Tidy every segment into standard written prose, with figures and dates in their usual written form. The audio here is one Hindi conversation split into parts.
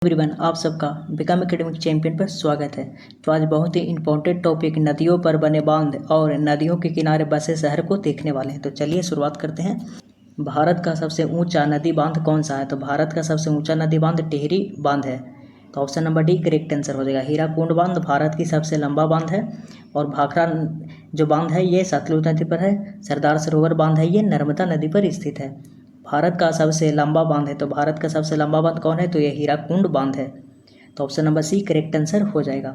एवरीवन, आप सबका बिकम एकेडमिक चैंपियन पर स्वागत है। तो आज बहुत ही इंपॉर्टेंट टॉपिक नदियों पर बने बांध और नदियों के किनारे बसे शहर को देखने वाले हैं। तो चलिए शुरुआत करते हैं। भारत का सबसे ऊंचा नदी बांध कौन सा है? तो भारत का सबसे ऊंचा नदी बांध टिहरी बांध है। तो option number D correct answer हो जाएगा। हीराकुंड बांध भारत की सबसे लंबा बांध है और भाखड़ा जो बांध है ये सतलुज नदी पर है। सरदार सरोवर बांध है ये नर्मदा नदी पर स्थित है। भारत का सबसे लंबा बांध है, तो भारत का सबसे लंबा बांध कौन है? तो ये हीराकुंड बांध है। तो option number C correct answer हो जाएगा।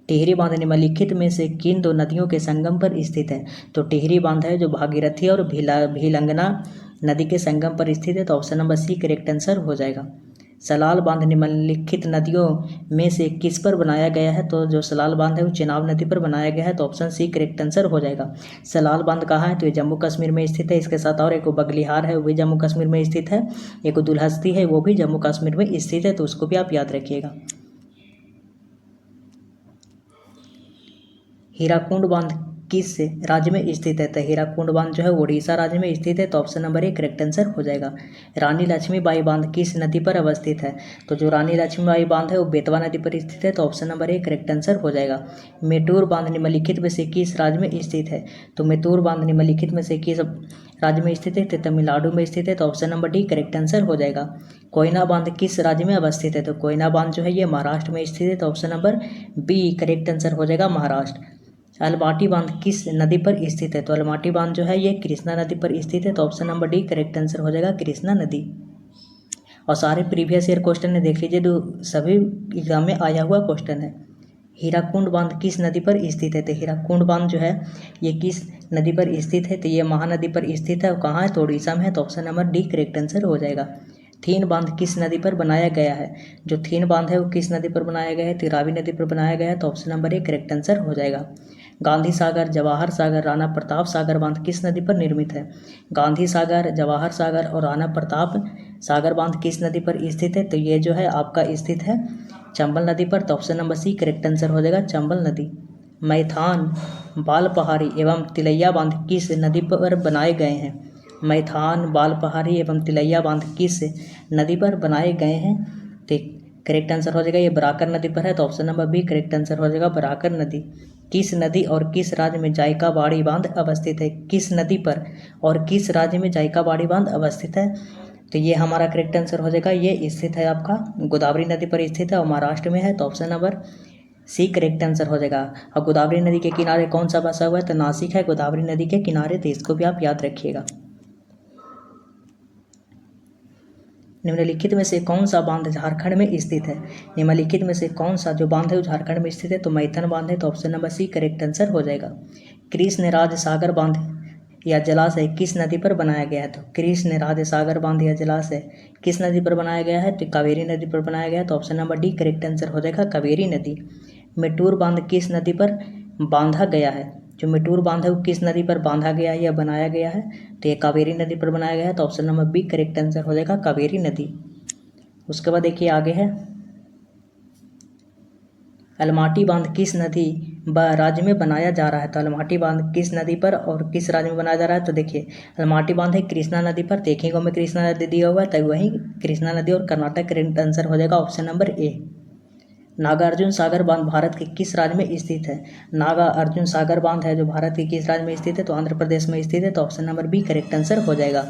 टिहरी बांध निम्नलिखित में से किन दो नदियों के संगम पर स्थित है? तो टिहरी बांध है जो भागीरथी और भीलंगना नदी के संगम पर स्थित है। तो option number C correct answer हो जाएगा। सलाल बांध निम्नलिखित नदियों में से किस पर बनाया गया है? तो जो सलाल बांध है वो चेनाब नदी पर बनाया गया है। तो ऑप्शन सी करेक्ट आंसर हो जाएगा। सलाल बांध कहाँ है? तो ये जम्मू कश्मीर में स्थित है। इसके साथ और एक बगलिहार है, वो भी जम्मू कश्मीर में स्थित है। एक दुल्हस्ती है, वो भी जम्मू कश्मीर में स्थित है। तो उसको भी आप याद रखिएगा। हीराकुंड बांध किस राज्य में स्थित है? तो हीराकुंड बांध जो है उड़ीसा राज्य में स्थित है। तो option number A correct answer हो जाएगा। रानी लक्ष्मीबाई बांध किस नदी पर अवस्थित है? तो जो रानी लक्ष्मीबाई बांध है वो बेतवा नदी पर स्थित है। तो option number A correct answer हो जाएगा। मेटूर बांध निम्नलिखित में से किस राज्य में स्थित है? तो मेटूर बांध निम्नलिखित में से किस राज्य में स्थित है? तो तमिलनाडु में स्थित है। तो option number D correct answer हो जाएगा। कोयना बांध किस राज्य में अवस्थित है? तो कोयना बांध जो है ये महाराष्ट्र में स्थित है। तो option number B correct answer हो जाएगा, महाराष्ट्र। अलमाटी बांध किस नदी पर स्थित है? तो अलमाटी बांध जो है ये कृष्णा नदी पर स्थित है। तो option number D correct answer हो जाएगा, कृष्णा नदी। और सारे प्रीवियस ईयर क्वेश्चन ने देख लीजिए, जो सभी एग्जाम में आया हुआ क्वेश्चन है। हीराकुंड बांध किस नदी पर स्थित है? तो हीराकुंड बांध जो है ये किस नदी पर स्थित है? तो ये महानदी पर स्थित है। और कहाँ है? तो उड़ीसा में है। तो option number D correct answer हो जाएगा। थीन बांध किस नदी पर बनाया गया है? जो थीन बांध है वो किस नदी पर बनाया गया है? तो रावी नदी पर बनाया गया है। तो option number A correct answer हो जाएगा। गांधी सागर, जवाहर सागर, राणा प्रताप सागर बांध किस नदी पर निर्मित है? गांधी सागर, जवाहर सागर और राणा प्रताप सागर बांध किस नदी पर स्थित है? तो ये जो है आपका स्थित है चंबल नदी पर। तो option number C correct answer हो जाएगा, चंबल नदी। मैथान, बालपहाड़ी एवं तिलैया बांध किस नदी पर बनाए गए हैं? मैथान, बालपहाड़ी एवं तिलैया बांध किस नदी पर बनाए गए हैं? तो करेक्ट आंसर हो जाएगा ये बराकर नदी पर है। तो option number B correct answer हो जाएगा, बराकर नदी। किस नदी और किस राज्य में जायकाबाड़ी बांध अवस्थित है? किस नदी पर और किस राज्य में जायकाबाड़ी बांध अवस्थित है? तो ये हमारा करेक्ट आंसर हो जाएगा, ये स्थित है आपका गोदावरी नदी पर स्थित है और महाराष्ट्र में है। तो option number C correct answer हो जाएगा। और गोदावरी नदी के किनारे कौन सा बसा हुआ है? तो नासिक है गोदावरी नदी के किनारे। तो इसको भी आप याद रखिएगा। निम्नलिखित में से कौन सा बांध झारखंड में स्थित है? निम्नलिखित में से कौन सा जो बांध है वो झारखंड में स्थित है? तो मैथन बांध है। तो option number C correct answer हो जाएगा। कृष्णराज सागर बांध या जलाशय किस नदी पर बनाया गया है? तो कृष्णराज सागर बांध या जलाशय किस नदी पर बनाया गया है? तो कावेरी नदी पर बनाया गया है। तो option number D correct answer हो जाएगा, कावेरी नदी। मेटूर बांध किस नदी पर बांधा गया है? जो मेटूर बांध है वो किस नदी पर बांधा गया है या बनाया गया है? तो ये कावेरी नदी पर बनाया गया है। तो option number B correct answer हो जाएगा, कावेरी नदी। उसके बाद देखिए आगे है, अलमाटी बांध किस नदी राज्य में बनाया जा रहा है? तो अलमाटी बांध किस नदी पर और किस राज्य में बनाया जा रहा है? तो देखिए अलमाटी बांध है कृष्णा नदी पर। देखेंगे में कृष्णा नदी दिया हुआ है, तब वही कृष्णा नदी और कर्नाटक करेक्ट आंसर हो जाएगा, ऑप्शन नंबर ए। नागार्जुन सागर बांध भारत के किस राज्य में स्थित है? नागार्जुन सागर बांध है जो भारत के किस राज्य में स्थित है? तो आंध्र प्रदेश में स्थित है। तो option number B correct answer हो जाएगा।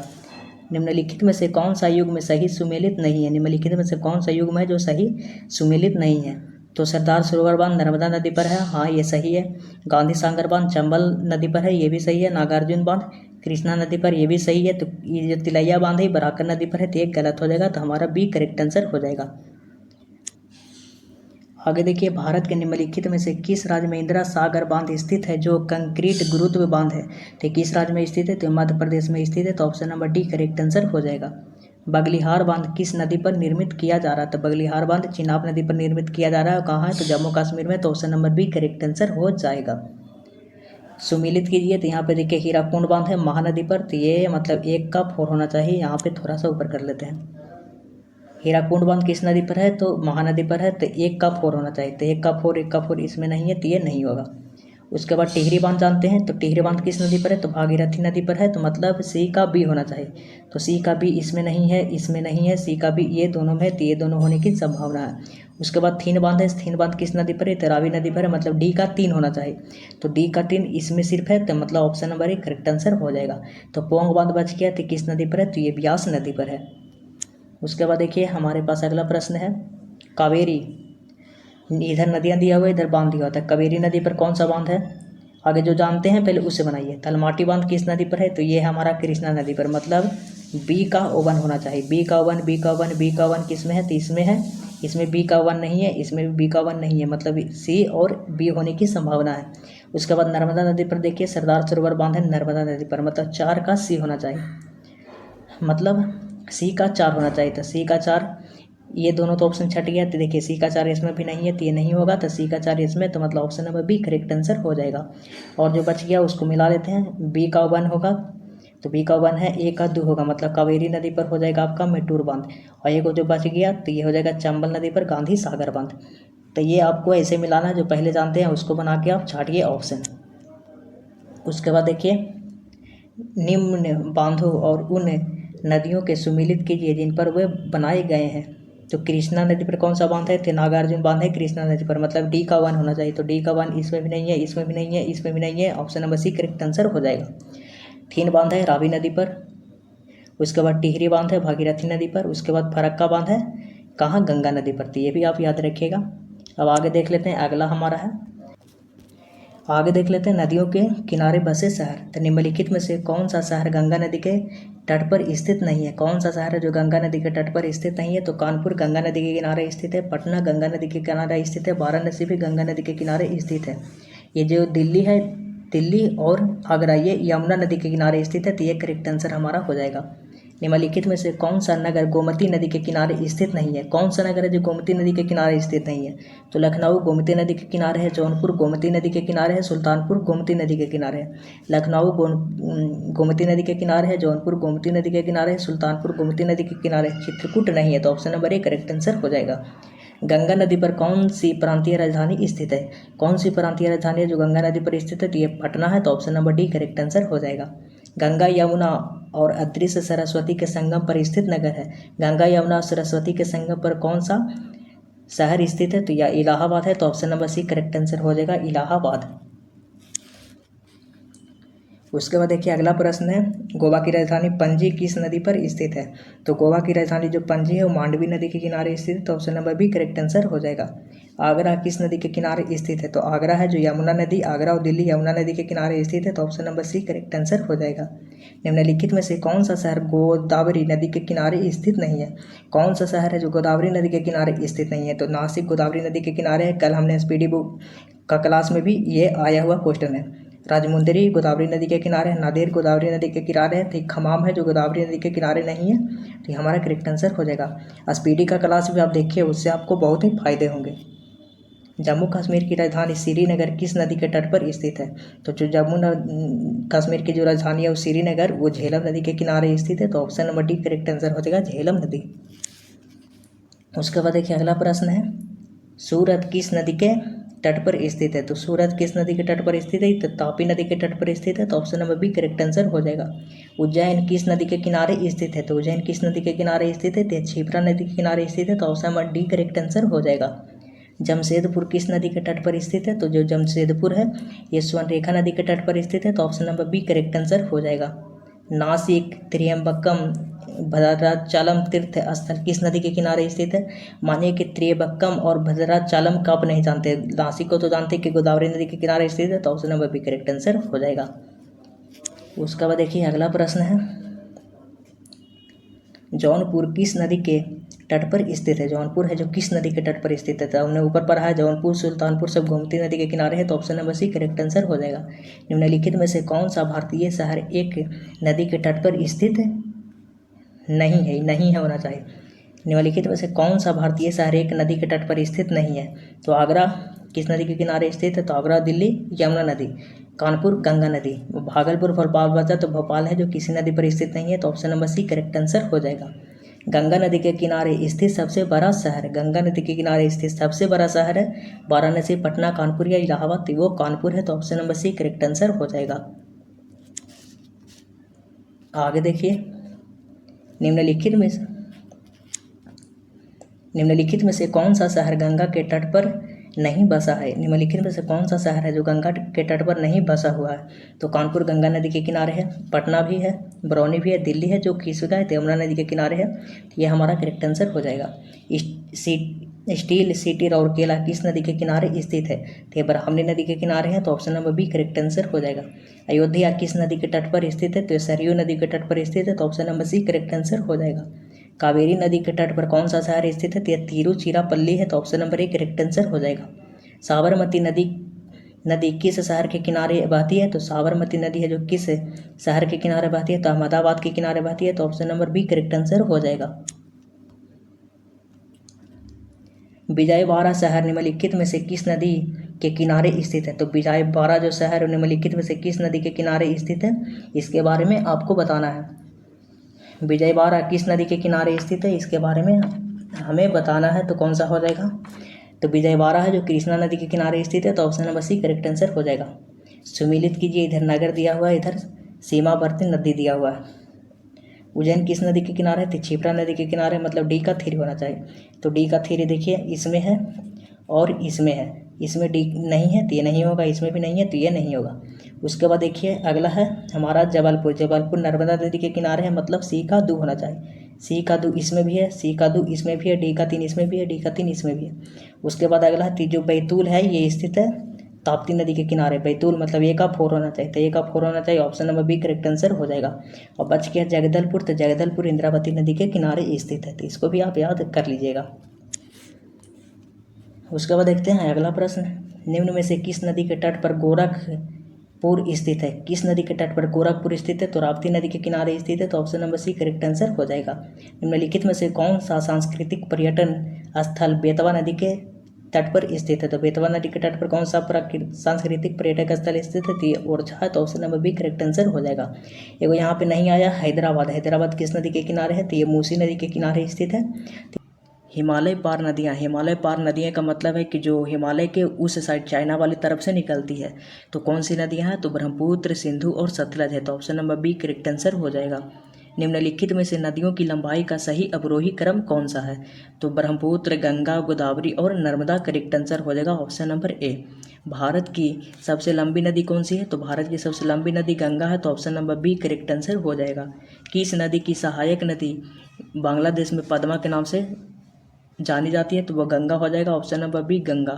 निम्नलिखित में से कौन सा युग में सही सुमेलित नहीं है? निम्नलिखित में से कौन सा युग है जो सही सुमेलित नहीं है? तो सरदार सरोवर बांध नर्मदा नदी पर है, हाँ ये सही है। गांधी सागर बांध चंबल नदी पर है, ये भी सही है। नागार्जुन बांध कृष्णा नदी पर, ये भी सही है। तो ये जो तिलैया बांध है बराकर नदी पर है, तो ये गलत हो जाएगा। तो हमारा बी करेक्ट आंसर हो जाएगा। आगे देखिए, भारत के निम्नलिखित में से किस राज्य में इंदिरा सागर बांध स्थित है जो कंक्रीट गुरुत्व बांध है? तो किस राज्य में स्थित है? तो मध्य प्रदेश में स्थित है। तो option number D correct answer हो जाएगा। बगलिहार बांध किस नदी पर निर्मित किया जा रहा है? तो बगलिहार बांध चिनाब नदी पर निर्मित किया जा रहा है। कहाँ है? तो जम्मू कश्मीर में। तो option number B correct answer हो जाएगा। सुमिलित कीजिए, तो यहाँ पे देखिए हीराकुंड बांध है महानदी पर, तो ये मतलब 1 का 4 होना चाहिए। यहाँ पे थोड़ा सा ऊपर कर लेते हैं। हीराकुंड बांध किस नदी पर है? तो महानदी पर है, तो 1 का 4 होना चाहिए। तो 1 का 4 1 का 4 इसमें नहीं है, तो ये नहीं होगा। उसके बाद टिहरी बांध जानते हैं, तो टिहरी बांध किस नदी पर है, तो भागीरथी नदी पर है, तो मतलब सी का बी होना चाहिए। तो सी का बी इसमें नहीं है, इसमें नहीं है, सी का बी ये दोनों में है, तो ये दोनों होने की संभावना है। उसके बाद थीन बांध है, थीन बांध किस नदी पर है, तो रावी नदी पर है, मतलब डी का 3 होना चाहिए। तो डी का 3 इसमें सिर्फ है, तो मतलब ऑप्शन नंबर 1 करेक्ट आंसर हो जाएगा। तो पोंग बांध बच गया, तो किस नदी पर है, तो ये ब्यास नदी पर है। उसके बाद देखिए हमारे पास अगला प्रश्न है कावेरी। इधर नदियाँ दिया हुआ है, इधर बांध दिया होता है। कावेरी नदी पर कौन सा बांध है, आगे जो जानते हैं पहले उससे बनाइए। तलमाटी बांध किस नदी पर है, तो ये हमारा कृष्णा नदी पर, मतलब बी का ओवन होना चाहिए। बी का ओवन, बी का ओवन, बी का ओवन किस में है, तो इसमें है। इसमें बी का ओवन नहीं है, इसमें भी बी का ओवन नहीं है, मतलब सी और बी होने की संभावना है। उसके बाद नर्मदा नदी पर देखिए सरदार सरोवर बांध है नर्मदा नदी पर, मतलब 4 का सी होना चाहिए, मतलब सी का 4 होना चाहिए। तो सी का 4, ये दोनों तो ऑप्शन छट गया, तो देखिए सी का 4 इसमें भी नहीं है, तो ये नहीं होगा। तो सी का 4 इसमें, तो मतलब option number B correct answer हो जाएगा। और जो बच गया उसको मिला लेते हैं। बी का 1 होगा, तो बी का 1 है, ए का 2 होगा, मतलब कावेरी नदी पर हो जाएगा आपका मेटूर बांध। और एक जो बच गया तो ये हो जाएगा चंबल नदी पर गांधी सागर बांध। तो ये आपको ऐसे मिलाना है, जो पहले जानते हैं उसको बना के आप छाटिए ऑप्शन। उसके बाद देखिए निम्न बांधों और उन नदियों के सुमिलित कीजिए जिन पर वे बनाए गए हैं। तो कृष्णा नदी पर कौन सा बांध है, तो नागार्जुन बांध है कृष्णा नदी पर, मतलब डी का 1 होना चाहिए। तो डी का 1 इसमें भी नहीं है, इसमें भी नहीं है, इसमें भी नहीं है, option number C correct answer हो जाएगा। थीन बांध है रावी नदी पर। उसके बाद टिहरी बांध है भागीरथी नदी पर। उसके बाद फरक्का बांध है कहाँ, गंगा नदी पर। तो ये भी आप याद रखिएगा। अब आगे देख लेते हैं, अगला हमारा है, आगे देख लेते हैं नदियों के किनारे बसे शहर। तो निम्नलिखित में से कौन सा शहर गंगा नदी के तट पर स्थित नहीं है। कौन सा शहर है जो गंगा नदी के तट पर स्थित नहीं है, तो कानपुर गंगा नदी के किनारे स्थित है, पटना गंगा नदी के किनारे स्थित है, वाराणसी भी गंगा नदी के किनारे स्थित है। ये जो दिल्ली है, दिल्ली और आगरा ये यमुना नदी के किनारे स्थित है, तो ये करेक्ट आंसर हमारा हो जाएगा। निम्नलिखित में से कौन सा नगर गोमती नदी के किनारे स्थित नहीं है। कौन सा नगर है जो गोमती नदी के किनारे स्थित नहीं है, तो लखनऊ गोमती नदी के किनारे है, जौनपुर गोमती नदी के किनारे है, सुल्तानपुर गोमती नदी के किनारे है। लखनऊ गोमती नदी के किनारे है, जौनपुर गोमती नदी के किनारे है, सुल्तानपुर गोमती नदी के किनारे है, चित्रकूट नहीं है, तो ऑप्शन नंबर 1 करेक्ट आंसर हो जाएगा। गंगा नदी पर कौन सी प्रांतीय राजधानी स्थित है। कौन सी प्रांतीय राजधानी है जो गंगा नदी पर स्थित है, तो ये पटना है, तो option number D correct answer हो जाएगा। गंगा यमुना और अदृश्य सरस्वती के संगम पर स्थित नगर है। गंगा यमुना और सरस्वती के संगम पर कौन सा शहर स्थित है, तो यह इलाहाबाद है, तो option number C correct answer हो जाएगा, इलाहाबाद। उसके बाद देखिए अगला प्रश्न है, गोवा की राजधानी पणजी किस नदी पर स्थित है। तो गोवा की राजधानी जो पणजी है वो मांडवी नदी के किनारे स्थित है, तो option number B correct answer हो जाएगा। आगरा किस नदी के किनारे स्थित है, तो आगरा है जो यमुना नदी, आगरा और दिल्ली यमुना नदी के किनारे स्थित है, तो option number C correct answer हो जाएगा। निम्नलिखित में से कौन सा शहर गोदावरी नदी के किनारे स्थित नहीं है। कौन सा शहर है जो गोदावरी नदी के किनारे स्थित नहीं है, तो नासिक गोदावरी नदी के किनारे है। कल हमने SPD बुक का क्लास में भी ये आया हुआ क्वेश्चन है। राजमुंदरी गोदावरी नदी के किनारे है, नादेर गोदावरी नदी के किनारे है, तो खमाम है जो गोदावरी नदी के किनारे नहीं है, तो ये हमारा करेक्ट आंसर हो जाएगा। SPD का क्लास भी आप देखिए, उससे आपको बहुत ही फायदे होंगे। जम्मू कश्मीर की राजधानी श्रीनगर किस नदी के तट पर स्थित है, तो जो जम्मू कश्मीर की जो राजधानी है वो श्रीनगर, वो झेलम नदी के किनारे स्थित है, तो option number D correct answer हो जाएगा, झेलम नदी। उसके बाद देखिए अगला प्रश्न है, सूरत किस नदी के तट पर स्थित है। तो सूरत किस नदी के तट पर स्थित है, तो तापी नदी के तट पर स्थित है, तो option number B correct answer हो जाएगा। उज्जैन किस नदी के किनारे स्थित है, तो उज्जैन किस नदी के किनारे स्थित है, तो क्षिप्रा नदी के किनारे स्थित है, तो option number D correct answer हो जाएगा। जमशेदपुर किस नदी के तट पर स्थित है, तो जो जमशेदपुर है ये स्वर्णरेखा नदी के तट पर स्थित है, तो option number B correct answer हो जाएगा। नासिक त्र्यंबकम भद्राचलम तीर्थ स्थल किस नदी के किनारे स्थित है। मानिए कि त्र्यंबकम और भद्राचलम का आप नहीं जानते, नासिक को तो जानते कि गोदावरी नदी के किनारे स्थित है, तो option number B correct answer हो जाएगा। उसके बाद देखिए अगला प्रश्न है, जौनपुर किस नदी के तट पर स्थित है। जौनपुर है जो किस नदी के तट पर स्थित है, तो हमने ऊपर पढ़ा है जौनपुर सुल्तानपुर सब गोमती नदी के किनारे है, तो option number C correct answer हो जाएगा। निम्नलिखित में से कौन सा भारतीय शहर एक नदी के तट पर स्थित नहीं है, नहीं है होना चाहिए। निम्नलिखित में से कौन सा भारतीय शहर एक नदी के तट पर स्थित नहीं है, तो आगरा किस नदी के किनारे स्थित है, तो आगरा दिल्ली यमुना नदी, कानपुर गंगा नदी, भागलपुर भोपाल बचा तो भोपाल है जो किसी नदी पर स्थित नहीं है, तो option number C correct answer हो जाएगा। गंगा नदी के किनारे स्थित सबसे बड़ा शहर, गंगा नदी के किनारे स्थित सबसे बड़ा शहर है वाराणसी, पटना, कानपुर या इलाहाबाद, तो वो कानपुर है, तो option number C correct answer हो जाएगा। आगे देखिए, निम्नलिखित में से कौन सा शहर गंगा के तट पर नहीं बसा है? निम्नलिखित में से कौन सा शहर है जो गंगा के तट पर नहीं बसा हुआ है? तो कानपुर गंगा नदी के किनारे है, पटना भी है, बरौनी भी है, दिल्ली है, जो किस जगह है? यमुना नदी के किनारे है। तो ये हमारा करेक्ट आंसर हो जाएगा। स्टील सिटी राउरकेला किस नदी के किनारे स्थित है? तो ये ब्राह्मणी नदी के किनारे है, तो option number B correct answer हो जाएगा। अयोध्या किस नदी के तट पर स्थित है? तो सरयू नदी के तट पर स्थित है, तो option number C correct answer हो जाएगा। कावेरी नदी के तट पर कौन सा शहर स्थित है? तो यह तिरुचिरापल्ली है, तो option number A correct answer हो जाएगा। साबरमती नदी किस शहर के किनारे बहती है? तो साबरमती नदी है जो किस शहर के किनारे बहती है? तो अहमदाबाद के किनारे बहती है, तो option number B correct answer हो जाएगा। विजयवाड़ा शहर निम्नलिखित में से किस नदी के किनारे स्थित है? तो विजयवाड़ा जो शहर है निम्नलिखित में से किस नदी के किनारे स्थित है, इसके बारे में आपको बताना है। विजयवाड़ा किस नदी के किनारे स्थित है, इसके बारे में हमें बताना है, तो कौन सा हो जाएगा? तो विजयवाड़ा है जो कृष्णा नदी के किनारे स्थित है, तो option number C correct answer हो जाएगा। सुमिलित कीजिए, इधर नगर दिया हुआ है, इधर सीमावर्ती नदी दिया हुआ है। उज्जैन किस नदी के किनारे है? तो क्षिप्रा नदी के किनारे, मतलब डी का थ्री होना चाहिए। तो डी का थ्री देखिए इसमें है और इसमें है, इसमें डी नहीं है तो ये नहीं होगा, इसमें भी नहीं है तो ये नहीं होगा। उसके बाद देखिए अगला है हमारा जबलपुर नर्मदा नदी के किनारे है, मतलब सी का दो होना चाहिए। सी का दो इसमें भी है, सी का दो इसमें भी है, डी का तीन इसमें भी है, डी का तीन इसमें भी है। उसके बाद अगला है जो बैतूल है ये स्थित है ताप्ती नदी के किनारे। बैतूल मतलब ए का फोर होना चाहिए, तो ए का फोर होना चाहिए, option number B correct answer हो जाएगा। और बच गया जगदलपुर, तो जगदलपुर इंद्रावती नदी के किनारे स्थित है, तो इसको भी आप याद कर लीजिएगा। उसके बाद देखते हैं अगला प्रश्न, निम्न में से किस नदी के तट पर गोरखपुर स्थित है? किस नदी के तट पर गोरखपुर स्थित है? तो राप्ती नदी के किनारे स्थित है, तो option number C correct answer हो जाएगा। निम्नलिखित में से कौन सा सांस्कृतिक पर्यटन स्थल बेतवा नदी के तट पर स्थित है? तो बेतवा नदी के तट पर कौन सा सांस्कृतिक पर्यटक स्थल स्थित है? तो ओरछा है, तो option number B correct answer हो जाएगा। एगो यहाँ पे नहीं आया हैदराबाद किस नदी के किनारे है? तो ये मूसी नदी के किनारे स्थित है। हिमालय पार नदियाँ का मतलब है कि जो हिमालय के उस साइड चाइना वाली तरफ से निकलती है, तो कौन सी नदियाँ हैं? तो ब्रह्मपुत्र, सिंधु और सतलज है, तो option number B correct answer हो जाएगा। निम्नलिखित में से नदियों की लंबाई का सही अवरोही क्रम कौन सा है? तो ब्रह्मपुत्र, गंगा, गोदावरी और नर्मदा करेक्ट आंसर हो जाएगा, ऑप्शन नंबर ए। भारत की सबसे लंबी नदी कौन सी है? तो भारत की सबसे लंबी नदी गंगा है, तो option number B correct answer हो जाएगा। किस नदी की सहायक नदी बांग्लादेश में पद्मा के नाम से जानी जाती है? तो वह गंगा हो जाएगा, option number B Ganga.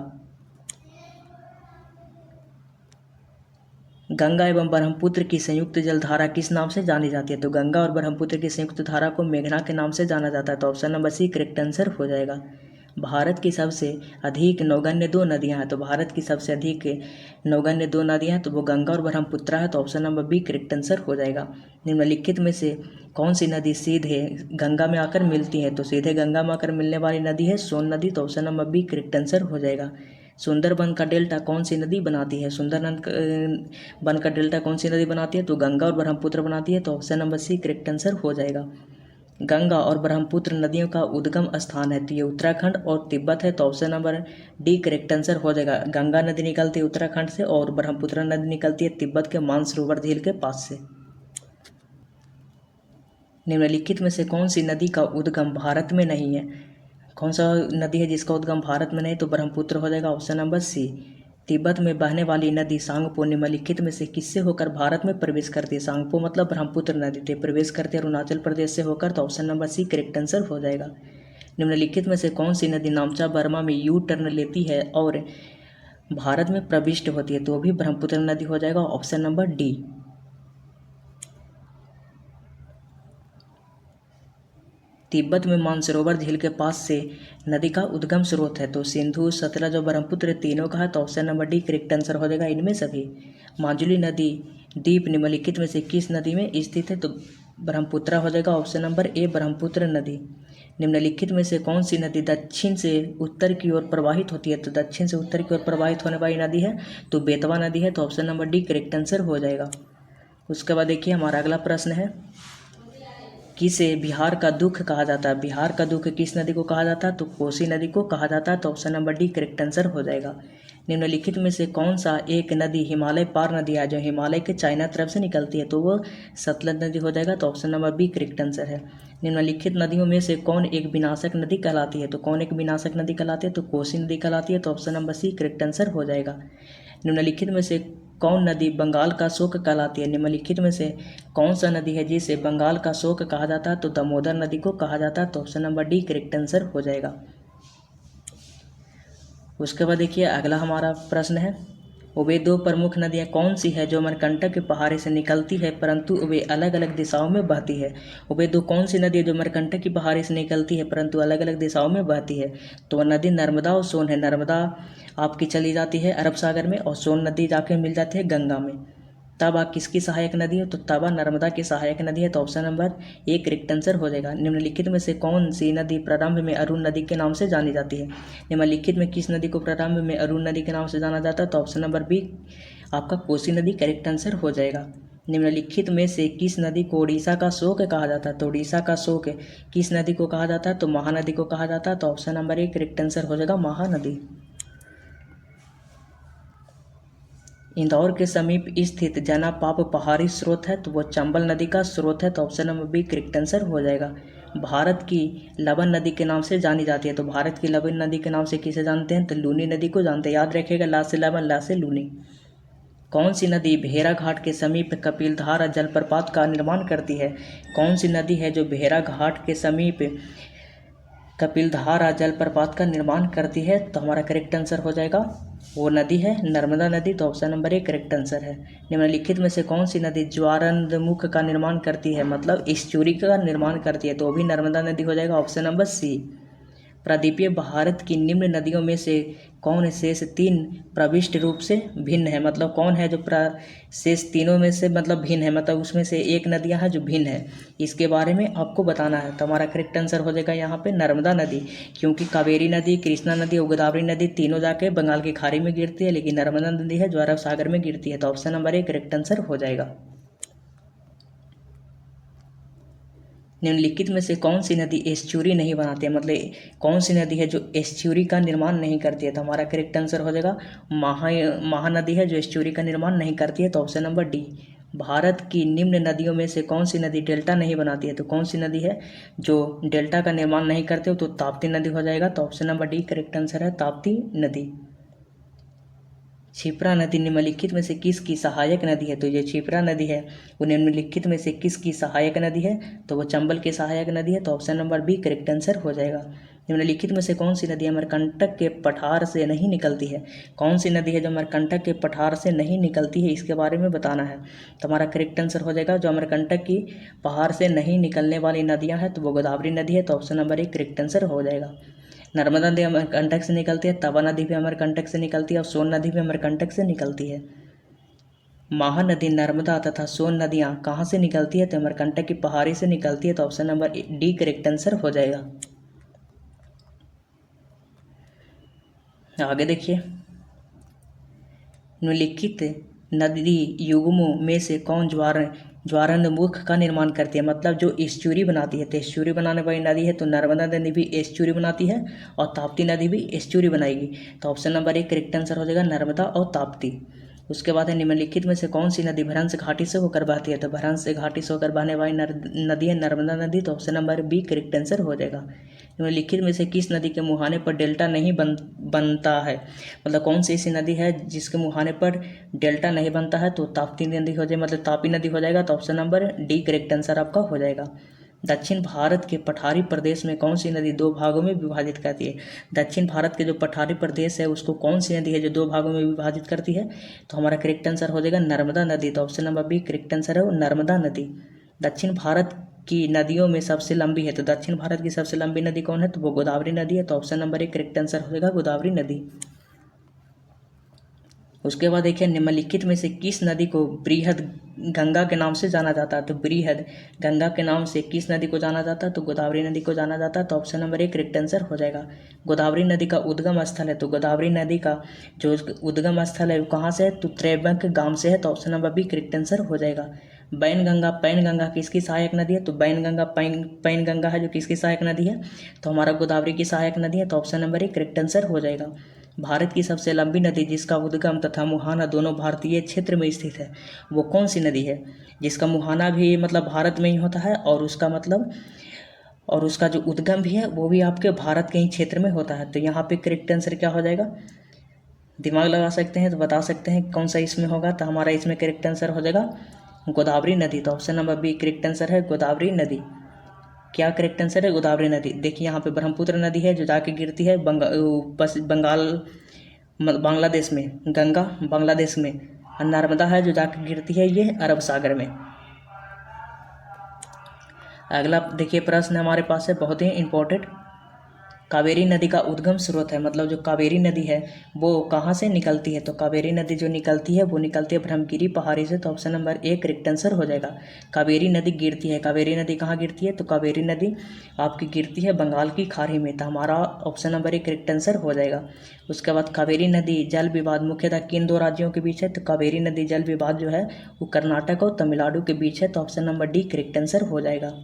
Ganga एवं ब्रह्मपुत्र की संयुक्त जलधारा किस नाम से जानी जाती है? तो गंगा और ब्रह्मपुत्र की संयुक्त धारा को मेघना के नाम से जाना जाता है, तो option number C correct answer हो जाएगा। भारत की सबसे अधिक नौगण्य दो नदियां हैं, तो भारत की सबसे अधिक नौगण्य दो नदियां हैं, तो वो गंगा और ब्रह्मपुत्र है, तो option number B correct answer हो जाएगा। निम्नलिखित में से कौन सी नदी सीधे गंगा में आकर मिलती है? तो सीधे गंगा में आकर मिलने वाली नदी है सोन नदी, तो option number B correct answer हो जाएगा। सुंदरबन का डेल्टा कौन सी नदी बनाती है? सुंदरबन का डेल्टा कौन सी नदी बनाती है? तो गंगा और ब्रह्मपुत्र बनाती है, तो option number C correct answer हो जाएगा। गंगा और ब्रह्मपुत्र नदियों का उद्गम स्थान है, तो ये उत्तराखंड और तिब्बत है, तो option number D correct answer हो जाएगा। गंगा नदी निकलती है उत्तराखंड से और ब्रह्मपुत्र नदी निकलती है तिब्बत के मानसरोवर झील के पास से। निम्नलिखित में से कौन सी नदी का उद्गम भारत में नहीं है? कौन सा नदी है जिसका उद्गम भारत में नहीं? तो ब्रह्मपुत्र हो जाएगा, ऑप्शन नंबर सी। तिब्बत में बहने वाली नदी सांगपो निम्नलिखित में से किससे होकर भारत में प्रवेश करती है? सांगपो मतलब ब्रह्मपुत्र नदी से प्रवेश करती है अरुणाचल प्रदेश से होकर, तो option number C correct answer हो जाएगा। निम्नलिखित में से कौन सी नदी नामचा बर्मा में यू टर्न लेती है और भारत में प्रविष्ट होती है? तो वो भी ब्रह्मपुत्र नदी हो जाएगा, ऑप्शन नंबर डी। तिब्बत में मानसरोवर झील के पास से नदी का उद्गम स्रोत है, तो सिंधु, सतलज और ब्रह्मपुत्र तीनों का है, तो option number D correct answer हो जाएगा इनमें सभी। माजुली नदी द्वीप निम्नलिखित में से किस नदी में स्थित है? तो ब्रह्मपुत्र हो जाएगा, ऑप्शन नंबर ए ब्रह्मपुत्र नदी। निम्नलिखित में से कौन सी नदी दक्षिण से उत्तर की ओर प्रवाहित होती है? तो दक्षिण से उत्तर की ओर प्रवाहित होने वाली नदी है तो बेतवा नदी है, तो option number D correct answer हो जाएगा। उसके बाद देखिए हमारा अगला प्रश्न है, किसे बिहार का दुख कहा जाता है? बिहार का दुख किस नदी को कहा जाता है? तो कोसी नदी को कहा जाता है। तो option number D correct answer हो जाएगा। निम्नलिखित में से कौन सा एक नदी हिमालय पार नदी है जो हिमालय के चाइना तरफ से निकलती है? तो वो सतलज नदी हो जाएगा। तो option number B correct answer है। निम्नलिखित नदियों में से कौन एक विनाशक नदी कहलाती है? तो कौन एक विनाशक नदी कहलाती है? तो कोसी नदी कहलाती है। तो option number C correct answer हो जाएगा। निम्नलिखित में से कौन नदी बंगाल का शोक कहलाती है? निम्नलिखित में से कौन सा नदी है जिसे बंगाल का शोक कहा जाता है? तो दामोदर नदी को कहा जाता है। तो option number D correct answer हो जाएगा। उसके बाद देखिए अगला हमारा प्रश्न है, वे दो प्रमुख नदियाँ कौन सी है जो अमरकंटक के पहाड़ी से निकलती है परंतु वे अलग अलग दिशाओं में बहती है? वे दो कौन सी नदी है जो अमरकंटक की पहाड़ी से निकलती है परंतु अलग अलग दिशाओं में बहती है? तो वह नदी नर्मदा और सोन है। नर्मदा आपकी चली जाती है अरब सागर में और सोन नदी जाके मिल जाती है गंगा में। तवा किसकी सहायक नदी है? तो तवा नर्मदा की सहायक नदी है। तो option number A correct answer हो जाएगा। निम्नलिखित में से कौन सी नदी प्रारंभ में अरुण नदी के नाम से जानी जाती है? निम्नलिखित में किस नदी को प्रारंभ में अरुण नदी के नाम से जाना जाता है? तो ऑप्शन नंबर बी आपका कोसी नदी करेक्ट आंसर हो जाएगा। निम्नलिखित में से किस नदी को उड़ीसा का शोक कहा जाता है? तो उड़ीसा का शोक किस नदी को कहा जाता है? तो महानदी को कहा जाता है। तो option number A correct answer हो जाएगा महानदी। इंदौर के समीप स्थित जनापाप पहाड़ी स्रोत है तो वो चंबल नदी का स्रोत है। तो option number B correct answer हो जाएगा। भारत की लवन नदी के नाम से जानी जाती है तो भारत की लवन नदी के नाम से किसे जानते हैं? तो लूनी नदी को जानते हैं। याद रखिएगा ला से लवन ला से लूनी। कौन सी नदी भेड़ा घाट के समीप कपिलधारा जलप्रपात का निर्माण करती है? कौन सी नदी है जो भेड़ा घाट के समीप कपिलधारा जलप्रपात का निर्माण करती है? तो हमारा करेक्ट आंसर हो जाएगा वो नदी है नर्मदा नदी। तो option number A correct answer है। निम्नलिखित में से कौन सी नदी ज्वारंदमुख का निर्माण करती है मतलब एस्चुरी का निर्माण करती है? तो वो भी नर्मदा नदी हो जाएगा। Option number C. प्रायद्वीपीय भारत की निम्न नदियों में से कौन शेष तीन प्रविष्ट रूप से भिन्न है? मतलब कौन है जो शेष तीनों में से मतलब भिन्न है, मतलब उसमें से एक नदियां हैं जो भिन्न है, इसके बारे में आपको बताना है। तो हमारा करेक्ट आंसर हो जाएगा यहाँ पे नर्मदा नदी, क्योंकि कावेरी नदी, कृष्णा नदी और गोदावरी नदी तीनों जाके बंगाल की खाड़ी में गिरती है, लेकिन नर्मदा नदी है जो अरब सागर में गिरती है। तो option number A correct answer हो जाएगा। निम्नलिखित में से कौन सी नदी एस्चुरी नहीं बनाती है? मतलब कौन सी नदी है जो एस्चुरी का निर्माण नहीं करती है? तो हमारा करेक्ट आंसर हो जाएगा महानदी है जो एस्चुरी का निर्माण नहीं करती है। तो ऑप्शन नंबर डी। भारत की निम्न नदियों में से कौन सी नदी डेल्टा नहीं बनाती है? तो कौन सी नदी है जो डेल्टा का निर्माण नहीं करती हो? तो ताप्ती नदी हो जाएगा। तो option number D correct answer है ताप्ती नदी। क्षिप्रा नदी निम्नलिखित में से किसकी सहायक नदी है? तो ये क्षिप्रा नदी है वो निम्नलिखित में से किसकी सहायक नदी है? तो वो चंबल की सहायक नदी है। तो option number B correct answer हो जाएगा। निम्नलिखित में से कौन सी नदी अमरकंटक के पठार से नहीं निकलती है? कौन सी नदी है जो अमरकंटक के पठार से नहीं निकलती है, इसके बारे में बताना है। तो हमारा करेक्ट आंसर हो जाएगा जो अमरकंटक की पहाड़ से नहीं निकलने वाली नदियाँ हैं तो वो गोदावरी नदी है। तो ऑप्शन नंबर एक करेक्ट आंसर हो जाएगा। नर्मदा नदी अमरकंटक से निकलती है, तवा नदी भी अमरकंटक से निकलती है और सोन नदी भी अमरकंटक से निकलती है। महानदी, नर्मदा तथा सोन नदियाँ कहाँ से निकलती है? तो अमरकंटक की पहाड़ी से निकलती है। तो option number D correct answer हो जाएगा। आगे देखिए, निम्नलिखित नदी युग्मों में से कौन ज्वारंदमुख का निर्माण करती है? मतलब जो एस्चुरी बनाती है। तो एस्चुरी बनाने वाली नदी है तो नर्मदा नदी भी एस्चुरी बनाती है और ताप्ती नदी भी एस्चुरी बनाएगी। तो ऑप्शन नंबर एक करेक्ट आंसर हो जाएगा नर्मदा और ताप्ती। उसके बाद है निम्नलिखित में से कौन सी नदी भ्रंश घाटी से होकर बहती है? तो भ्रंश घाटी से होकर बहने वाली नदी है नर्मदा नदी। तो option number B correct answer हो जाएगा। निम्नलिखित में से किस नदी के मुहाने पर डेल्टा नहीं बनता है? मतलब कौन सी ऐसी नदी है जिसके मुहाने पर डेल्टा नहीं बनता है? तो ताप्ती नदी हो जाए, मतलब तापी नदी हो जाएगा। तो option number D correct answer आपका हो जाएगा। दक्षिण भारत के पठारी प्रदेश में कौन सी नदी दो भागों में विभाजित करती है? दक्षिण भारत के जो पठारी प्रदेश है उसको कौन सी नदी है जो दो भागों में विभाजित करती है? तो हमारा करेक्ट आंसर हो जाएगा नर्मदा नदी। तो option number B correct answer है वो नर्मदा नदी। दक्षिण भारत की नदियों में सबसे लंबी है, तो दक्षिण भारत की सबसे लंबी नदी कौन है? तो वो गोदावरी नदी है। तो ऑप्शन नंबर एक करेक्ट आंसर हो जाएगा गोदावरी नदी। उसके बाद देखिए, निम्नलिखित में से किस नदी को बृहद गंगा के नाम से जाना जाता है? तो बृहद गंगा के नाम से किस नदी को जाना जाता है? तो गोदावरी नदी को जाना जाता है। तो ऑप्शन नंबर एक करेक्ट आंसर हो जाएगा। गोदावरी नदी का उद्गम स्थल है, तो गोदावरी नदी का जो उद्गम स्थल है वो कहाँ से है? तो त्रैबंक गांव से है। तो option number B correct answer हो जाएगा। बैनगंगा पैनगंगा किसकी सहायक नदी है? तो बैनगंगा पैनगंगा है जो किसकी सहायक नदी है? तो हमारा गोदावरी की सहायक नदी है। तो option number A correct answer हो जाएगा। भारत की सबसे लंबी नदी जिसका उद्गम तथा मुहाना दोनों भारतीय क्षेत्र में स्थित है, वो कौन सी नदी है? जिसका मुहाना भी मतलब भारत में ही होता है और उसका जो उद्गम भी है वो भी आपके भारत के ही क्षेत्र में होता है। तो यहाँ पे करेक्ट आंसर क्या हो जाएगा? दिमाग लगा सकते हैं तो बता सकते हैं कौन सा इसमें होगा। तो हमारा इसमें करेक्ट आंसर हो जाएगा गोदावरी नदी। तो option number B correct answer है गोदावरी नदी। क्या करेक्ट आंसर है? गोदावरी नदी। देखिए यहाँ पे ब्रह्मपुत्र नदी है जो जाके गिरती है बांग्लादेश में, गंगा बांग्लादेश में, और नर्मदा है जो जाके गिरती है ये अरब सागर में। अगला देखिए प्रश्न हमारे पास है बहुत ही इंपॉर्टेंट। कावेरी नदी का उद्गम स्रोत है, मतलब जो कावेरी नदी है वो कहाँ से निकलती है? तो कावेरी नदी जो निकलती है वो निकलती है ब्रह्मगिरी पहाड़ी से। तो option number A correct answer हो जाएगा। कावेरी नदी गिरती है, कावेरी नदी कहाँ गिरती है? तो कावेरी नदी आपकी गिरती है बंगाल की खाड़ी में। तो हमारा option number A correct answer हो जाएगा। उसके बाद कावेरी नदी जल विवाद मुख्यतः किन दो राज्यों के बीच है? तो कावेरी नदी जल विवाद जो है वो कर्नाटक और तमिलनाडु के बीच है। तो option number D correct answer हो जाएगा।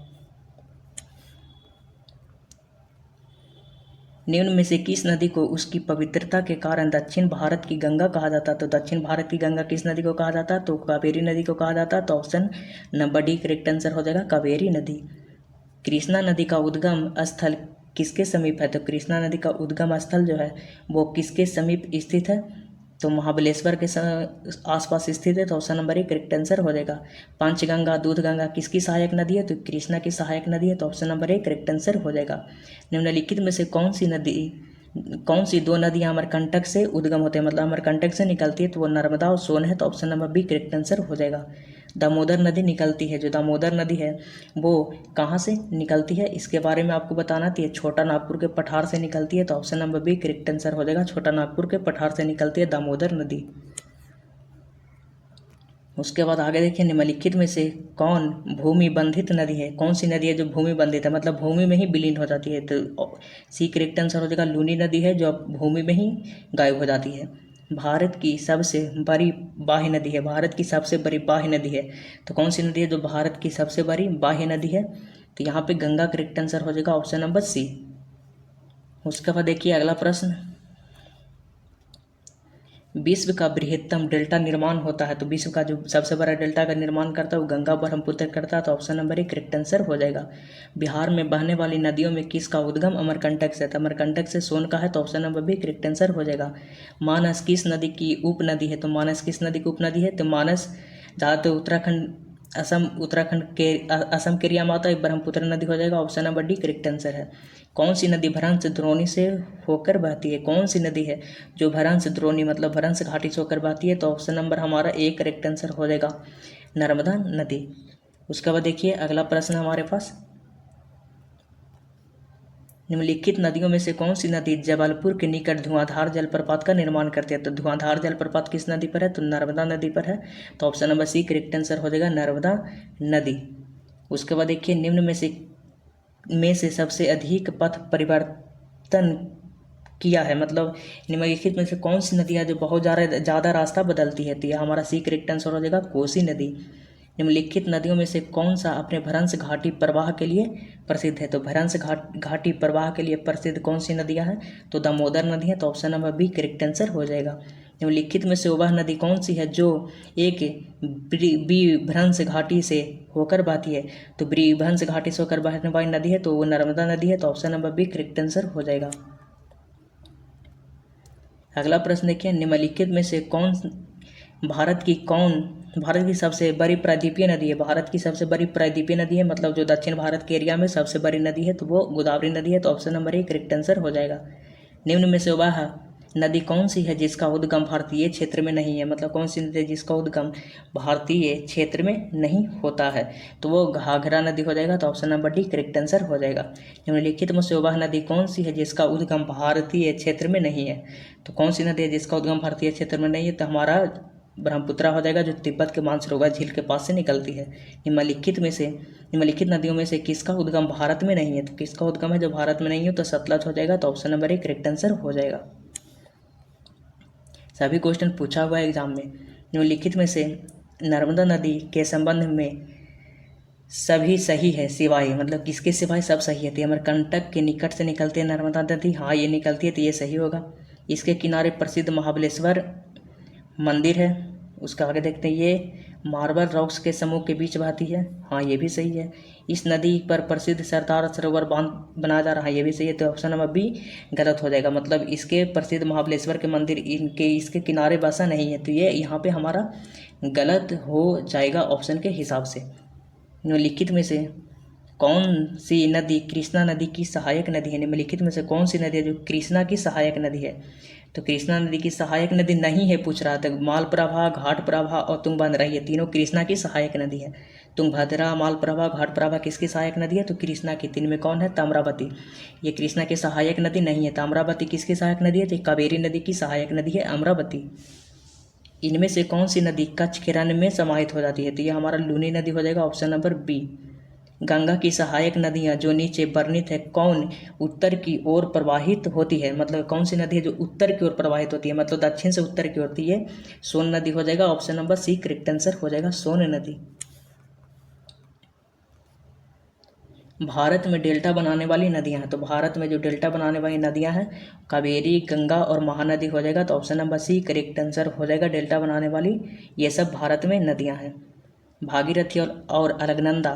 निम्न में से किस नदी को उसकी पवित्रता के कारण दक्षिण भारत की गंगा कहा जाता है? तो दक्षिण भारत की गंगा किस नदी को कहा जाता है? तो कावेरी नदी को कहा जाता है। तो option number D correct answer हो जाएगा कावेरी नदी। कृष्णा नदी का उद्गम स्थल किसके समीप है? तो कृष्णा नदी का उद्गम स्थल जो है वो किसके समीप स्थित है? तो महाबलेश्वर के आसपास स्थित है। तो option number A correct answer हो जाएगा। पंचगंगा दूधगंगा किसकी सहायक नदी है? तो कृष्णा की सहायक नदी है। तो option number A correct answer हो जाएगा। निम्नलिखित में से कौन सी दो नदियां अमरकंटक से उद्गम होते हैं, मतलब अमरकंटक से निकलती है? तो वो नर्मदा और सोन है। तो option number B correct answer हो जाएगा। दामोदर नदी निकलती है, जो दामोदर नदी है वो कहाँ से निकलती है इसके बारे में आपको बताना थी। छोटा नागपुर के पठार से निकलती है। तो option number B correct answer हो जाएगा। छोटा नागपुर के पठार से निकलती है दामोदर नदी। उसके बाद आगे देखिए निम्नलिखित में से कौन भूमि बंधित नदी है? कौन सी नदी है जो भूमि बंधित है, मतलब भूमि में ही विलीन हो जाती है? तो सी करेक्ट आंसर हो जाएगा लूनी नदी है जो भूमि में ही गायब हो जाती है। भारत की सबसे बड़ी बाह्य नदी है, भारत की सबसे बड़ी बाह्य नदी है। तो कौन सी नदी है जो भारत की सबसे बड़ी बाह्य नदी है? तो यहाँ पे गंगा करेक्ट आंसर हो जाएगा ऑप्शन नंबर सी। उसके बाद देखिए अगला प्रश्न, विश्व का बृहत्तम डेल्टा निर्माण होता है? तो विश्व का जो सबसे बड़ा डेल्टा का निर्माण करता है वो गंगा ब्रह्मपुत्र करता है। तो option number A correct answer हो जाएगा। बिहार में बहने वाली नदियों में किसका उद्गम अमरकंटक से? तो अमरकंटक से सोन का है। तो option number B correct answer हो जाएगा। मानस किस नदी की उपनदी है? तो मानस किस नदी की उपनदी है? तो मानस ज़्यादातर उत्तराखंड के असम के एरिया में आता है, ब्रह्मपुत्र नदी हो जाएगा। Option number D correct answer है। कौन सी नदी भ्रंश द्रोणी से होकर बहती है? कौन सी नदी है जो भ्रंश द्रोणी मतलब भ्रंश घाटी से होकर बहती है? तो ऑप्शन नंबर हमारा ए करेक्ट आंसर हो जाएगा नर्मदा नदी। उसके बाद देखिए अगला प्रश्न हमारे पास, निम्नलिखित नदियों में से कौन सी नदी जबलपुर के निकट धुआंधार जलप्रपात का निर्माण करती है? तो धुआंधार जलप्रपात किस नदी पर है? तो नर्मदा नदी पर है। तो option number C correct answer हो जाएगा नर्मदा नदी। उसके बाद देखिए निम्न में से सबसे अधिक पथ परिवर्तन किया है, मतलब निम्नलिखित में से कौन सी नदी है जो बहुत ज़्यादा रास्ता बदलती है? तो यह हमारा सी करेक्ट आंसर हो जाएगा कोसी नदी। निम्नलिखित नदियों में से कौन सा अपने भ्रंश घाटी प्रवाह के लिए प्रसिद्ध है? तो भ्रंश घाटी प्रवाह के लिए प्रसिद्ध कौन सी नदियां हैं? तो दामोदर नदी है। तो option number B correct answer हो जाएगा। निम्नलिखित में से वह नदी कौन सी है जो एक भ्रंश घाटी से होकर बहती है? तो भ्रंश घाटी से होकर बहने वाली नदी है तो वो नर्मदा नदी है। तो option number B correct answer हो जाएगा। अगला प्रश्न देखिए, निम्नलिखित में से भारत की सबसे बड़ी प्रायद्वीपीय नदी है? भारत की सबसे बड़ी प्रायद्वीपीय नदी है, मतलब जो दक्षिण भारत के एरिया में सबसे बड़ी नदी है तो वो गोदावरी नदी है। तो option number A correct answer हो जाएगा। निम्न में से वह नदी कौन सी है जिसका उद्गम भारतीय क्षेत्र में नहीं है? मतलब कौन सी नदी है जिसका उद्गम भारतीय क्षेत्र में नहीं होता है? तो वो घाघरा नदी हो जाएगा। तो option number D correct answer हो जाएगा। निम्नलिखित में से वह नदी कौन सी है जिसका उद्गम भारतीय क्षेत्र में नहीं है? तो कौन सी नदी है जिसका उद्गम भारतीय क्षेत्र में नहीं है? तो हमारा ब्रह्मपुत्रा हो जाएगा, जो तिब्बत के मानसरोवर झील के पास से निकलती है। निम्नलिखित नदियों में से किसका उद्गम भारत में नहीं है? तो किसका उद्गम है जो भारत में नहीं है? तो सतलज हो जाएगा। तो option number A correct answer हो जाएगा। सभी क्वेश्चन पूछा हुआ है एग्जाम में। निम्नलिखित में से नर्मदा नदी के संबंध में सभी सही है सिवाय, मतलब किसके सिवाय सब सही है। तो अमरकंटक के निकट से निकलती है नर्मदा नदी, हाँ ये निकलती है तो ये सही होगा। इसके किनारे प्रसिद्ध महाबलेश्वर मंदिर है। उसका आगे देखते हैं, ये मार्बल रॉक्स के समूह के बीच बहती है, हाँ ये भी सही है। इस नदी पर प्रसिद्ध सरदार सरोवर बांध बनाया जा रहा है, ये भी सही है। तो ऑप्शन नंबर बी गलत हो जाएगा, मतलब इसके प्रसिद्ध महाबलेश्वर के मंदिर इसके किनारे बसा नहीं है, तो ये यहाँ पे हमारा गलत हो जाएगा ऑप्शन के हिसाब से। निम्नलिखित में से कौन सी नदी कृष्णा नदी की सहायक नदी है? निम्नलिखित में से कौन सी नदी है जो कृष्णा की सहायक नदी है? तो कृष्णा नदी की सहायक नदी नहीं है पूछ रहा था। मालप्रभा, घाटप्रभा और तुंगभद्रा, ये तीनों कृष्णा की सहायक नदी है। तुंगभद्रा, मालप्रभा, घाटप्रभा किसकी सहायक नदी है? तो कृष्णा की। तीन में कौन है? ताम्रावती, ये कृष्णा की सहायक नदी नहीं है। ताम्रावती किसकी सहायक नदी है? तो कावेरी नदी की सहायक नदी है अमरावती। इनमें से कौन सी नदी कच्छ के रण में समाहित हो जाती है? तो ये हमारा लूनी नदी हो जाएगा, ऑप्शन नंबर बी। गंगा की सहायक नदियाँ जो नीचे वर्णित है कौन उत्तर की ओर प्रवाहित होती है? मतलब कौन सी नदी है जो उत्तर की ओर प्रवाहित होती है, मतलब दक्षिण से उत्तर की ओर होती है? सोन नदी हो जाएगा, option number C correct answer हो जाएगा, सोन नदी। भारत में डेल्टा बनाने वाली नदियां हैं, तो भारत में जो डेल्टा बनाने वाली नदियां हैं कावेरी, गंगा और महानदी हो जाएगा, तो option number C correct answer हो जाएगा। डेल्टा बनाने वाली ये सब भारत में नदियां हैं। भागीरथी और अलकनंदा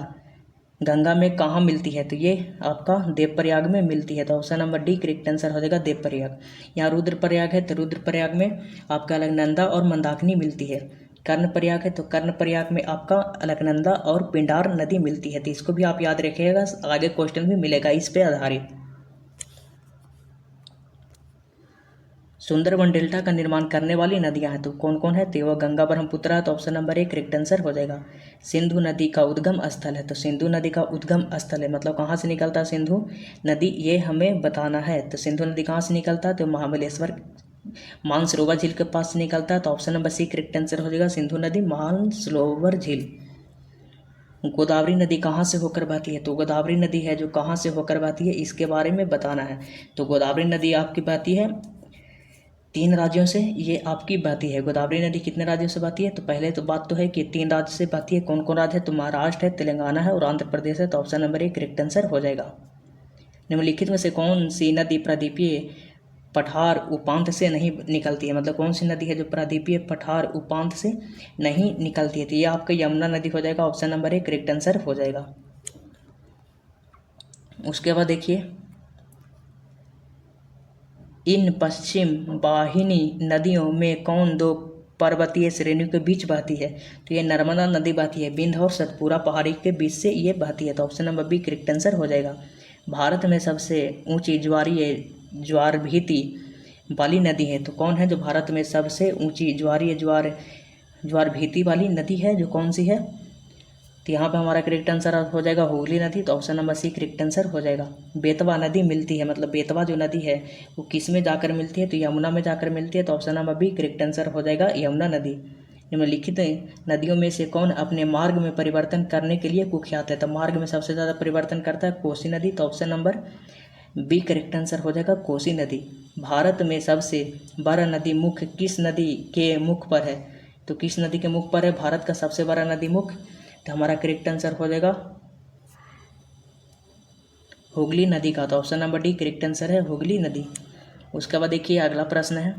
गंगा में कहाँ मिलती है? तो ये आपका देवप्रयाग में मिलती है, तो option number D correct answer हो जाएगा, देवप्रयाग। यहाँ रुद्रप्रयाग है तो रुद्रप्रयाग में आपका अलकनंदा और मंदाकिनी मिलती है। कर्णप्रयाग है तो कर्णप्रयाग में आपका अलकनंदा और पिंडार नदी मिलती है। तो इसको भी आप याद रखिएगा, आगे क्वेश्चन भी मिलेगा इस पे आधारित। सुंदरबन डेल्टा का निर्माण करने वाली नदियां हैं, तो कौन कौन है? तो वह गंगा, ब्रह्मपुत्र, तो ऑप्शन नंबर एक करेक्ट आंसर हो जाएगा। सिंधु नदी का उद्गम स्थल है, तो सिंधु नदी का उद्गम स्थल है मतलब कहाँ से निकलता है सिंधु नदी, ये हमें बताना है। तो सिंधु नदी कहाँ से निकलता है? तो महाबलेश्वर मानसरोवर झील के पास से निकलता है, तो option number C correct answer हो जाएगा, सिंधु नदी मानसरोवर झील। गोदावरी नदी कहाँ से होकर बहती है? तो गोदावरी नदी है जो कहाँ से होकर बहती है इसके बारे में बताना है। तो गोदावरी नदी आपकी बहती है 3 राज्यों से, ये आपकी बहती है। गोदावरी नदी कितने राज्यों से बहती है? तो पहले तो बात तो है कि 3 राज्य से बहती है। कौन कौन राज्य है? तो महाराष्ट्र है, तेलंगाना है और आंध्र प्रदेश है, तो ऑप्शन नंबर एक करेक्ट आंसर हो जाएगा। निम्नलिखित में से कौन सी नदी प्रायद्वीपीय पठार उपांत से नहीं निकलती है? मतलब कौन सी नदी है जो प्रायद्वीपीय पठार उपांत से नहीं निकलती है? तो ये आपका यमुना नदी हो जाएगा, ऑप्शन नंबर एक करेक्ट आंसर हो जाएगा। उसके बाद देखिए, इन पश्चिम वाहिनी नदियों में कौन दो पर्वतीय श्रेणियों के बीच बहती है? तो ये नर्मदा नदी बहती है, विंध्य और सतपुरा पहाड़ी के बीच से ये बहती है, तो option number B correct answer हो जाएगा। भारत में सबसे ऊंची ज्वार भीति वाली नदी है, तो कौन है जो भारत में सबसे ऊंची ज्वार भीति वाली नदी है, जो कौन सी है? तो यहाँ पे हमारा करेक्ट आंसर हो जाएगा हुगली नदी, तो option number C correct answer हो जाएगा। बेतवा नदी मिलती है, मतलब बेतवा जो नदी है वो किस में जाकर मिलती है? तो यमुना में जाकर मिलती है, तो option number B correct answer हो जाएगा, यमुना नदी। निम्नलिखित नदियों में से कौन अपने मार्ग में परिवर्तन करने के लिए कुख्यात है? तो मार्ग में सबसे ज़्यादा परिवर्तन करता है कोसी नदी, तो option number B correct answer हो जाएगा, कोसी नदी। भारत में सबसे बड़ा नदी मुख किस नदी के मुख पर है? तो किस नदी के मुख पर है भारत का सबसे बड़ा नदी मुख? तो हमारा करेक्ट आंसर हो जाएगा हुगली नदी का, तो option number D correct answer है, हुगली नदी। उसके बाद देखिए अगला प्रश्न है,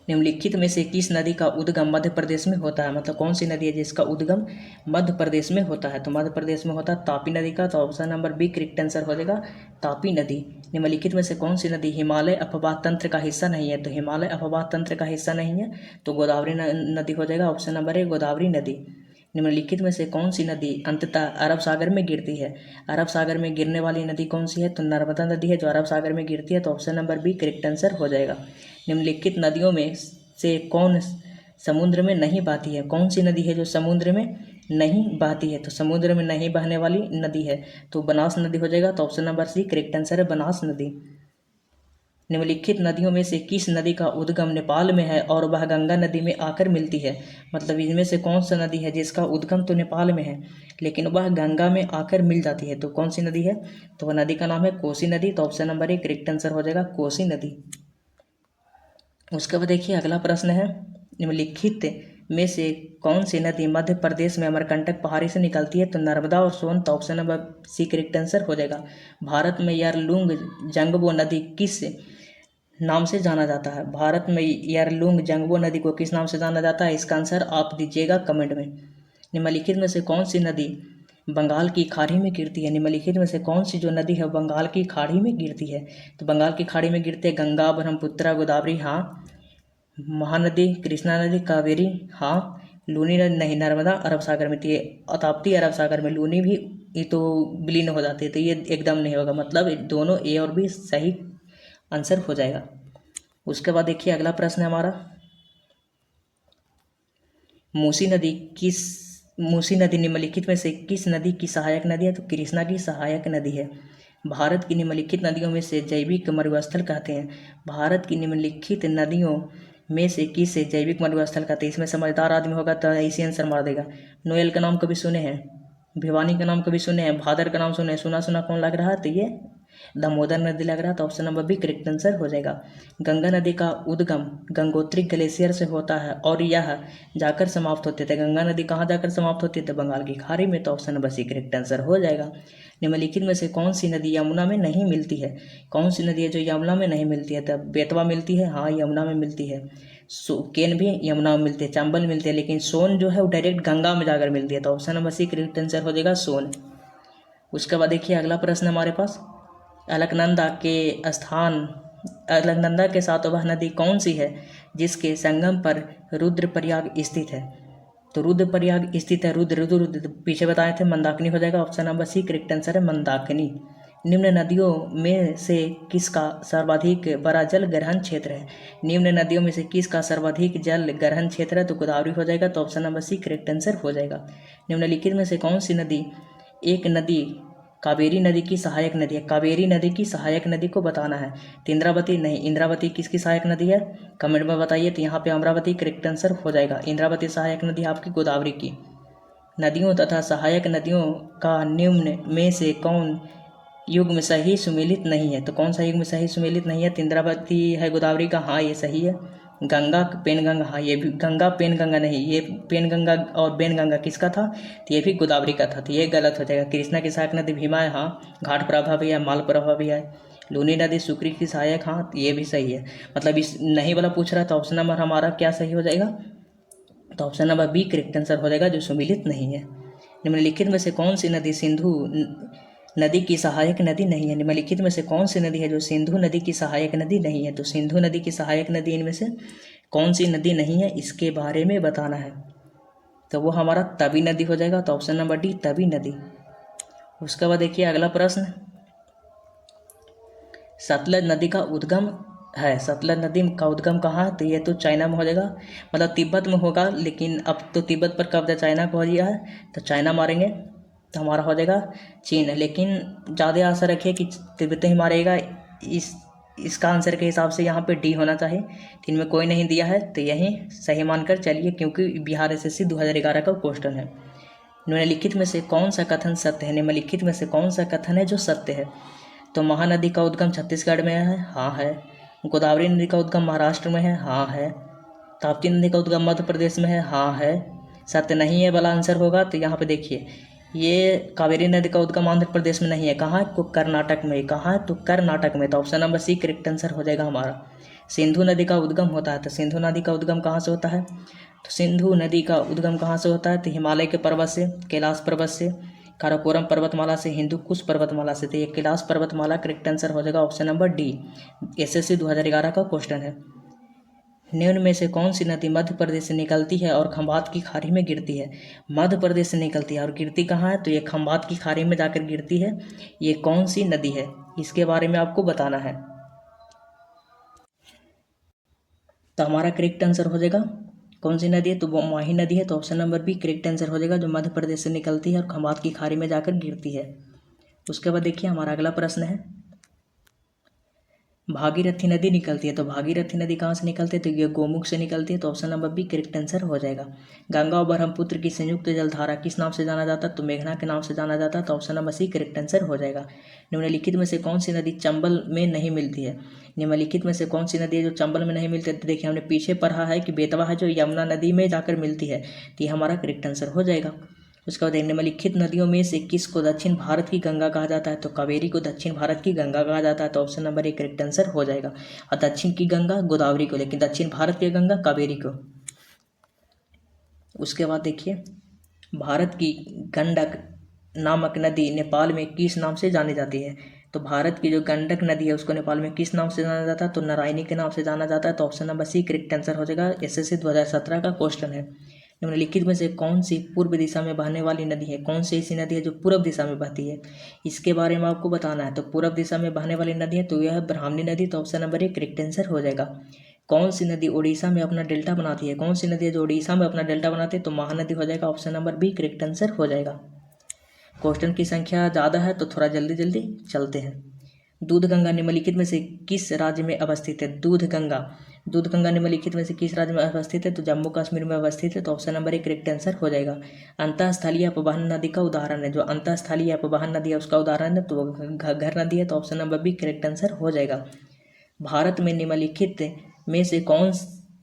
निम्नलिखित में से किस नदी का उद्गम मध्य प्रदेश में होता है? मतलब कौन सी नदी है जिसका उद्गम मध्य प्रदेश में होता है? तो मध्य प्रदेश में होता है तापी नदी का, तो option number B correct answer हो जाएगा, तापी नदी। निम्नलिखित में से कौन सी नदी हिमालय अपवाह तंत्र का हिस्सा नहीं है? तो हिमालय अपवाह तंत्र का हिस्सा नहीं है, तो गोदावरी नदी हो जाएगा, ऑप्शन नंबर ए गोदावरी नदी। निम्नलिखित में से कौन सी नदी अंततः अरब सागर में गिरती है? अरब सागर में गिरने वाली नदी कौन सी है? तो नर्मदा नदी है जो अरब सागर में गिरती है, तो option number B correct answer हो जाएगा। निम्नलिखित नदियों में से कौन समुद्र में नहीं बहती है? कौन सी नदी है जो समुद्र में नहीं बहती है? तो समुद्र में नहीं बहने वाली नदी है तो बनास नदी हो जाएगा, तो option number C correct answer है, बनास नदी। निम्नलिखित नदियों में से किस नदी का उद्गम नेपाल में है और वह गंगा नदी में आकर मिलती है? मतलब इनमें से कौन सा नदी है जिसका उद्गम तो नेपाल में है लेकिन वह गंगा में आकर मिल जाती है? तो कौन सी नदी है? तो वह नदी का नाम है कोसी नदी, तो option number A correct answer हो जाएगा, कोसी नदी। उसके बाद देखिए अगला प्रश्न है, निम्नलिखित में से कौन सी नदी मध्य प्रदेश में अमरकंटक पहाड़ी से निकलती है? तो नर्मदा और सोन। तो option number C correct answer हो जाएगा। भारत में यारलुंग जंगबो नदी किस नाम से जाना जाता है? भारत में यारलुंग जंगबो नदी को किस नाम से जाना जाता है? इसका आंसर आप दीजिएगा कमेंट में। निम्नलिखित में से कौन सी नदी बंगाल की खाड़ी में गिरती है? निम्नलिखित में से कौन सी जो नदी है बंगाल की खाड़ी में गिरती है? तो बंगाल की खाड़ी में गिरते गंगा, ब्रह्मपुत्र, गोदावरी हाँ। महानदी कृष्णा नदी, कावेरी हाँ। लूनी नदी नहीं, नर्मदा अरब सागर में। तो ये ताप्ती अरब सागर में, लूनी भी ये तो विलीन हो जाती है, तो ये एकदम नहीं होगा। मतलब दोनों ए और बी सही आंसर हो जाएगा। उसके बाद देखिए अगला प्रश्न है हमारा, मूसी नदी निम्नलिखित में से किस नदी की सहायक नदी है? तो कृष्णा की सहायक नदी है। भारत की निम्नलिखित नदियों में से जैविक मरुस्थल कहते हैं। भारत की निम्नलिखित नदियों में से किसे जैविक मरुस्थल कहते हैं? इसमें समझदार आदमी होगा तो ऐसी आंसर मार देगा। नोएल का नाम कभी सुने हैं? भिवानी का नाम कभी सुने हैं? भादर का नाम सुने हैं? सुना सुना कौन लग रहा है? तो ये दामोदर नदी लग रहा है। तो option number B correct answer हो जाएगा। गंगा नदी का उद्गम गंगोत्री ग्लेशियर से होता है और यह जाकर समाप्त होते थे। गंगा नदी कहाँ जाकर समाप्त होती है? तो बंगाल की खाड़ी में। तो option number C correct answer हो जाएगा। निम्नलिखित में से कौन सी नदी यमुना में नहीं मिलती है? कौन सी नदी है जो यमुना में नहीं मिलती है? तो बेतवा मिलती है हाँ, यमुना में मिलती है। केन भी यमुना में मिलती है, चंबल मिलती है, लेकिन सोन जो है वो डायरेक्ट गंगा में जाकर मिलती है। तो option number C correct answer हो जाएगा सोन। उसके बाद देखिए अगला प्रश्न हमारे पास, अलकनंदा के साथ वह नदी कौन सी है जिसके संगम पर रुद्रप्रयाग स्थित है? तो रुद्रप्रयाग स्थित है रुद्र पीछे बताए थे, मंदाकिनी हो जाएगा। Option number C correct answer है मंदाकिनी। निम्न नदियों में से किसका सर्वाधिक बड़ा जल ग्रहण क्षेत्र है? निम्न नदियों में से किसका सर्वाधिक जल ग्रहण क्षेत्र है? तो गोदावरी हो जाएगा। तो option number C correct answer हो जाएगा। निम्नलिखित में से कौन सी नदी एक नदी कावेरी नदी की सहायक नदी है? कावेरी नदी की सहायक नदी को बताना है। तो इंद्रावती नहीं, इंद्रावती किसकी सहायक नदी है? कमेंट में बताइए। तो यहाँ पे अमरावती करेक्ट आंसर हो जाएगा। इंद्रावती सहायक नदी आपकी गोदावरी की। नदियों तथा सहायक नदियों का निम्न में से कौन युग में सही सुमेलित नहीं है? तो कौन सा युग में सही सुमेलित नहीं है? तो इंद्रावती है गोदावरी का हाँ, ये सही है। गंगा पेनगंगा हाँ, ये भी गंगा पेनगंगा नहीं, ये पेनगंगा और बेनगंगा किसका था? तो ये भी गोदावरी का था। तो ये गलत हो जाएगा। कृष्णा की सहायक नदी भीमा है हाँ, घाट प्रभा भी है, माल प्रभा भी है। लूनी नदी सुक्री की सहायक हाँ, तो ये भी सही है। मतलब इस नहीं वाला पूछ रहा, तो ऑप्शन नंबर हमारा क्या सही हो जाएगा? तो option number B correct answer हो जाएगा, जो सुमिलित नहीं है। निम्नलिखित में से कौन सी नदी सिंधु नदी की सहायक नदी नहीं है? निम्नलिखित में से कौन सी नदी है जो सिंधु नदी की सहायक नदी नहीं है? तो सिंधु नदी की सहायक नदी इनमें से कौन सी नदी नहीं है, इसके बारे में बताना है। तो वो हमारा तवी नदी हो जाएगा। तो ऑप्शन नंबर डी तवी नदी। उसके बाद देखिए अगला प्रश्न, सतलज नदी का उद्गम है। सतलज नदी का उद्गम कहाँ है? तो ये तो चाइना में हो जाएगा, मतलब तिब्बत में होगा, लेकिन अब तो तिब्बत पर कब्जा चाइना को हो गया है, तो चाइना मारेंगे। तो हमारा हो जाएगा चीन, लेकिन ज़्यादा आशा रखिए कि तिब्बत ही मारेगा। इसका आंसर के हिसाब से यहाँ पे डी होना चाहिए। तो इनमें कोई नहीं दिया है, तो यही सही मानकर चलिए, क्योंकि बिहार SSC 2011 का क्वेश्चन है। निम्नलिखित में से कौन सा कथन सत्य है? निम्नलिखित में से कौन सा कथन है जो सत्य है? तो महानदी का उद्गम छत्तीसगढ़ में है हाँ है। गोदावरी नदी का उद्गम महाराष्ट्र में है हाँ है। ताप्ती नदी का उद्गम मध्य प्रदेश में है हाँ है। सत्य नहीं है वाला आंसर होगा। तो यहाँ पे देखिए, ये कावेरी नदी का उद्गम आंध्र प्रदेश में नहीं है, कहाँ है? तो कर्नाटक में। कहाँ है? तो कर्नाटक में। तो option number C correct answer हो जाएगा हमारा। सिंधु नदी का उद्गम होता है, तो सिंधु नदी का उद्गम कहाँ से होता है? तो सिंधु नदी का उद्गम कहाँ से होता है? तो हिमालय के पर्वत से, कैलाश पर्वत से, काराकोरम पर्वतमाला से, हिंदू कुश पर्वतमाला से। तो ये कैलाश पर्वतमाला करेक्ट आंसर हो जाएगा। ऑप्शन नंबर डी SSC 2011 का क्वेश्चन है। निम्न में से कौन सी नदी मध्य प्रदेश से निकलती है और खंभात की खाड़ी में गिरती है? मध्य प्रदेश से निकलती है और गिरती कहाँ है? तो ये खंभात की खाड़ी में जाकर गिरती है। ये कौन सी नदी है, इसके बारे में आपको बताना है। तो हमारा करेक्ट आंसर हो जाएगा कौन सी नदी है? तो वो माही नदी है। तो option number B correct answer हो जाएगा, जो मध्य प्रदेश से निकलती है और खंभात की खाड़ी में जाकर गिरती है। उसके बाद देखिए हमारा अगला प्रश्न है, भागीरथी नदी निकलती है, तो भागीरथी नदी कहाँ से निकलती है, तो ये गोमुख से निकलती है, तो option number B correct answer हो जाएगा। गंगा और ब्रह्मपुत्र की संयुक्त जलधारा किस नाम से जाना जाता है, तो मेघना के नाम से जाना जाता है, तो option number C correct answer हो जाएगा। निम्नलिखित में से कौन सी नदी चंबल में नहीं मिलती है, निम्नलिखित में से कौन सी नदी है जो चंबल में नहीं मिलती है, तो देखिए हमने पीछे पढ़ा है कि बेतवा है जो यमुना नदी में जाकर मिलती है, तो ये हमारा करेक्ट आंसर हो जाएगा। उसके बाद निम्नलिखित नदियों में से किसको दक्षिण भारत की गंगा कहा जाता है, तो कावेरी को दक्षिण भारत की गंगा कहा जाता है, तो ऑप्शन नंबर एक करेक्ट आंसर हो जाएगा। और दक्षिण की गंगा गोदावरी को, लेकिन दक्षिण भारत की गंगा कावेरी को। उसके बाद देखिए भारत की गंडक नामक नदी नेपाल में किस नाम से जानी जाती है, तो भारत की जो गंडक नदी है उसको नेपाल में किस नाम से जाना जाता है, तो नारायणी के नाम से जाना जाता है, तो option number C correct answer हो जाएगा। एसएससी 2017 का क्वेश्चन है। निम्नलिखित में से कौन सी पूर्व दिशा में बहने वाली नदी है, कौन सी ऐसी नदी है जो पूर्व दिशा में बहती है, इसके बारे में आपको बताना है। तो पूर्व दिशा में बहने वाली नदी है तो यह है ब्राह्मणी नदी, तो ऑप्शन नंबर एक करेक्ट आंसर हो जाएगा। कौन सी नदी उड़ीसा में अपना डेल्टा बनाती है, कौन सी नदी है जो उड़ीसा में अपना डेल्टा बनाती है, तो महानदी हो जाएगा, option number B correct answer हो जाएगा। क्वेश्चन की संख्या ज़्यादा है तो थोड़ा जल्दी जल्दी चलते हैं। दूधगंगा निम्नलिखित में से किस राज्य में अवस्थित है, दूधगंगा निम्नलिखित में से किस राज्य में अवस्थित है, तो जम्मू कश्मीर में अवस्थित है, तो ऑप्शन नंबर एक करेक्ट आंसर हो जाएगा। अंतःस्थलीय अपवहन नदी का उदाहरण है, जो अंतःस्थलीय अपवहन नदी है उसका उदाहरण है तो घग्गर नदी है, तो option number B correct answer हो जाएगा। भारत में निम्नलिखित में से कौन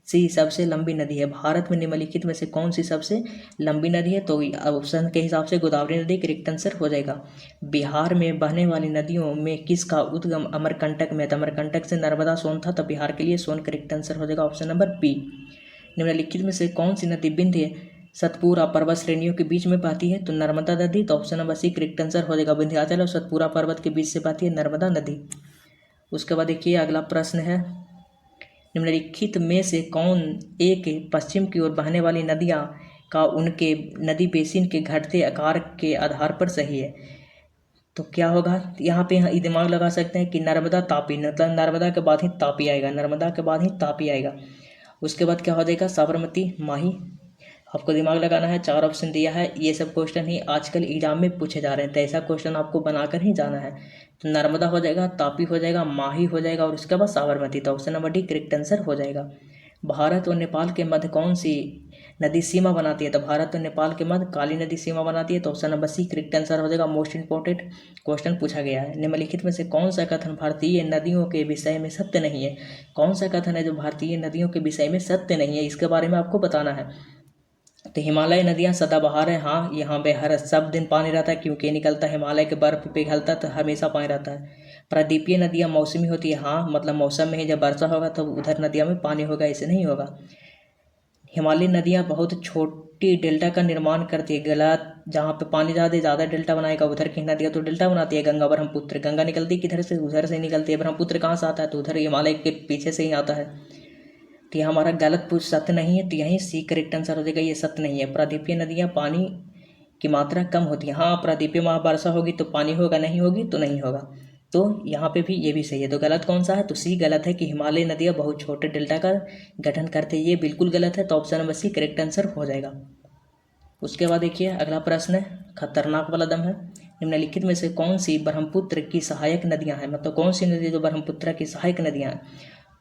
सी सबसे लंबी नदी है, भारत में निम्नलिखित में से कौन सी सबसे लंबी नदी है, तो ऑप्शन के हिसाब से गोदावरी नदी करेक्ट आंसर हो जाएगा। बिहार में बहने वाली नदियों में किसका उद्गम अमरकंटक में था, अमरकंटक से नर्मदा सोन था, तो बिहार के लिए सोन करेक्ट आंसर हो जाएगा, ऑप्शन नंबर बी। निम्नलिखित में से कौन सी नदी विंध्य सतपुरा पर्वत श्रेणियों के बीच में बहती है, तो नर्मदा नदी, तो option number C correct answer हो जाएगा। विंध्याचल और सतपुरा पर्वत के बीच से बहती है नर्मदा नदी। उसके बाद देखिए अगला प्रश्न है, निम्नलिखित में से कौन एक पश्चिम की ओर बहने वाली नदियाँ का उनके नदी बेसिन के घटते आकार के आधार पर सही है, तो क्या होगा यहाँ पे ये दिमाग लगा सकते हैं कि नर्मदा तापी, मतलब नर्मदा के बाद ही तापी आएगा, नर्मदा के बाद ही तापी आएगा। उसके बाद क्या हो जाएगा साबरमती, माही। आपको दिमाग लगाना है, 4 ऑप्शन दिया है, ये सब क्वेश्चन ही आजकल एग्जाम में पूछे जा रहे हैं, तो ऐसा क्वेश्चन आपको बनाकर ही जाना है। तो नर्मदा हो जाएगा, तापी हो जाएगा, माही हो जाएगा और उसके बाद साबरमती, तो option number D correct answer हो जाएगा। भारत और नेपाल के मध्य कौन सी नदी सीमा बनाती है, तो भारत और नेपाल के मध्य काली नदी सीमा बनाती है, तो option number C correct answer हो जाएगा। मोस्ट इंपॉर्टेंट क्वेश्चन पूछा गया है। निम्नलिखित में से कौन सा कथन भारतीय नदियों के विषय में सत्य नहीं है, कौन सा कथन है जो भारतीय नदियों के विषय में सत्य नहीं है, इसके बारे में आपको बताना है। तो हिमालय नदियाँ सदाबहार है, हाँ यहाँ पे हर सब दिन पानी रहता है क्योंकि निकलता है हिमालय के बर्फ पिघलता है तो हमेशा पानी रहता है। प्रायद्वीपीय नदियाँ मौसमी होती है, हाँ मतलब मौसम में ही जब वर्षा होगा तो उधर नदियों में पानी होगा, ऐसे नहीं होगा। हिमालयी नदियाँ बहुत छोटी डेल्टा का निर्माण करती है, गलत। जहाँ पे पानी ज़्यादा डेल्टा बनाएगा उधर की नदियाँ तो डेल्टा बनाती है। गंगा ब्रह्मपुत्र, गंगा निकलती है किधर से, उधर से निकलती है। ब्रह्मपुत्र कहाँ से आता है, तो उधर हिमालय के पीछे से ही आता है। तो ये हमारा गलत पूछ सत्य नहीं है, तो यहीं सी करेक्ट आंसर हो जाएगा, ये सत्य नहीं है। प्रायद्वीपीय नदियाँ पानी की मात्रा कम होती है, हाँ प्रायद्वीपीय में वर्षा होगी तो पानी होगा, नहीं होगी तो नहीं होगा, तो यहाँ पे भी ये भी सही है। तो गलत कौन सा है, तो सी गलत है कि हिमालय नदियाँ बहुत छोटे डेल्टा का गठन करते हैं, ये बिल्कुल गलत है, तो option number C correct answer हो जाएगा। उसके बाद देखिए अगला प्रश्न है, खतरनाक वाला दम है। निम्नलिखित में से कौन सी ब्रह्मपुत्र की सहायक नदियाँ हैं, मतलब कौन सी नदी जो ब्रह्मपुत्र की सहायक नदियाँ हैं,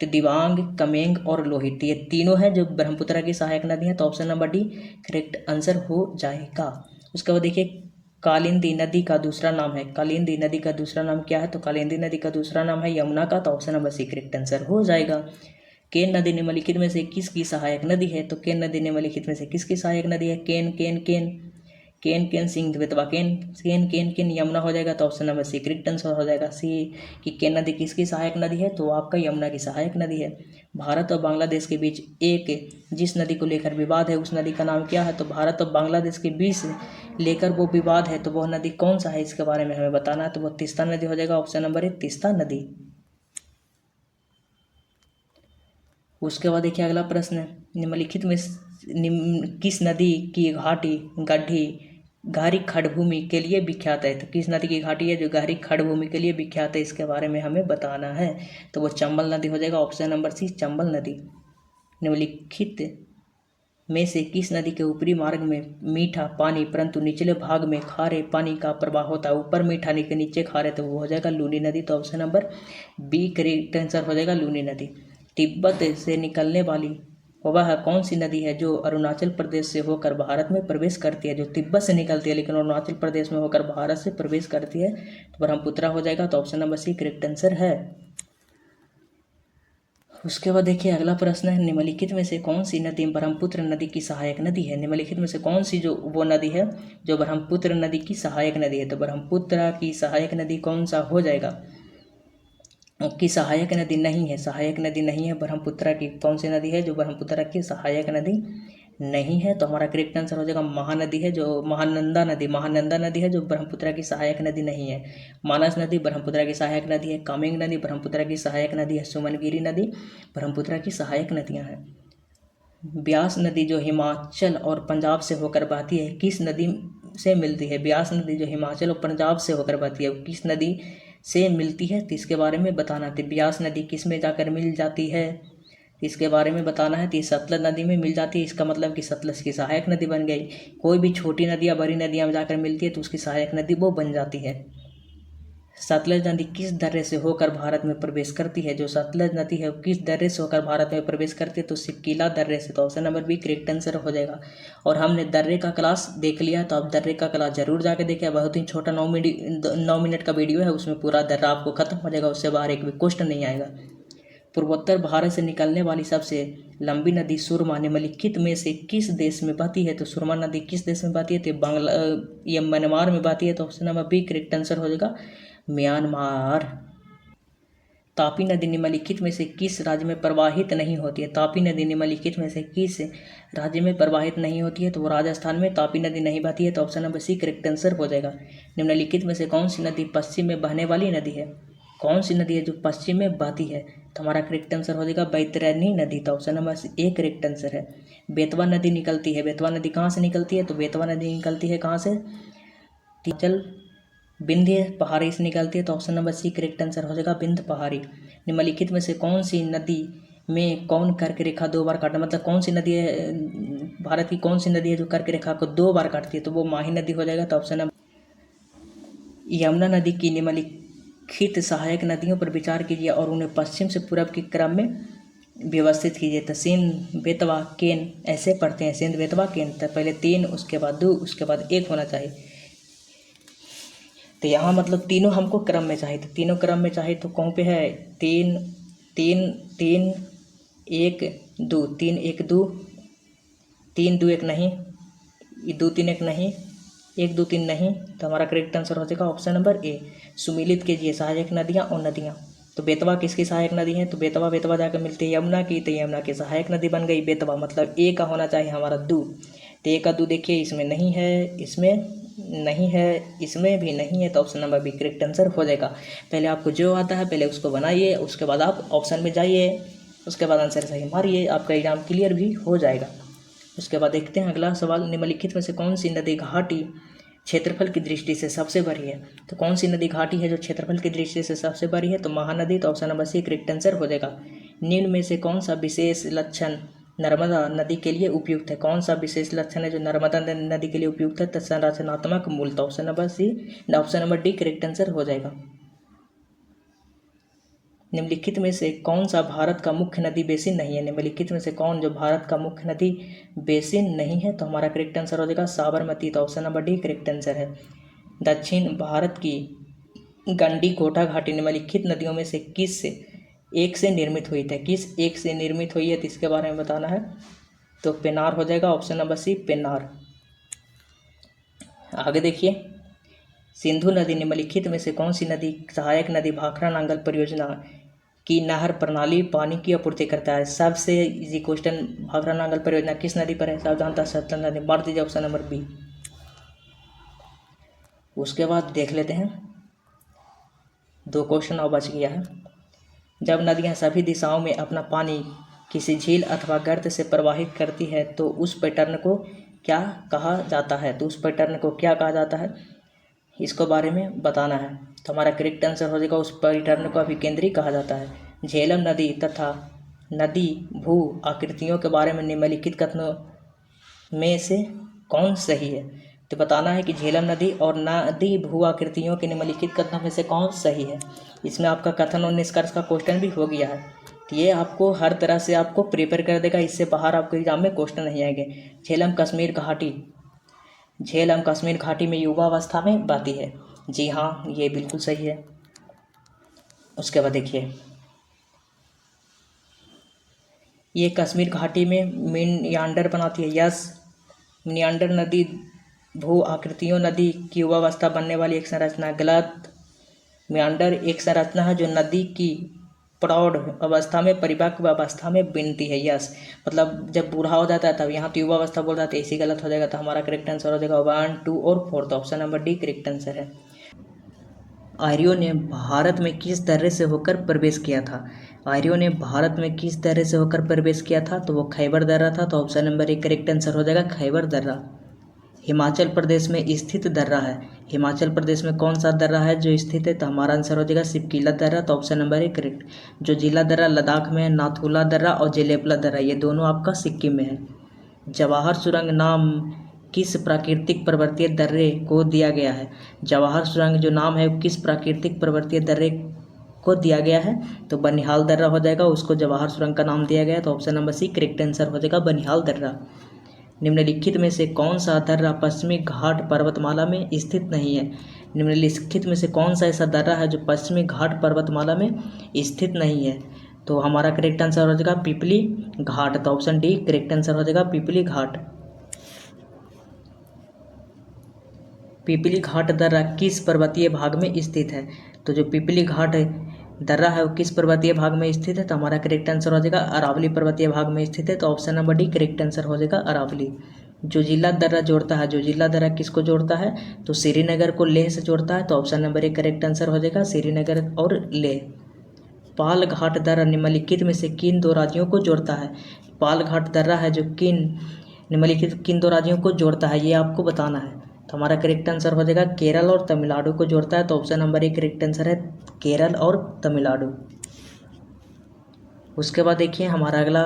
तो दिबांग, कमेंग और लोहित, ये तीनों हैं जो ब्रह्मपुत्र की सहायक नदी हैं, तो option number D correct answer हो जाएगा। उसके बाद देखिए कालिंदी नदी का दूसरा नाम है, कालिंदी नदी का दूसरा नाम क्या है, तो कालिंदी नदी का दूसरा नाम है यमुना का, तो option number C correct answer हो जाएगा। केन नदी निम्नलिखित में से किसकी सहायक नदी है, तो केन नदी निम्नलिखित में से किसकी सहायक नदी है, केन केन केन केन केन सिंह बेतवा केन केन केन केन यमुना हो जाएगा, तो option number C correct answer हो जाएगा। सी कि केन नदी किसकी सहायक नदी है, तो आपका यमुना की सहायक नदी है। भारत और बांग्लादेश के बीच एक जिस नदी को लेकर विवाद है उस नदी का नाम क्या है, तो भारत और बांग्लादेश के बीच लेकर वो विवाद है, तो वह नदी कौन सा है इसके बारे में हमें बताना है, तो वह तीस्ता नदी हो जाएगा, ऑप्शन नंबर ए तीस्ता नदी। उसके बाद देखिए अगला प्रश्न है, निम्नलिखित में किस नदी की घाटी गड्ढी गहरी खड़भूमि के लिए विख्यात है, तो किस नदी की घाटी है जो गहरी खड़भूमि के लिए विख्यात है, इसके बारे में हमें बताना है, तो वो चंबल नदी हो जाएगा, ऑप्शन नंबर सी चंबल नदी। निम्नलिखित में से किस नदी के ऊपरी मार्ग में मीठा पानी परंतु निचले भाग में खारे पानी का प्रवाह होता है? ऊपर मीठा के नीचे खारे, तो वो हो जाएगा लूनी नदी। तो option number B correct answer हो जाएगा, लूनी नदी। तिब्बत से निकलने वाली वह कौन सी नदी है जो अरुणाचल प्रदेश से होकर भारत में प्रवेश करती है? जो तिब्बत से निकलती है लेकिन अरुणाचल प्रदेश में होकर भारत से प्रवेश करती है, तो ब्रह्मपुत्रा हो जाएगा। तो option number C correct answer है। उसके बाद देखिए अगला प्रश्न है, निम्नलिखित में से कौन सी नदी ब्रह्मपुत्र नदी की सहायक नदी है? निम्नलिखित में से कौन सी जो वो नदी है जो ब्रह्मपुत्र नदी की सहायक नदी है? तो ब्रह्मपुत्र की सहायक नदी कौन सा हो जाएगा? की सहायक नदी नहीं है, सहायक नदी नहीं है ब्रह्मपुत्र की। कौन सी नदी है जो ब्रह्मपुत्र की सहायक नदी नहीं है? तो हमारा करेक्ट आंसर हो जाएगा महानदी है, जो महानंदा नदी है जो ब्रह्मपुत्र की सहायक नदी नहीं है। मानस नदी ब्रह्मपुत्र की सहायक नदी है। कामेंग नदी ब्रह्मपुत्र की सहायक नदी है। सुमनगिरी नदी ब्रह्मपुत्र की सहायक नदियां हैं। ब्यास नदी जो हिमाचल और पंजाब से होकर बहती है किस नदी से मिलती है? ब्यास नदी जो हिमाचल और पंजाब से होकर बहती है किस नदी से मिलती है? तो इसके बारे में बताना है। ब्यास नदी किस में जाकर मिल जाती है? इसके बारे में बताना है। तो सतलज नदी में मिल जाती है, इसका मतलब कि सतलज की सहायक नदी बन गई। कोई भी छोटी नदी या बड़ी नदियाँ में जाकर मिलती है तो उसकी सहायक नदी वो बन जाती है। सतलज नदी किस दर्रे से होकर भारत में प्रवेश करती है? जो सतलज नदी है वो किस दर्रे से होकर भारत में प्रवेश करती है? तो सिक्किला दर्रे से। तो option number B correct answer हो जाएगा। और हमने दर्रे का क्लास देख लिया, तो आप दर्रे का क्लास जरूर जाके देखें। बहुत ही छोटा 9 मिनट का वीडियो है, उसमें पूरा दर्रा आपको खत्म हो जाएगा, उससे बाहर एक भी क्वेश्चन नहीं आएगा। पूर्वोत्तर भारत से निकलने वाली सबसे लंबी नदी सुरमा निम्नलिखित में से किस देश में बहती है? तो सुरमा नदी किस देश में बहती है? तो ये म्यांमार में बहती है। तो option number B correct answer हो जाएगा, म्यांमार। तापी नदी निम्नलिखित में से किस राज्य में प्रवाहित नहीं होती है? तापी नदी निम्नलिखित में से किस राज्य में प्रवाहित नहीं होती है? तो वो राजस्थान में तापी नदी नहीं बहती है। तो option number C correct answer हो जाएगा। निम्नलिखित में से कौन सी नदी पश्चिम में बहने वाली नदी है? कौन सी नदी है जो पश्चिम में बहती है? तो हमारा करेक्ट आंसर हो जाएगा बैतरणी नदी। तो option number A correct answer है। बेतवा नदी निकलती है, बेतवा नदी कहाँ से निकलती है? तो बेतवा नदी निकलती है कहाँ से? हिमाचल विंध्य पहाड़ी से निकलती है। तो option number C correct answer हो जाएगा, विंध्य पहाड़ी। निम्नलिखित में से कौन सी नदी में कौन कर्क रेखा 2 बार काटना, मतलब कौन सी नदी है भारत की, कौन सी नदी है जो कर्क रेखा को 2 बार काटती है? तो वो माही नदी हो जाएगा। तो ऑप्शन नंबर यमुना नदी की निम्नलिखित सहायक नदियों पर विचार कीजिए और उन्हें पश्चिम से पूर्व के क्रम में व्यवस्थित कीजिए। तो सिंध बेतवा केन ऐसे पढ़ते हैं, सिंध बेतवा केन। तो पहले 3, उसके बाद 2, उसके बाद 1 होना चाहिए। तो यहाँ मतलब तीनों हमको क्रम में चाहिए, तो तीनों क्रम में चाहिए तो कौन पे है? 3 3 3 1 2, 3 1 2, 3 2 1 नहीं, 2 3 1 नहीं, 1 2 3 नहीं। तो हमारा करेक्ट आंसर हो जाएगा ऑप्शन नंबर ए। सुमिलित कीजिए सहायक नदियाँ और नदियाँ। तो बेतवा किसकी सहायक नदी है? तो बेतवा जाकर मिलती है यमुना की, तो यमुना की सहायक नदी बन गई बेतवा। मतलब ए का होना चाहिए हमारा 2। तो ए का 2 देखिए इसमें नहीं है, इसमें नहीं है, इसमें भी नहीं है। तो option number B correct answer हो जाएगा। पहले आपको जो आता है पहले उसको बनाइए, उसके बाद आप ऑप्शन में जाइए, उसके बाद आंसर सही मारिए, आपका एग्जाम क्लियर भी हो जाएगा। उसके बाद देखते हैं अगला सवाल, निम्नलिखित में से कौन सी नदी घाटी क्षेत्रफल की दृष्टि से सबसे बड़ी है? तो कौन सी नदी घाटी है जो क्षेत्रफल की दृष्टि से सबसे बड़ी है? तो महानदी। तो option number C correct answer हो जाएगा। निम्न में से कौन सा विशेष लक्षण नर्मदा नदी के लिए उपयुक्त है? कौन सा विशेष लक्षण है जो नर्मदा नदी के लिए उपयुक्त है? तो संरचनात्मक मूल। तो option number C, option number D correct answer हो जाएगा। निम्नलिखित में से कौन सा भारत का मुख्य नदी बेसिन नहीं है? निम्नलिखित में से कौन जो भारत का मुख्य नदी बेसिन नहीं है? तो हमारा करेक्ट आंसर हो जाएगा साबरमती। तो option number D correct answer है। दक्षिण भारत की गंडी कोटा घाटी निम्नलिखित नदियों में से किस एक से निर्मित हुई थी? किस एक से निर्मित हुई है? तो इसके बारे में बताना है। तो पेनार हो जाएगा, ऑप्शन नंबर सी पेनार। आगे देखिए, सिंधु नदी निम्नलिखित में से कौन सी नदी सहायक नदी भाखड़ा नांगल परियोजना की नहर प्रणाली पानी की आपूर्ति करता है? सबसे इजी क्वेश्चन, भाखड़ा नांगल परियोजना किस नदी पर है? सब जानता है, सतलज नदी। मार दीजिए ऑप्शन नंबर बी। उसके बाद देख लेते हैं, 2 क्वेश्चन और बच गया है। जब नदियां सभी दिशाओं में अपना पानी किसी झील अथवा गर्त से प्रवाहित करती है तो उस पैटर्न को क्या कहा जाता है? तो उस पैटर्न को क्या कहा जाता है, इसको बारे में बताना है। तो हमारा करेक्ट आंसर हो जाएगा, उस पैटर्न को अभिकेंद्री कहा जाता है। झेलम नदी तथा नदी भू आकृतियों के बारे में निम्नलिखित कथनों में से कौन सही है? तो बताना है कि झेलम नदी और नदी भू आकृतियों के निम्नलिखित कथनों में से कौन सही है। इसमें आपका कथन और निष्कर्ष का क्वेश्चन भी हो गया है। तो ये आपको हर तरह से आपको प्रिपेयर कर देगा, इससे बाहर आपके एग्जाम में क्वेश्चन नहीं आएंगे। झेलम कश्मीर घाटी, झेलम कश्मीर घाटी में युवावस्था में बहती है। जी हाँ, ये बिल्कुल सही है। उसके बाद देखिए, ये कश्मीर घाटी में मियान्डर बनाती है। यस, मियान्डर नदी भू आकृतियों नदी की युवावस्था बनने वाली एक संरचना। गलत। मियान्डर एक संरचना है जो नदी की प्रौढ़ अवस्था में, परिपक्व अवस्था में बनती है। यस, मतलब जब बूढ़ा हो जाता है तब। यहाँ तो युवावस्था बोल रहा था, इसी गलत हो जाएगा। तो हमारा करेक्ट आंसर हो जाएगा 1, 2 और 4। Option number D correct answer है। आर्यों ने भारत में किस दर्रे से होकर प्रवेश किया था? आर्यों ने भारत में किस दर्रे से होकर प्रवेश किया था? तो वो खैबर दर्रा था। तो ऑप्शन नंबर 1 करेक्ट आंसर हो जाएगा खैबर दर्रा। हिमाचल प्रदेश में स्थित दर्रा है। हिमाचल प्रदेश में कौन सा दर्रा है जो स्थित है? तो हमारा आंसर हो जाएगा सिपकीला दर्रा। तो ऑप्शन नंबर 1 करेक्ट। जो जिला दर्रा लद्दाख में है, नाथुला दर्रा और जेलेपला दर्रा, ये दोनों आपका सिक्किम में है। जवाहर सुरंग नाम किस प्राकृतिक पर्वतीय दर्रे को दिया गया है? जवाहर सुरंग जो नाम है किस प्राकृतिक पर्वतीय दर्रे को दिया गया है? तो बनिहाल दर्रा हो जाएगा, उसको जवाहर सुरंग का नाम दिया गया। तो option number C correct answer हो जाएगा बनिहाल दर्रा। निम्नलिखित में से कौन सा दर्रा पश्चिमी घाट पर्वतमाला में स्थित नहीं है? निम्नलिखित में से कौन सा ऐसा दर्रा है जो पश्चिमी घाट पर्वतमाला में स्थित नहीं है? तो हमारा करेक्ट आंसर हो जाएगा पिपली घाट। तो ऑप्शन डी करेक्ट आंसर हो जाएगा पिपली घाट। पिपली घाट दर्रा किस पर्वतीय भाग में स्थित है? तो जो पिपली घाट दर्रा है वो किस पर्वतीय भाग में स्थित है? तो हमारा करेक्ट आंसर हो जाएगा अरावली पर्वतीय भाग में स्थित है। तो option number D correct answer हो जाएगा अरावली। जो जिला दर्रा जोड़ता है, जो जिला दर्रा किसको जोड़ता है? तो श्रीनगर को लेह से जोड़ता है। तो ऑप्शन नंबर 1 करेक्ट आंसर हो जाएगा श्रीनगर और लेह। पाल घाट दर्रा निम्नलिखित में से किन दो राज्यों को जोड़ता है? पाल घाट दर्रा है जो निम्नलिखित किन दो राज्यों को जोड़ता है, ये आपको बताना है। तो हमारा करेक्ट आंसर हो जाएगा केरल और तमिलनाडु को जोड़ता है। तो ऑप्शन नंबर 1 करेक्ट आंसर है केरल और तमिलनाडु। उसके बाद देखिए हमारा अगला,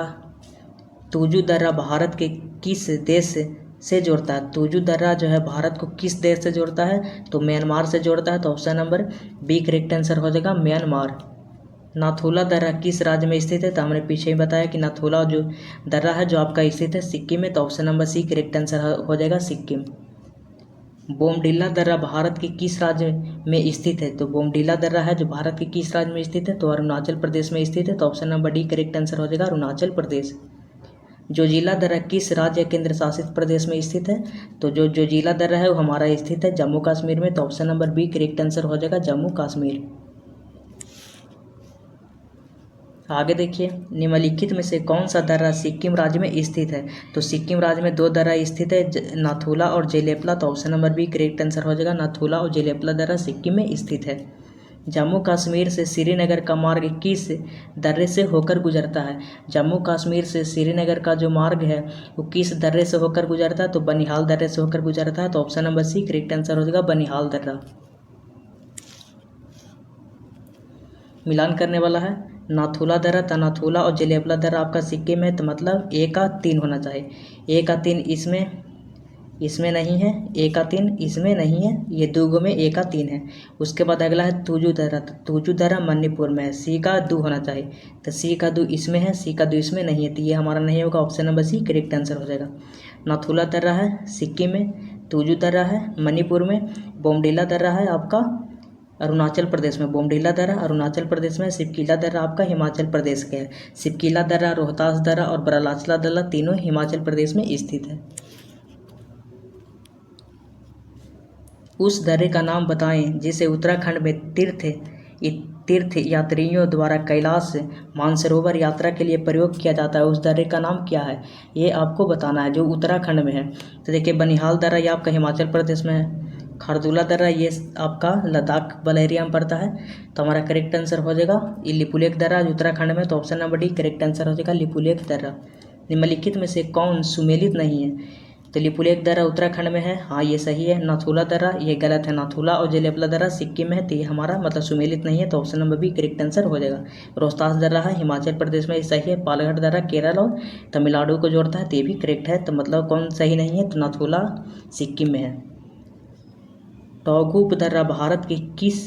तुजू दर्रा भारत के किस देश से जोड़ता है? तुजू दर्रा जो है भारत को किस देश से जोड़ता है? तो म्यांमार से जोड़ता है। तो option number B correct answer हो जाएगा म्यांमार। नाथुला दर्रा किस राज्य में स्थित है? तो हमने पीछे ही बताया कि नाथुला जो दर्रा है जो आपका स्थित है सिक्किम में। तो option number C correct answer हो जाएगा सिक्किम। बोमडिला दर्रा भारत के किस राज्य में स्थित है? तो बोमडिला दर्रा है जो भारत के किस राज्य में स्थित है? तो अरुणाचल प्रदेश में स्थित है। तो option number D correct answer हो जाएगा अरुणाचल प्रदेश। जोजिला दर्रा किस राज्य केंद्र शासित प्रदेश में स्थित है? तो जो जोजिला दर्रा है वो हमारा स्थित है जम्मू कश्मीर में। तो option number B correct answer हो जाएगा जम्मू कश्मीर। आगे देखिए, निम्नलिखित में से कौन सा दर्रा सिक्किम राज्य में स्थित है? तो सिक्किम राज्य में दो दर्रा स्थित है, नाथुला और जेलेपला। तो option number B correct answer हो जाएगा नाथुला और जेलेपला दर्रा सिक्किम में स्थित है। जम्मू कश्मीर से श्रीनगर का मार्ग किस दर्रे से होकर गुजरता है? जम्मू कश्मीर से श्रीनगर का जो मार्ग है वो किस दर्रे से होकर गुजरता है? तो बनिहाल दर्रे से होकर गुजरता है। तो option number C correct answer हो जाएगा बनिहाल दर्रा। मिलान करने वाला है नाथुला दर्रा, तनाथुला और जेलेपला दर्रा आपका सिक्किम में। तो मतलब ए का 3 होना चाहिए। ए का 3 इसमें नहीं है, ए का 3 इसमें नहीं है, ये दूगो में ए का 3 है। उसके बाद अगला है तुजू दर्रा। तो तुजू दर्रा मणिपुर में है, सी का 2 होना चाहिए। तो सी का 2 इसमें है, सी का 2 इसमें नहीं है। तो ये हमारा नहीं होगा, option number C correct answer हो जाएगा। नाथुला दर्रा है सिक्किम में, तुजू दर्रा है मणिपुर में, बोमडिला दर्रा है आपका अरुणाचल प्रदेश में। बोमडिला दर्रा अरुणाचल प्रदेश में, सिपकीला दर्रा आपका हिमाचल प्रदेश के है। सिपकीला दर्रा, रोहतास दर्रा और बरालाचला दर्रा तीनों हिमाचल प्रदेश में स्थित है। उस दर्रे का नाम बताएं जिसे उत्तराखंड में तीर्थ यात्रियों द्वारा कैलाश मानसरोवर यात्रा के लिए प्रयोग किया जाता है। उस दर्रे का नाम क्या है, ये आपको बताना है, जो उत्तराखंड में है। तो देखिए बनिहाल दर्रा ये आपका हिमाचल प्रदेश में है, खारदुला दर्रा ये आपका लद्दाख वाला एरिया में पड़ता है। तो हमारा करेक्ट आंसर हो जाएगा ये लिपुलेख दर्रा उत्तराखंड में। तो option number D correct answer हो जाएगा लिपुलेख दर्रा। निम्नलिखित में से कौन सुमेलित नहीं है? तो लिपुलेख दर्रा उत्तराखंड में है, हाँ ये सही है। नाथुला दर्रा ये गलत है, नाथुला और जेलेपला दर्रा सिक्किम में है, तो ये हमारा मतलब सुमेलित नहीं है, तो option number B correct answer हो जाएगा। रोहतास दर्रा है हिमाचल प्रदेश में, ये सही है। पालघाट दर्रा केरल और तमिलनाडु को जोड़ता है, तो ये भी करेक्ट है। तो मतलब कौन सही नहीं है, तो नाथुला सिक्किम में है। टौगुप दर्रा भारत के किस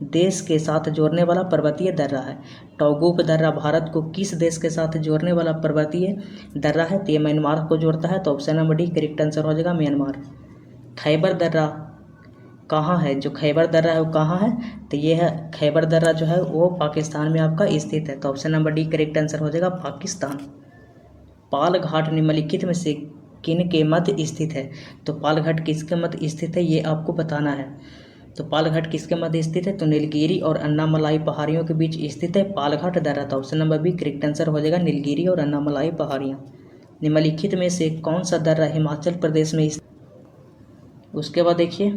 देश के साथ जोड़ने वाला पर्वतीय दर्रा है? टौगुप दर्रा भारत को किस देश के साथ जोड़ने वाला पर्वतीय दर्रा है? तो ये म्यांमार को जोड़ता है, तो option number D correct answer हो जाएगा, म्यांमार। खैबर दर्रा कहाँ है? जो खैबर दर्रा है वो कहाँ है? तो ये है खैबर दर्रा जो है वो पाकिस्तान में आपका स्थित है, तो option number D correct answer हो जाएगा, पाकिस्तान। पालघाट निम्नलिखित में से किन के मध्य स्थित है? तो पालघाट किसके मध्य स्थित है ये आपको बताना है। तो पालघाट किसके मध्य स्थित है? तो नीलगिरी और अन्नामलाई पहाड़ियों के बीच स्थित है पालघाट दर्रा, तो option number B correct answer हो जाएगा, नीलगिरी और अन्नामलाई पहाड़ियाँ। निम्नलिखित में से कौन सा दर्रा हिमाचल प्रदेश में स्थित? उसके बाद देखिए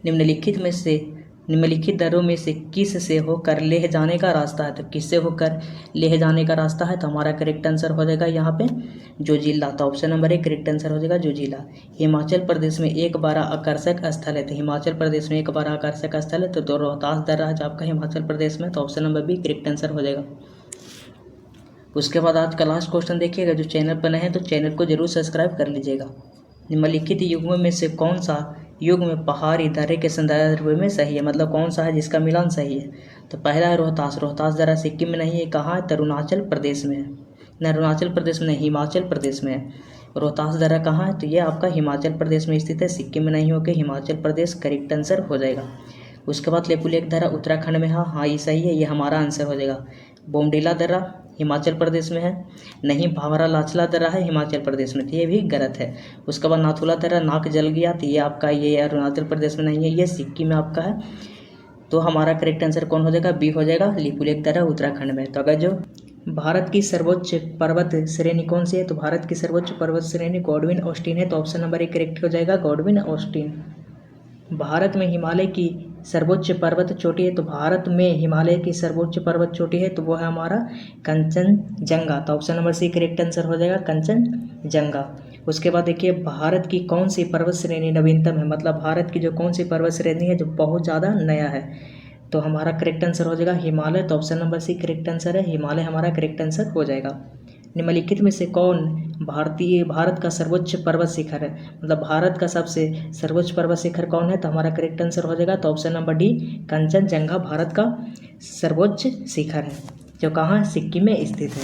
निम्नलिखित दर्रों में से किस से होकर लेह जाने का रास्ता है? तो किससे होकर लेह जाने का रास्ता है? तो हमारा करेक्ट आंसर हो जाएगा यहाँ पे जोजिला, तो ऑप्शन नंबर एक करेक्ट आंसर हो जाएगा जोजिला। हिमाचल प्रदेश में एक बड़ा आकर्षक स्थल है, तो हिमाचल प्रदेश में एक बड़ा आकर्षक स्थल है तो रोहतास दर्रा है जो आपका हिमाचल प्रदेश में, तो option number B correct answer हो जाएगा। उसके बाद आज का लास्ट क्वेश्चन देखिएगा, जो चैनल पर नए हैं तो चैनल को जरूर सब्सक्राइब कर लीजिएगा। निम्नलिखित युग्मों में से कौन सा युग में पहाड़ी दर्रे के संदर्भ में सही है, मतलब कौन सा है जिसका मिलान सही है? तो पहला है रोहतास दर्रा सिक्किम में नहीं है, कहाँ है? तो अरुणाचल प्रदेश में है, न अरुणाचल प्रदेश में नहीं, हिमाचल प्रदेश में है। रोहतास दर्रा कहाँ है? तो ये आपका हिमाचल प्रदेश में स्थित है, सिक्किम में नहीं होकर हिमाचल प्रदेश करेक्ट आंसर हो जाएगा। उसके बाद लेपुलेख दर्रा उत्तराखंड में है, हाँ ये सही है, ये हमारा आंसर हो जाएगा। बोमडीला दर्रा हिमाचल प्रदेश में है, नहीं। भावरा लाचला दर्रा है हिमाचल प्रदेश में, तो ये भी गलत है। उसके बाद नाथुला दर्रा नाक जल गया, तो ये आपका ये अरुणाचल प्रदेश में नहीं है, ये सिक्किम में आपका है, तो हमारा करेक्ट आंसर कौन हो जाएगा? बी हो जाएगा, लिपुलेख दर्रा उत्तराखंड में। तो अगर जो भारत की सर्वोच्च पर्वत श्रेणी कौन सी है? तो भारत की सर्वोच्च पर्वत श्रेणी गॉडविन ऑस्टिन है, तो ऑप्शन नंबर एक करेक्ट हो जाएगा, गॉडविन ऑस्टिन। भारत में हिमालय की सर्वोच्च पर्वत चोटी है, तो भारत में हिमालय की सर्वोच्च पर्वत चोटी है तो वो है हमारा कंचनजंगा, तो option number C correct answer हो जाएगा, कंचनजंगा। उसके बाद देखिए भारत की कौन सी पर्वत श्रेणी नवीनतम है, मतलब भारत की जो कौन सी पर्वत श्रेणी है जो बहुत ज़्यादा नया है, तो हमारा करेक्ट आंसर हो जाएगा हिमालय, तो option number C correct answer है, हिमालय हमारा करेक्ट आंसर हो जाएगा। निम्नलिखित में से कौन भारत का सर्वोच्च पर्वत शिखर है, मतलब भारत का सबसे सर्वोच्च पर्वत शिखर कौन है? तो हमारा करेक्ट आंसर हो जाएगा, तो option number D Kanchenjunga Bharat का सर्वोच्च शिखर है, जो कहाँ है? सिक्किम में स्थित है।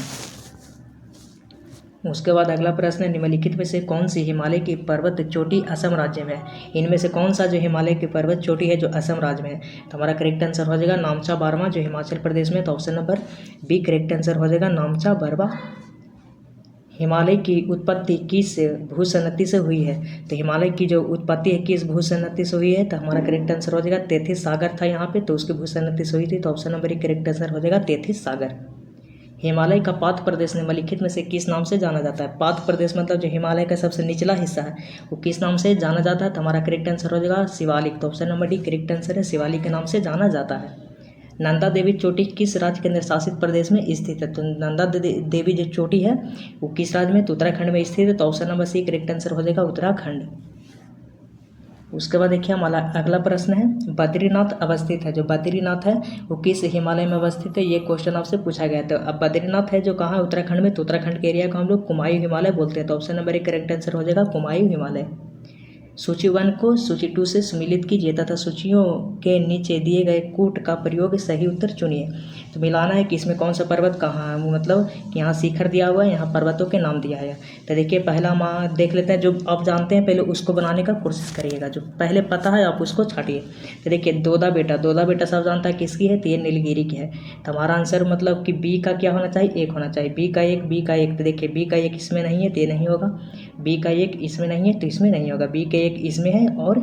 उसके बाद अगला प्रश्न है, निम्नलिखित में से कौन सी हिमालय की पर्वत चोटी असम राज्य में है? इनमें से कौन सा जो हिमालय की पर्वत चोटी है जो असम राज्य में है? तो हमारा करेक्ट आंसर हो जाएगा नामचा बारवा, जो हिमाचल प्रदेश में, तो option number B correct answer हो जाएगा, नामचा बारवा। हिमालय की उत्पत्ति किस भूसन्नति से हुई है? तो हिमालय की जो उत्पत्ति है किस भूसन्नति से हुई है? तो हमारा करेक्ट आंसर हो जाएगा तेथिस सागर था यहाँ पे, तो उसकी भूसन्नति से हुई थी, तो ऑप्शन नंबर एक करेक्ट आंसर हो जाएगा तेथिस सागर। हिमालय का पाद प्रदेश निम्नलिखित में से किस नाम से जाना जाता है? पाद प्रदेश मतलब जो हिमालय का सबसे निचला हिस्सा है वो किस नाम से जाना जाता है? तो हमारा करेक्ट आंसर हो जाएगा शिवालिक, तो option number D correct answer है, शिवालिक के नाम से जाना जाता है। नंदा देवी चोटी किस राज्य केंद्र शासित प्रदेश में स्थित है? तो नंदा देवी जो चोटी है वो किस राज्य में? तो उत्तराखंड में स्थित है, तो option number C correct answer हो जाएगा, उत्तराखंड। उसके बाद देखिए हमारा अगला प्रश्न है, बद्रीनाथ अवस्थित है, जो बद्रीनाथ है वो किस हिमालय में अवस्थित है? ये क्वेश्चन आपसे पूछा गया था। अब बद्रीनाथ है जो कहाँ है? उत्तराखंड में, तो उत्तराखंड के एरिया को हम लोग कुमायूं हिमालय बोलते हैं, तो ऑप्शन नंबर एक करेक्ट आंसर हो जाएगा, कुमायूं हिमालय। सूची 1 को सूची 2 से सम्मिलित कीजिए तथा सूचियों के नीचे दिए गए कूट का प्रयोग सही उत्तर चुनिए। तो मिलाना है कि इसमें कौन सा पर्वत कहाँ है, मतलब कि यहाँ शिखर दिया हुआ है, यहाँ पर्वतों के नाम दिया है। तो देखिए पहला हम देख लेते हैं, जो आप जानते हैं पहले उसको बनाने का कोशिश करिएगा, जो पहले पता है आप उसको छाटिए। तो देखिए दोदा बेटा सब जानता है किसकी है? तो ये नीलगिरी की है। तो हमारा आंसर मतलब कि बी का क्या होना चाहिए? एक होना चाहिए, बी का एक। तो देखिए बी का एक इसमें नहीं है तो ये नहीं होगा, बी का एक इसमें नहीं है तो इसमें नहीं होगा, बी का एक इसमें है और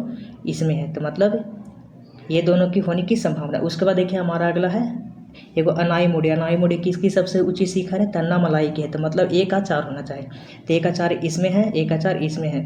इसमें है, तो मतलब ये दोनों की होने की संभावना। उसके बाद देखिए हमारा अगला है एगो अनाईमुडी किसकी सबसे ऊंची शिखर है? अन्नामलाई की है, तो मतलब ए का 4 होना चाहिए। तो ए का 4 इसमें है, ए का 4 इसमें है,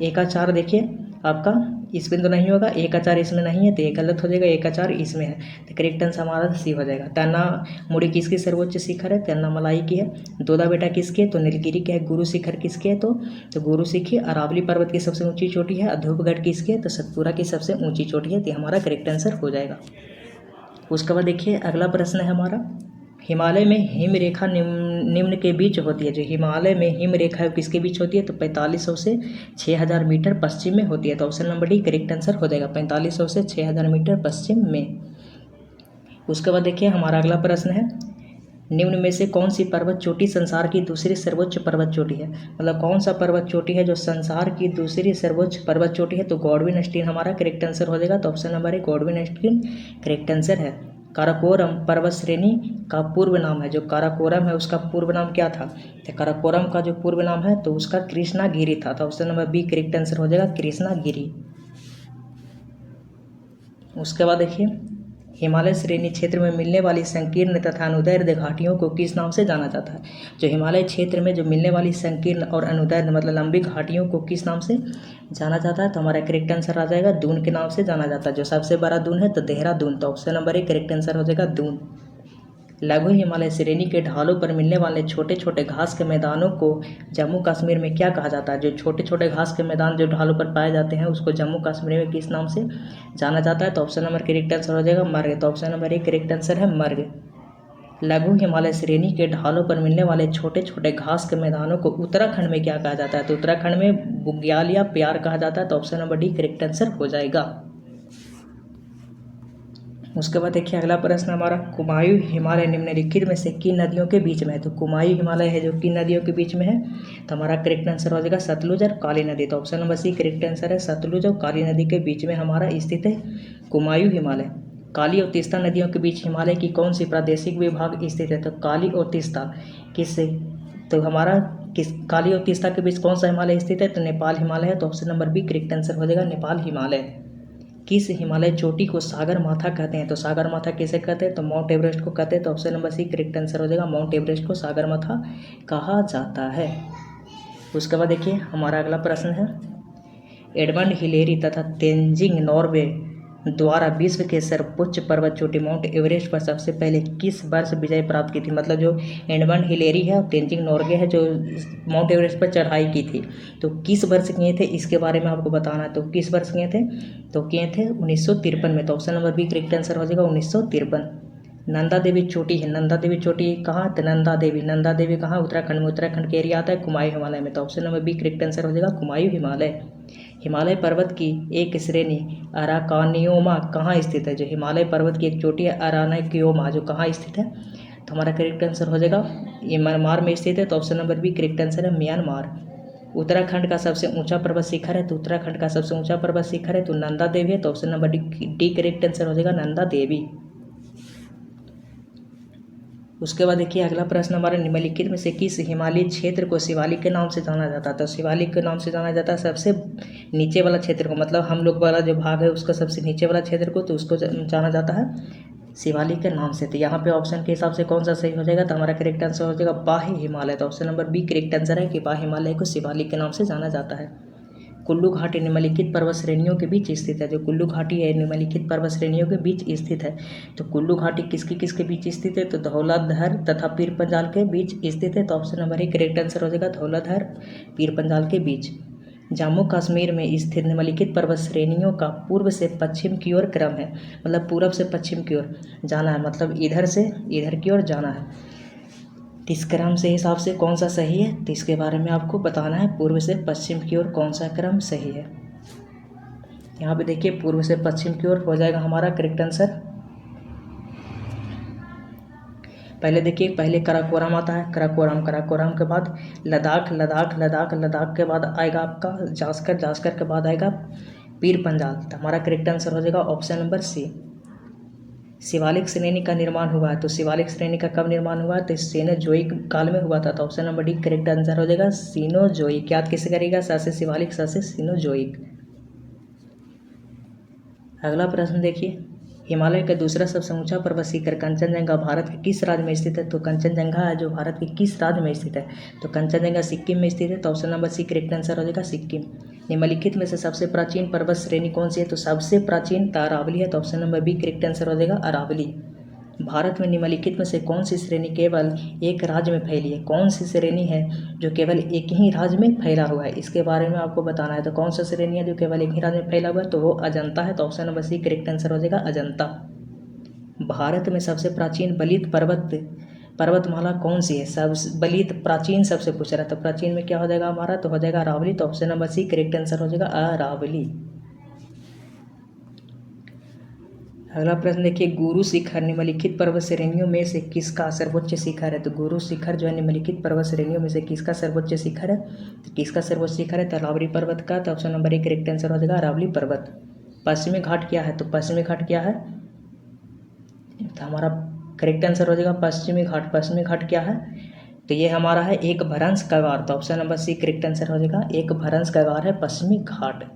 ए का 4 देखिए आपका इसमें तो नहीं होगा, एक आचार इसमें नहीं है तो ये गलत हो जाएगा, एक आचार इसमें है तो करेक्ट आंसर हमारा सी हो जाएगा। तन्ना मुड़ी किसकी सर्वोच्च शिखर है? तन्नामलाई की है। दोदा बेटा किसकी है? तो नीलगिरी की है। गुरु शिखर किसकी है? तो गुरु शिखी। अरावली पर्वत की सबसे ऊंची चोटी है। अधूपगढ़ किसकी है? तो सतपुरा की सबसे ऊंची चोटी है। तो हमारा करेक्ट आंसर हो जाएगा। उसके बाद देखिए अगला प्रश्न है हमारा, हिमालय में हिम रेखा निम्न के बीच होती है। जो हिमालय में हिम रेखा है किसके बीच होती है? तो 4500 से 6000 मीटर पश्चिम में होती है। तो option number D correct answer हो जाएगा, 4500 से 6000 मीटर पश्चिम में। उसके बाद देखिए हमारा अगला प्रश्न है, निम्न में से कौन सी पर्वत चोटी संसार की दूसरी सर्वोच्च पर्वत चोटी है? मतलब कौन सा पर्वत चोटी है जो संसार की दूसरी सर्वोच्च पर्वत चोटी है? तो गॉडविन स्टीन हमारा करेक्ट आंसर हो जाएगा। तो option number A Godwin Austen correct answer है। काराकोरम पर्वत श्रेणी का पूर्व नाम है। जो काराकोरम है उसका पूर्व नाम क्या था? तो काराकोरम का जो पूर्व नाम है तो उसका कृष्णागिरी था। तो option number B correct answer हो जाएगा, कृष्णागिरी। उसके बाद देखिए हिमालय श्रेणी क्षेत्र में मिलने वाली संकीर्ण तथा अनुदैर्ध्य घाटियों को किस नाम से जाना जाता है? जो हिमालय क्षेत्र में जो मिलने वाली संकीर्ण और अनुदैर्ध्य मतलब लंबी घाटियों को किस नाम से जाना जाता है? तो हमारा करेक्ट आंसर आ जाएगा, दून के नाम से जाना जाता है। जो सबसे बड़ा दून है तो देहरादून। तो option number A correct answer हो जाएगा, दून। लघु हिमालय श्रेणी के ढालों पर मिलने वाले छोटे छोटे घास के मैदानों को जम्मू कश्मीर में क्या कहा जाता है? जो छोटे छोटे घास के मैदान जो ढालों पर पाए जाते हैं उसको जम्मू कश्मीर में किस नाम से जाना जाता है? तो ऑप्शन नंबर करेक्ट आंसर हो जाएगा, मर्ग। तो option number A correct answer है, मर्ग। लघु हिमालय श्रेणी के ढालों पर मिलने वाले छोटे छोटे घास के मैदानों को उत्तराखंड में क्या कहा जाता है? तो उत्तराखंड में बुग्याल या प्यार कहा जाता है। तो option number D correct answer हो जाएगा। उसके बाद देखिए अगला प्रश्न हमारा, कुमायूं हिमालय निम्नलिखित में से किन नदियों के बीच में है? तो कुमायूं हिमालय है जो किन नदियों के बीच में है? तो हमारा करेक्ट आंसर हो जाएगा सतलुज और काली नदी। तो option number C correct answer है, सतलुज और काली नदी के बीच में हमारा स्थित है कुमायूं हिमालय। काली और तीस्ता नदियों के बीच हिमालय की कौन सी प्रादेशिक विभाग स्थित है? तो काली और तीस्ता किससे, तो हमारा काली और तीस्ता के बीच कौन सा हिमालय स्थित है? तो नेपाल हिमालय है। तो option number B correct answer हो जाएगा, नेपाल हिमालय। किस हिमालय चोटी को सागर माथा कहते हैं? तो सागर माथा किसे कहते हैं? तो माउंट एवरेस्ट को कहते हैं। तो option number C correct answer हो जाएगा, माउंट एवरेस्ट को सागर माथा कहा जाता है। उसके बाद देखिए हमारा अगला प्रश्न है, एडमंड हिलेरी तथा तेंजिंग नॉर्वे द्वारा विश्व के सर्वोच्च पर्वत चोटी माउंट एवरेस्ट पर सबसे पहले किस वर्ष विजय प्राप्त की थी? मतलब जो एडमंड हिलेरी है और तेंजिंग नॉर्गे है जो माउंट एवरेस्ट पर चढ़ाई की थी तो किस वर्ष किए थे इसके बारे में आपको बताना है। तो किस वर्ष किए थे? तो किए थे 1953 में। तो option number B correct answer हो जाएगा, 1953। नंदा देवी चोटी है, नंदा देवी चोटी कहाँ? तो नंदा देवी कहाँ? उत्तराखंड में। उत्तराखंड के एरिया आता है कुमायूं हिमालय में। तो option number B correct answer हो जाएगा, कुमायूं हिमालय। हिमालय पर्वत की एक श्रेणी अराकानियोमा कहाँ स्थित है? जो हिमालय पर्वत की एक चोटी है अराकानियोमा जो कहाँ स्थित है? तो हमारा करेक्ट आंसर हो जाएगा, ये म्यांमार में स्थित है। तो option number B correct answer है, म्यांमार। उत्तराखंड का सबसे ऊंचा पर्वत शिखर है, तो उत्तराखंड का सबसे ऊंचा पर्वत शिखर है तो नंदा देवी है। तो option number D correct answer हो जाएगा, नंदा देवी। उसके बाद देखिए अगला प्रश्न हमारा, निम्नलिखित में से किस हिमालयी क्षेत्र को शिवालिक के नाम से जाना जाता है? तो शिवालिक के नाम से जाना जाता है सबसे नीचे वाला क्षेत्र को, मतलब हम लोग वाला जो भाग है उसका सबसे नीचे वाला क्षेत्र को, तो उसको जाना जाता है शिवालिक के नाम से। तो यहाँ पे ऑप्शन के हिसाब से कौन सा सही हो जाएगा? तो हमारा करेक्ट आंसर हो जाएगा बाह्य हिमालय। तो option number B correct answer है कि बाह्य हिमालय को शिवालिक के नाम से जाना जाता है। कुल्लू घाटी निम्नलिखित पर्वत श्रेणियों के बीच स्थित है। जो कुल्लू घाटी है निम्नलिखित पर्वत श्रेणियों के बीच स्थित है। तो कुल्लू घाटी किसके बीच स्थित है? तो धौलाधर तथा पीर पंजाल के बीच स्थित है। तो option number A correct answer हो जाएगा, धौलाधर पीर पंजाल के बीच। जम्मू कश्मीर में स्थित निम्नलिखित पर्वत श्रेणियों का पूर्व से पश्चिम की ओर क्रम है। मतलब पूरब से पश्चिम की ओर जाना है, मतलब इधर से इधर की ओर जाना है। इस क्रम से हिसाब से कौन सा सही है तो इसके बारे में आपको बताना है, पूर्व से पश्चिम की ओर कौन सा क्रम सही है। यहाँ पे देखिए पूर्व से पश्चिम की ओर हो जाएगा हमारा करेक्ट आंसर। पहले देखिए पहले काराकोरम आता है, काराकोरम के बाद लद्दाख के बाद आएगा आपका जास्कर के बाद आएगा पीर पंजाल। तो हमारा करेक्ट आंसर हो जाएगा ऑप्शन नंबर सी। शिवालिक श्रेणी का निर्माण हुआ है, तो शिवालिक श्रेणी का कब निर्माण हुआ है? तो सीनोजोइक काल में हुआ था। तो option number D correct answer हो जाएगा, सीनोजोइक। याद कैसे करेगा? स से शिवालिक, स से सीनोजोइक। अगला प्रश्न देखिए, हिमालय का दूसरा सबसे ऊंचा पर्वत शिखर कंचनजंगा भारत के किस राज्य में स्थित है? तो कंचनजंगा है जो भारत के किस राज्य में स्थित है? तो कंचनजंगा सिक्किम में स्थित है। तो option number C correct answer हो जाएगा, सिक्किम। निम्नलिखित में से सबसे प्राचीन पर्वत श्रेणी कौन सी है? तो सबसे प्राचीन अरावली है, तो option number B correct answer हो जाएगा अरावली। भारत में निम्नलिखित में से कौन सी श्रेणी केवल एक राज्य में फैली है? कौन सी श्रेणी है जो केवल एक ही राज्य में फैला हुआ है? इसके बारे में आपको बताना है। तो कौन सा श्रेणी है जो केवल एक ही राज्य में फैला हुआ है? तो वो अजंता है, तो option number C correct answer हो जाएगा अजंता। भारत में सबसे प्राचीन बलित पर्वतमाला कौन सी है? सब बलित प्राचीन सबसे पूछ रहा था, प्राचीन में क्या हो जाएगा हमारा? तो हो जाएगा अरावली, तो option number C correct answer हो जाएगा अरावली। अगला प्रश्न देखिए, गुरु शिखर निम्नलिखित पर्वत श्रेणियों में से किसका सर्वोच्च शिखर है? तो गुरु शिखर जो है निम्नलिखित पर्वत श्रेणियों में से किसका सर्वोच्च शिखर है? तो किसका सर्वोच्च शिखर है? तो अरावली पर्वत का, तो ऑप्शन नंबर एक करेक्ट आंसर हो जाएगा अरावली पर्वत। पश्चिमी घाट क्या है? तो पश्चिमी घाट क्या है? तो हमारा करेक्ट आंसर हो जाएगा पश्चिमी घाट। पश्चिमी घाट क्या है? तो ये हमारा है एक भ्रंश कगार, तो option number C correct answer हो जाएगा एक भ्रंश कगार है पश्चिमी घाट।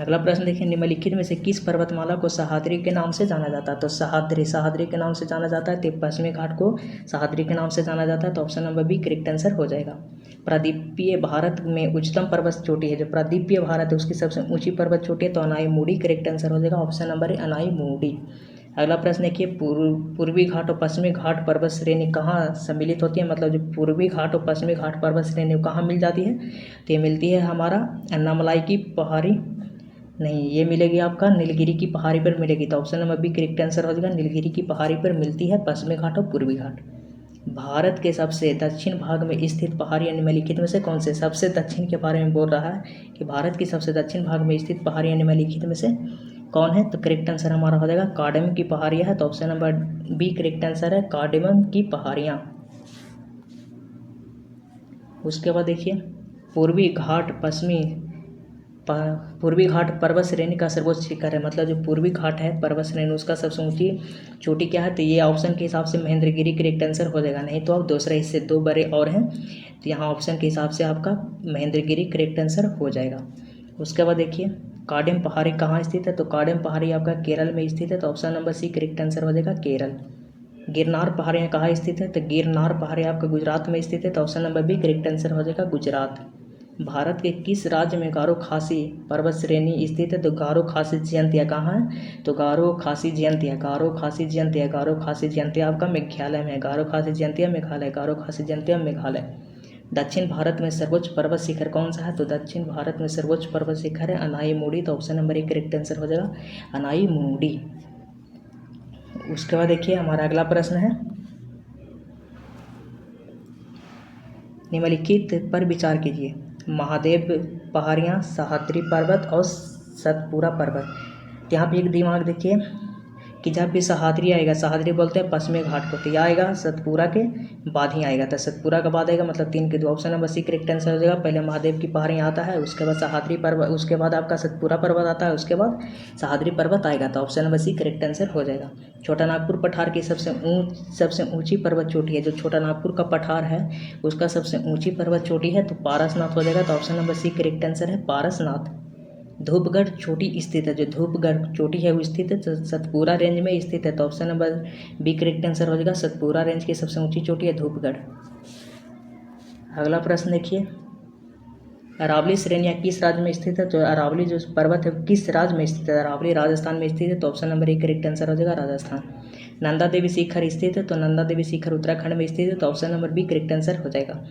अगला प्रश्न देखिए, निम्नलिखित में से किस पर्वतमाला को सह्याद्री के नाम से जाना जाता है? तो सह्याद्री के नाम से जाना जाता है, तो पश्चिमी घाट को सह्याद्री के नाम से जाना जाता है, तो option number B correct answer हो जाएगा। प्रादीपीय भारत में उच्चतम पर्वत चोटी है, जो प्रादीपीय भारत है उसकी सबसे ऊंची पर्वत चोटी है, तो अनाईमुड़ी करेक्ट आंसर हो जाएगा, ऑप्शन नंबर ए अनाईमुड़ी। अगला प्रश्न देखिए, पूर्वी घाट और पश्चिमी घाट पर्वत श्रेणी कहाँ सम्मिलित होती है? मतलब जो पूर्वी घाट और पश्चिमी घाट पर्वत श्रेणी कहाँ मिल जाती है? तो ये मिलती है हमारा अन्नामलाई की पहाड़ी, नहीं, ये मिलेगी आपका नीलगिरी की पहाड़ी पर मिलेगी, तो option number B correct answer हो जाएगा नीलगिरी की पहाड़ी पर मिलती है पश्चिमी घाट और पूर्वी घाट। भारत के सबसे दक्षिण भाग में स्थित पहाड़ी निम्नलिखित में से कौन से? सबसे दक्षिण के बारे में बोल रहा है कि भारत की सबसे दक्षिण भाग में स्थित पहाड़ी निम्नलिखित में से कौन है? तो करेक्ट आंसर हमारा हो जाएगा कार्डेमम की पहाड़ियाँ है, तो option number B correct answer है कार्डेमम की पहाड़ियाँ। उसके बाद देखिए, पूर्वी घाट पर्वत श्रेणी का सर्वोच्च शिखर है, मतलब जो पूर्वी घाट है पर्वत श्रेणी उसका सबसे ऊंची चोटी क्या है? तो ये ऑप्शन के हिसाब से महेंद्रगिरी करेक्ट आंसर हो जाएगा, नहीं तो आप दूसरे हिस्से दो बड़े और हैं, तो यहाँ ऑप्शन के हिसाब से आपका महेंद्रगिरी करेक्ट आंसर हो जाएगा। उसके बाद देखिए, काडेम पहाड़ी कहाँ स्थित है? तो काडेम पहाड़ी आपका केरल में स्थित है, तो option number C correct answer हो जाएगा केरल। गिरनार पहाड़ियाँ कहाँ स्थित है? तो गिरनार पहाड़ी आपका गुजरात में स्थित है, तो option number B correct answer हो जाएगा गुजरात। भारत के किस राज्य में गारो खासी पर्वत श्रेणी स्थित है? तो गारो खासी जयंतिया कहाँ है? तो गारो खासी जयंतिया आपका मेघालय में है, गारो खासी जयंतिया मेघालय, गारो खासी जयंतिया मेघालय। दक्षिण भारत में सर्वोच्च पर्वत शिखर कौन सा है? तो दक्षिण भारत में सर्वोच्च पर्वत शिखर है अनाईमुड़ी, तो ऑप्शन नंबर एक करेक्ट आंसर हो जाएगा अनाईमुड़ी। उसके बाद देखिए, हमारा अगला प्रश्न है, निम्नलिखित पर विचार कीजिए, महादेव पहाड़ियाँ, सह्याद्री पर्वत और सतपुरा पर्वत। यहाँ पे एक दिमाग देखिए कि जब भी सह्याद्री आएगा, सह्याद्री बोलते हैं पश्चिमी घाट को, तो यह आएगा सतपुरा के बाद ही आएगा, तो सतपुरा के बाद आएगा, मतलब 3 के 2, option number C correct answer हो जाएगा। पहले महादेव की पहाड़ियाँ आता है, उसके बाद सह्याद्री पर्वत, उसके बाद आपका सतपुरा पर्वत आता है, उसके बाद सह्याद्री पर्वत आएगा, तो option number C correct answer हो जाएगा। छोटा नागपुर पठार की सबसे ऊँची पर्वत चोटी है, जो छोटा नागपुर का पठार है उसका सबसे ऊँची पर्वत चोटी है, तो पारसनाथ हो जाएगा, तो option number C correct answer है पारसनाथ। धूपगढ़ चोटी स्थित है, जो धूपगढ़ चोटी है वो स्थित है सतपुरा रेंज में स्थित है, तो option number B correct answer हो जाएगा सतपुरा रेंज की सबसे ऊंची चोटी है धूपगढ़। अगला प्रश्न देखिए, अरावली श्रेणियाँ किस राज्य में स्थित है? तो अरावली जो पर्वत है किस राज्य में स्थित है? अरावली राजस्थान में स्थित है, तो ऑप्शन नंबर एक करेक्ट आंसर हो जाएगा राजस्थान। नंदा देवी शिखर स्थित है, तो नंदा देवी शिखर उत्तराखंड में स्थित है, तो option number B correct answer हो जाएगा।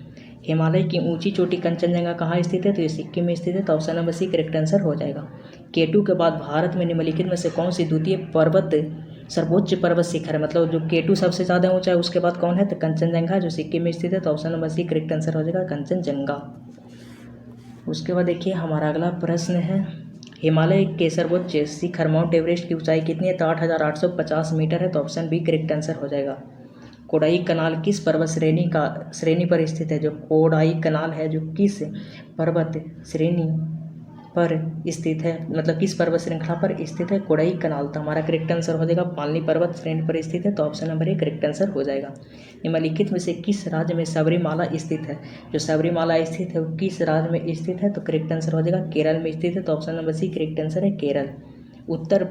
हिमालय की ऊंची चोटी कंचनजंगा कहाँ स्थित है? तो ये सिक्किम में स्थित है, तो option number C correct answer हो जाएगा। केटू के बाद भारत में निम्नलिखित में से कौन सी द्वितीय सर्वोच्च पर्वत शिखर है? मतलब जो केटू सबसे ज़्यादा ऊंचा है उसके बाद कौन है? तो कंचनजंगा जो सिक्किम में स्थित है, तो option number C correct answer हो जाएगा कंचनजंगा। उसके बाद देखिए, हमारा अगला प्रश्न है, हिमालय के सर्वोच्च शिखर माउंट एवरेस्ट की ऊंचाई कितनी है? तो 8,850 मीटर है, तो ऑप्शन बी करेक्ट आंसर हो जाएगा। कोडाई कनाल किस पर्वत श्रेणी पर स्थित है? जो कोडाई कनाल है जो किस पर्वत श्रेणी पर स्थित है, मतलब किस पर्वत श्रृंखला पर स्थित है कोडाई कनाल? तो हमारा करेक्ट आंसर हो जाएगा पालनी पर्वत श्रेणी पर स्थित है, तो option number A correct answer हो जाएगा। निम्नलिखित में से किस राज्य में सबरीमाला स्थित है? जो सबरीमाला स्थित है वो किस राज्य में स्थित है? तो करेक्ट आंसर हो जाएगा केरल में स्थित है, तो option number C correct answer है केरल। उत्तर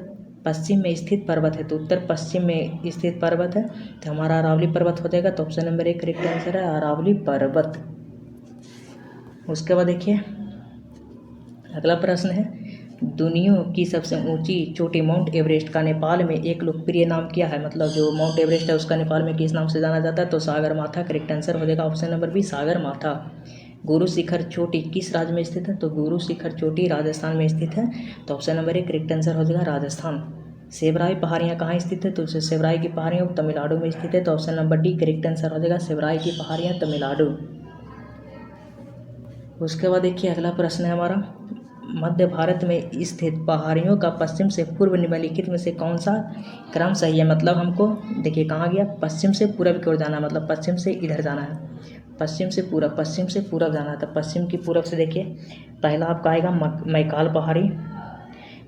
पश्चिम में स्थित पर्वत है, तो उत्तर पश्चिम में स्थित पर्वत है, तो हमारा अरावली पर्वत हो जाएगा, तो ऑप्शन नंबर एक करेक्ट आंसर है अरावली पर्वत। उसके बाद देखिए अगला प्रश्न है, दुनिया की सबसे ऊंची चोटी माउंट एवरेस्ट का नेपाल में एक लोकप्रिय नाम क्या है? मतलब जो माउंट एवरेस्ट है उसका नेपाल में किस नाम से जाना जाता है? तो सागर माथा करेक्ट आंसर हो जाएगा ऑप्शन नंबर बी, सागर माथा। गुरु शिखर चोटी किस राज्य में स्थित है? तो गुरु शिखर चोटी राजस्थान में स्थित है, तो option number A correct answer हो जाएगा राजस्थान। सेवराई पहाड़ियाँ कहाँ स्थित है? तो सेवराई की पहाड़ियाँ तमिलनाडु में स्थित है, तो option number D correct answer हो जाएगा सेवराई की पहाड़ियाँ तमिलनाडु। उसके बाद देखिए अगला प्रश्न है हमारा, मध्य भारत में स्थित पहाड़ियों का पश्चिम से पूर्व निम्नलिखित में से कौन सा क्रम सही है? मतलब हमको देखिए कहाँ गया, पश्चिम से पूरब की ओर जाना है, मतलब पश्चिम से इधर जाना है, पश्चिम से पूरब जाना है। तो पश्चिम की पूरब से देखिए पहला आपका आएगा मैकाल पहाड़ी,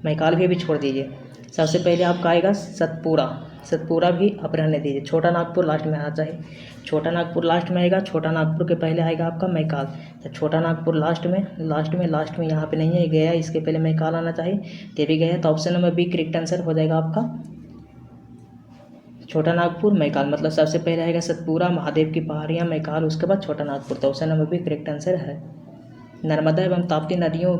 मैकाल भी अभी छोड़ दीजिए। सबसे पहले आपका आएगा सतपुरा भी आप रहने दीजिए। छोटा नागपुर लास्ट में आना चाहिए, छोटा नागपुर लास्ट में आएगा, छोटा नागपुर के पहले आएगा आपका मैकाल। तो छोटा नागपुर लास्ट में यहाँ पे नहीं है, ये गया, इसके पहले मैकाल आना चाहिए, ये भी गया। तो option number B correct answer हो जाएगा आपका छोटा नागपुर मैकाल। मतलब सबसे पहले आएगा सतपुरा, महादेव की पहाड़ियाँ, मैकाल, उसके बाद छोटा नागपुर। तो option number B correct answer है। नर्मदा एवं ताप्ती नदियों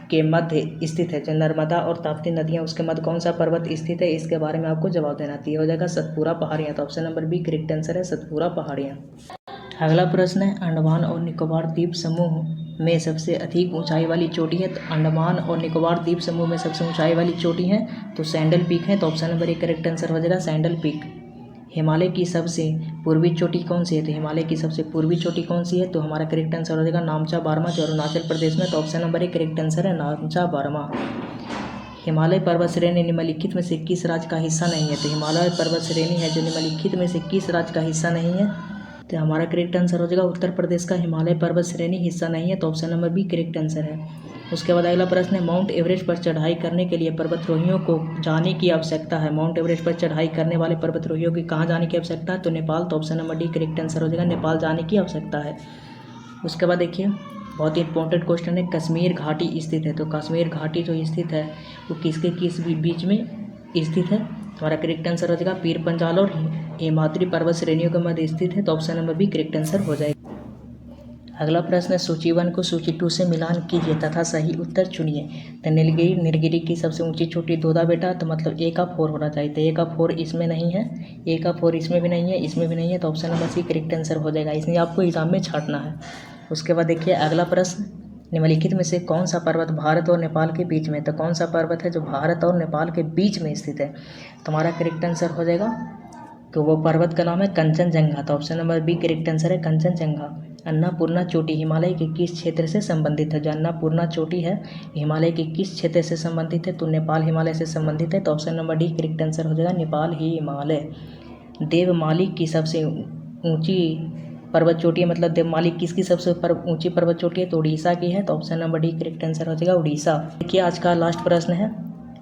के मध्य स्थित है, जो नर्मदा और ताप्ती नदियाँ उसके मध्य कौन सा पर्वत स्थित है? इसके बारे में आपको जवाब देना चाहिए, हो जाएगा सतपुरा पहाड़ियाँ। तो option number B correct answer है सतपुरा पहाड़ियाँ। अगला प्रश्न है, अंडमान और निकोबार द्वीप समूह में सबसे अधिक ऊंचाई वाली चोटी है? तो अंडमान और निकोबार द्वीप समूह में सबसे ऊंचाई वाली चोटी है तो सैंडल पीक है, तो ऑप्शन नंबर एक करेक्ट आंसर हो जाएगा सैंडल पीक। हिमालय की सबसे पूर्वी चोटी कौन सी है? तो हिमालय की सबसे पूर्वी चोटी कौन सी है? तो हमारा करेक्ट आंसर हो जाएगा नामचा बारमा, जो अरुणाचल प्रदेश में। तो ऑप्शन नंबर एक करेक्ट आंसर है नामचा बारमा। हिमालय पर्वत श्रेणी निम्नलिखित में से किस राज्य का हिस्सा नहीं है? तो हिमालय पर्वत श्रेणी है जो निम्नलिखित में से किस राज्य का हिस्सा नहीं है? तो हमारा करेक्ट आंसर हो जाएगा उत्तर प्रदेश का हिमालय पर्वत श्रेणी हिस्सा नहीं है, तो option number B correct answer है। उसके बाद अगला प्रश्न है, माउंट एवरेस्ट पर चढ़ाई करने के लिए पर्वतारोहियों को जाने की आवश्यकता है? माउंट एवरेस्ट पर चढ़ाई करने वाले पर्वतारोहियों की कहाँ जाने की आवश्यकता है? तो नेपाल। तो option number D correct answer हो जाएगा नेपाल जाने की आवश्यकता है। उसके बाद देखिए बहुत ही इंपॉर्टेंट क्वेश्चन है, कश्मीर घाटी स्थित है, तो कश्मीर घाटी जो स्थित है वो किसके किस बीच में स्थित है? हमारा करेक्ट आंसर हो जाएगा पीर पंजाल और हिमाद्री पर्वत श्रेणियों के मध्य स्थित है, तो option number B correct answer हो जाएगा। अगला प्रश्न है, सूची 1 को सूची 2 से मिलान कीजिए तथा सही उत्तर चुनिए। तो नीलगिरी की सबसे ऊंची चोटी दोदा बेटा, तो मतलब ए का 4 होना चाहिए, तो ए का 4 इसमें नहीं है, ए का 4 इसमें भी नहीं है, इसमें भी नहीं है, तो option number C correct answer हो जाएगा। इसलिए आपको एग्जाम में छांटना है। उसके बाद देखिए अगला प्रश्न, निम्नलिखित में से कौन सा पर्वत भारत और नेपाल के बीच में? तो कौन सा पर्वत है जो भारत और नेपाल के बीच में स्थित है? तो हमारा करेक्ट आंसर हो जाएगा तो वो पर्वत का नाम है कंचनजंगा, तो option number B correct answer है कंचनजंगा। अन्नपूर्णा चोटी हिमालय के किस क्षेत्र से संबंधित है? जो अन्नपूर्णा चोटी है हिमालय के किस क्षेत्र से संबंधित है? तो नेपाल हिमालय से संबंधित है, तो option number D correct answer हो जाएगा नेपाल ही हिमालय। देवमाली की सबसे ऊंची पर्वत चोटी है, मतलब देवमाली किसकी सबसे ऊंची पर्वत चोटी है? तो उड़ीसा की है, तो option number D correct answer हो जाएगा उड़ीसा। देखिए आज का लास्ट प्रश्न है,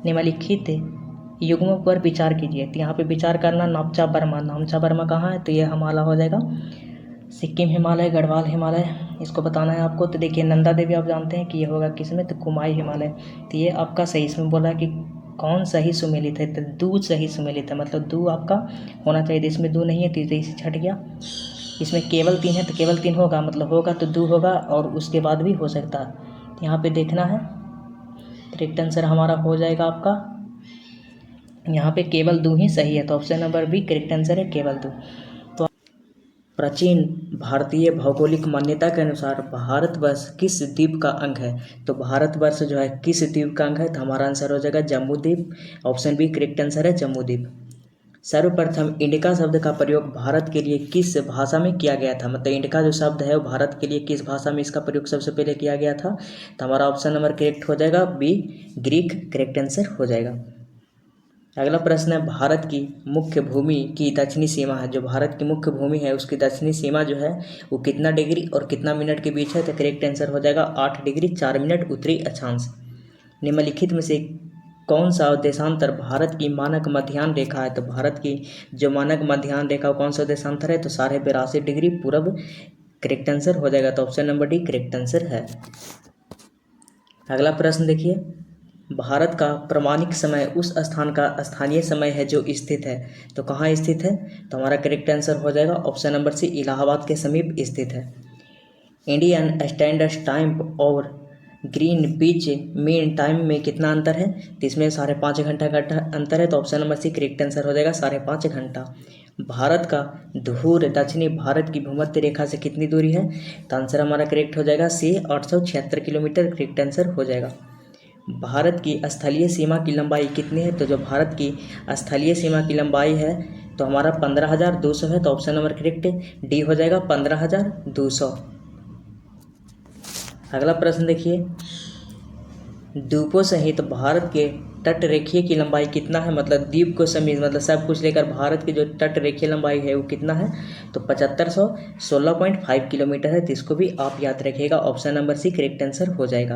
निम्नलिखित युग्मों पर विचार कीजिए। तो यहाँ पे विचार करना नामचा बर्मा कहाँ है? तो ये हमारा हो जाएगा सिक्किम हिमालय, गढ़वाल हिमालय, इसको बताना है आपको। तो देखिए नंदा देवी आप जानते हैं कि ये होगा किसमें? तो कुमाई हिमालय। तो ये आपका सही, इसमें बोला कि कौन सही सुमेलित है? तो दू सही सुमेलित है, मतलब दू आपका होना चाहिए, तो इसमें दू नहीं है, तो इसे छट गया। इसमें केवल 3 है, तो केवल 3 होगा, मतलब होगा तो दू होगा और उसके बाद भी हो सकता है, तो यहाँ पे देखना है। करेक्ट आंसर हमारा हो जाएगा आपका यहाँ पे केवल दू ही सही है, तो option number B correct answer है केवल दू। तो प्राचीन भारतीय भौगोलिक मान्यता के अनुसार भारतवर्ष किस द्वीप का अंग है? तो भारतवर्ष जो है किस द्वीप का अंग है? तो हमारा आंसर हो जाएगा जम्बू द्वीप, ऑप्शन बी करेक्ट आंसर है जम्बू द्वीप। सर्वप्रथम इंडिका शब्द का प्रयोग भारत के लिए किस भाषा में किया गया था? मतलब इंडिका जो शब्द है वो भारत के लिए किस भाषा में इसका प्रयोग सबसे पहले किया गया था? तो हमारा ऑप्शन नंबर करेक्ट हो जाएगा बी ग्रीक, करेक्ट आंसर हो जाएगा। अगला प्रश्न है, भारत की मुख्य भूमि की दक्षिणी सीमा है, जो भारत की मुख्य भूमि है उसकी दक्षिणी सीमा जो है वो कितना डिग्री और कितना मिनट के बीच है? तो करेक्ट आंसर हो जाएगा 8 डिग्री 4 मिनट उत्तरी अक्षांश। निम्नलिखित में से कौन सा देशांतर भारत की मानक मध्याह्न रेखा है? तो भारत की जो मानक मध्याह्न रेखा कौन सा देशांतर है? तो 82.5 डिग्री पूर्व, करेक्ट आंसर हो जाएगा, तो option number D correct answer है। अगला प्रश्न देखिए, भारत का प्रमाणिक समय उस स्थान का स्थानीय समय है जो स्थित है, तो कहाँ स्थित है? तो हमारा करेक्ट आंसर हो जाएगा ऑप्शन नंबर सी इलाहाबाद के समीप स्थित है। इंडियन स्टैंडर्ड टाइम और ग्रीनविच मीन टाइम में कितना अंतर है? तो इसमें 5.5 घंटा का अंतर है, तो option number C correct answer हो जाएगा 5.5 घंटा। भारत का ध्रुव दक्षिणी भारत की भूमध्य रेखा से कितनी दूरी है? तो आंसर हमारा करेक्ट हो जाएगा सी 876 किलोमीटर करेक्ट आंसर हो जाएगा। भारत की स्थलीय सीमा की लंबाई कितनी है? तो जो भारत की स्थलीय सीमा की लंबाई है तो हमारा 15,200 है, तो ऑप्शन नंबर करेक्ट डी हो जाएगा 15,200। अगला प्रश्न देखिए, द्वीपों सहित भारत के तट रेखीय की लंबाई कितना है? मतलब द्वीप को समेत मतलब सब कुछ लेकर भारत की जो तट रेखीय लंबाई है वो कितना है? तो 7516.5 किलोमीटर है, तो इसको भी आप याद रखिएगा, option number C correct answer हो जाएगा।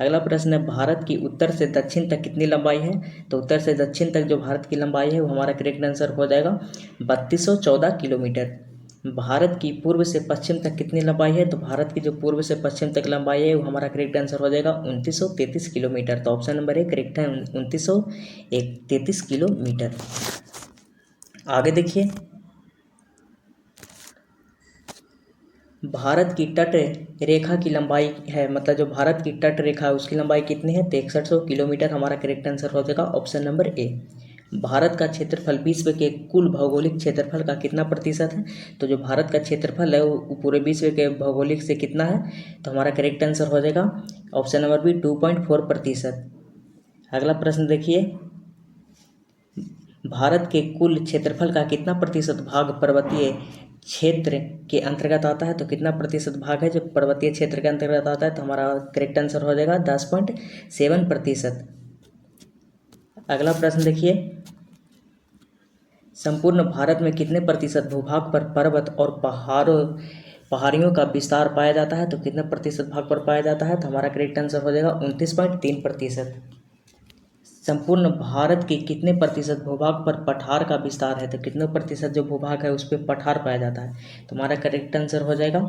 अगला प्रश्न है, भारत की उत्तर से दक्षिण तक कितनी लंबाई है? तो उत्तर से दक्षिण तक जो भारत की लंबाई है वो हमारा करेक्ट आंसर हो जाएगा 3214 किलोमीटर। भारत की पूर्व से पश्चिम तक कितनी लंबाई है? तो भारत की जो पूर्व से पश्चिम तक लंबाई है वो हमारा करेक्ट आंसर हो जाएगा 2933 किलोमीटर, तो ऑप्शन नंबर ए करेक्ट है 2933 किलोमीटर। आगे देखिए, भारत की तट रेखा की लंबाई है, मतलब जो भारत की तट रेखा है उसकी लंबाई कितनी है? तो 6100 किलोमीटर हमारा करेक्ट आंसर हो जाएगा, ऑप्शन नंबर ए। भारत का क्षेत्रफल विश्व के कुल भौगोलिक क्षेत्रफल का कितना प्रतिशत है? तो जो भारत का क्षेत्रफल है वो पूरे विश्व के भौगोलिक से कितना है? तो हमारा करेक्ट आंसर हो जाएगा ऑप्शन नंबर बी 2.4%। अगला प्रश्न देखिए, भारत के कुल क्षेत्रफल का कितना प्रतिशत भाग पर्वतीय क्षेत्र के अंतर्गत आता है? तो कितना प्रतिशत भाग है जो पर्वतीय क्षेत्र के अंतर्गत आता है? तो हमारा करेक्ट आंसर हो जाएगा 10.7%। अगला प्रश्न देखिए, संपूर्ण भारत में कितने प्रतिशत भूभाग पर पर्वत और पहाड़ियों का विस्तार पाया जाता है? तो कितने प्रतिशत भाग पर पाया जाता है? तो हमारा करेक्ट आंसर हो जाएगा 29.3%। संपूर्ण भारत के कितने प्रतिशत भूभाग पर पठार का विस्तार है? तो कितने प्रतिशत जो भूभाग है उस पर पठार पाया जाता है? तो हमारा करेक्ट आंसर हो जाएगा